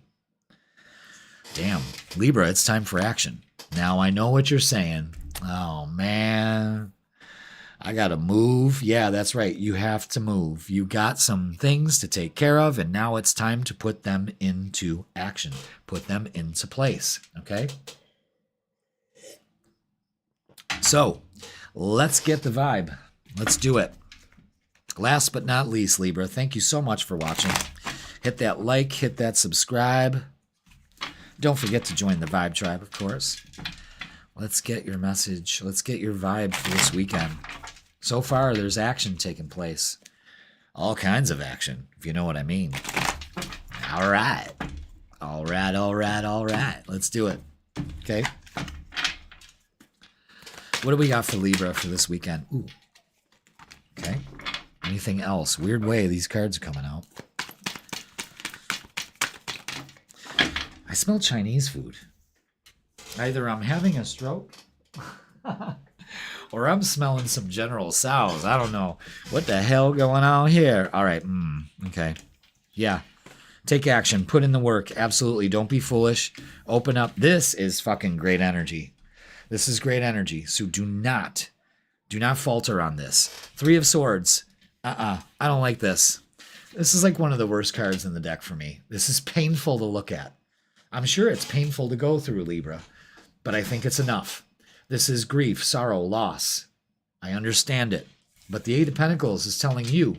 Damn, Libra, it's time for action. Now I know what you're saying. Oh, man. I got to move. Yeah, that's right. You have to move. You got some things to take care of, and now it's time to put them into action. Put them into place, okay? So, let's get the vibe. Let's do it. Last but not least, Libra, thank you so much for watching. Hit that like, hit that subscribe. Don't forget to join the Vibe Tribe, of course. Let's get your message. Let's get your vibe for this weekend. So far, there's action taking place. All kinds of action, if you know what I mean. All right. All right, all right, all right. Let's do it. Okay? What do we got for Libra for this weekend? Ooh. Okay. Anything else? Weird way these cards are coming out. I smell Chinese food. Either I'm having a stroke or I'm smelling some General Tso's. I don't know. What the hell going on here? All right. Okay. Yeah. Take action. Put in the work. Absolutely. Don't be foolish. Open up. This is fucking great energy. This is great energy. So do not Do not falter on this. Three of Swords. I don't like this. This is like one of the worst cards in the deck for me. This is painful to look at. I'm sure it's painful to go through, Libra, but I think it's enough. This is grief, sorrow, loss. I understand it. But the Eight of Pentacles is telling you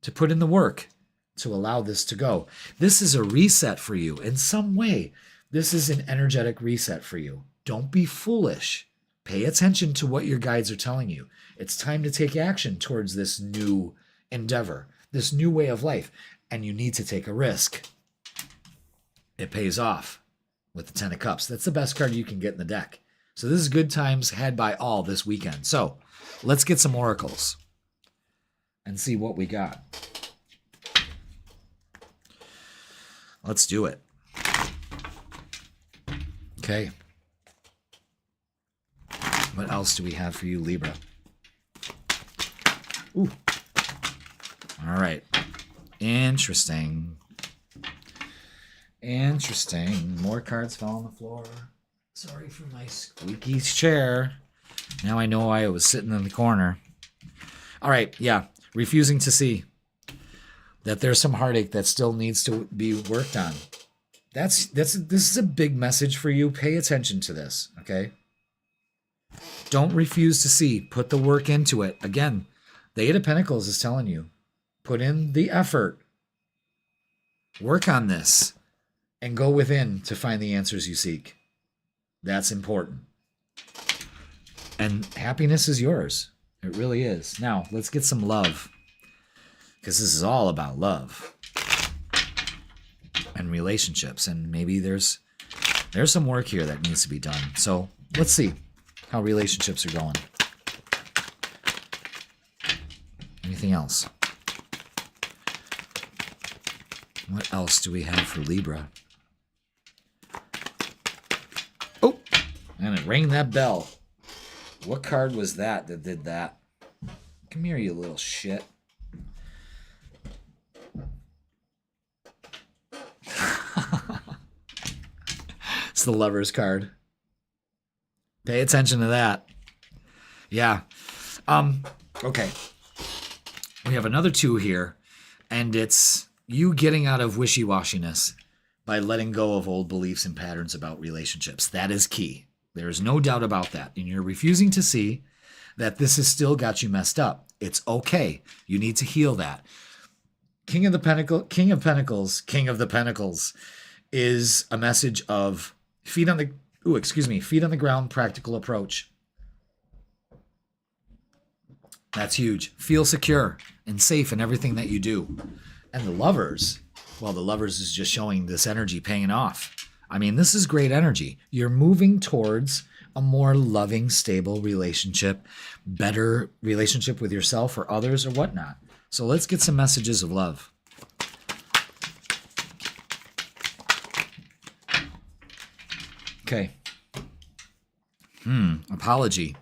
to put in the work to allow this to go. This is a reset for you in some way. This is an energetic reset for you. Don't be foolish. Pay attention to what your guides are telling you. It's time to take action towards this new endeavor, this new way of life, and you need to take a risk. It pays off with the Ten of Cups. That's the best card you can get in the deck. So this is good times had by all this weekend. So let's get some oracles and see what we got. Let's do it. Okay. What else do we have for you, Libra? Ooh. All right. Interesting. Interesting. More cards fell on the floor. Sorry for my squeaky chair. Now I know why I was sitting in the corner. All right. Yeah. Refusing to see that there's some heartache that still needs to be worked on. This is a big message for you. Pay attention to this. Okay. Don't refuse to see. Put the work into it. Again, the Eight of Pentacles is telling you, put in the effort. Work on this and go within to find the answers you seek. That's important. And happiness is yours. It really is. Now, let's get some love, because this is all about love and relationships. And maybe there's some work here that needs to be done. So let's see how relationships are going. Anything else? What else do we have for Libra? Oh, and it rang that bell. What card was that did that? Come here, you little shit. It's the Lover's card. Pay attention to that. Yeah. Okay. We have another 2 here, and it's you getting out of wishy-washiness by letting go of old beliefs and patterns about relationships. That is key. There is no doubt about that. And you're refusing to see that this has still got you messed up. It's okay. You need to heal that. King of the Pentacles is a message of feet on the ground, practical approach. That's huge. Feel secure and safe in everything that you do. And the Lovers, well, the Lovers is just showing this energy paying off. I mean, this is great energy. You're moving towards a more loving, stable relationship, better relationship with yourself or others or whatnot. So let's get some messages of love. Okay. Apology.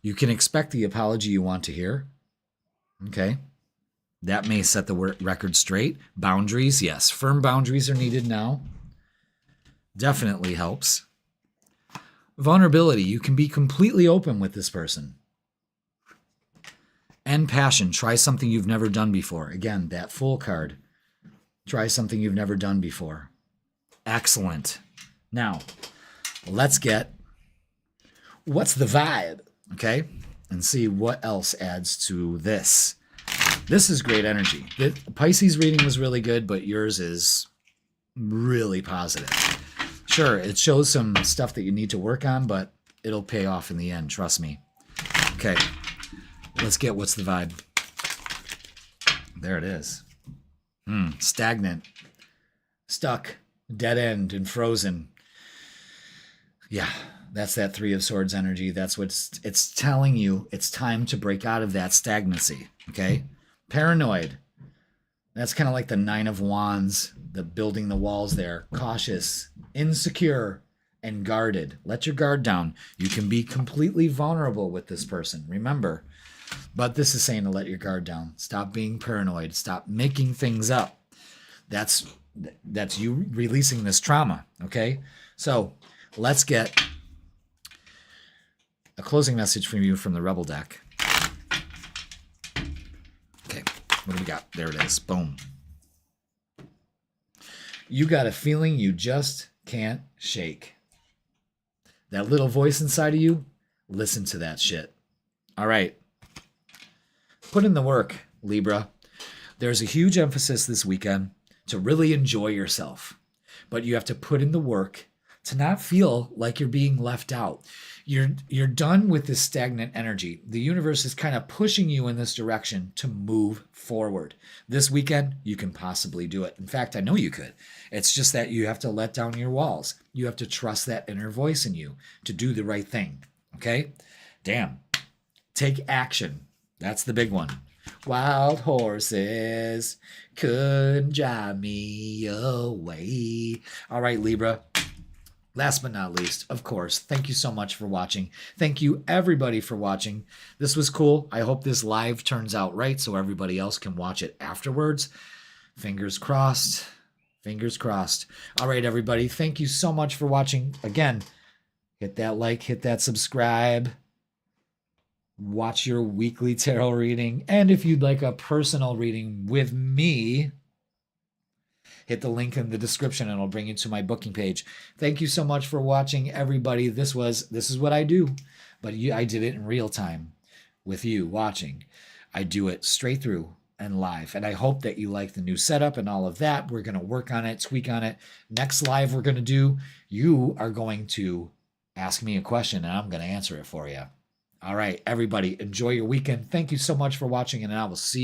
You can expect the apology you want to hear. Okay. That may set the record straight. Boundaries, yes. Firm boundaries are needed now. Definitely helps. Vulnerability. You can be completely open with this person. And passion. Try something you've never done before. Again, that Fool card. Try something you've never done before. Excellent. Now, let's get what's the vibe, okay? And see what else adds to this. This is great energy. The Pisces reading was really good, but yours is really positive. Sure, it shows some stuff that you need to work on, but it'll pay off in the end, trust me. Okay, let's get what's the vibe. There it is. Stagnant, stuck, dead end, and frozen. Yeah, that's that Three of Swords energy. That's what it's telling you. It's time to break out of that stagnancy, okay? Paranoid. That's kind of like the Nine of Wands, the building the walls there. Cautious, insecure, and guarded. Let your guard down. You can be completely vulnerable with this person, remember. But this is saying to let your guard down. Stop being paranoid. Stop making things up. That's you releasing this trauma, okay? So let's get a closing message from you from the Rebel deck. Okay, what do we got? There it is. Boom. You got a feeling you just can't shake. That little voice inside of you, listen to that shit. All right. Put in the work, Libra. There's a huge emphasis this weekend to really enjoy yourself. But you have to put in the work to not feel like you're being left out. You're done with this stagnant energy. The universe is kind of pushing you in this direction to move forward. This weekend, you can possibly do it. In fact, I know you could. It's just that you have to let down your walls. You have to trust that inner voice in you to do the right thing. Okay? Damn. Take action. That's the big one. Wild horses couldn't drive me away. All right, Libra. Last but not least, of course, thank you so much for watching. Thank you, everybody, for watching. This was cool. I hope this live turns out right so everybody else can watch it afterwards. Fingers crossed. Fingers crossed. All right, everybody. Thank you so much for watching. Again, hit that like, hit that subscribe. Watch your weekly tarot reading. And if you'd like a personal reading with me, hit the link in the description and it'll bring you to my booking page. Thank you so much for watching, everybody. This is what I do, but I did it in real time with you watching. I do it straight through and live, and I hope that you like the new setup and all of that. We're going to work on it, tweak on it. Next live we're going to do, you are going to ask me a question and I'm going to answer it for you. All right, everybody, enjoy your weekend. Thank you so much for watching, and I will see you.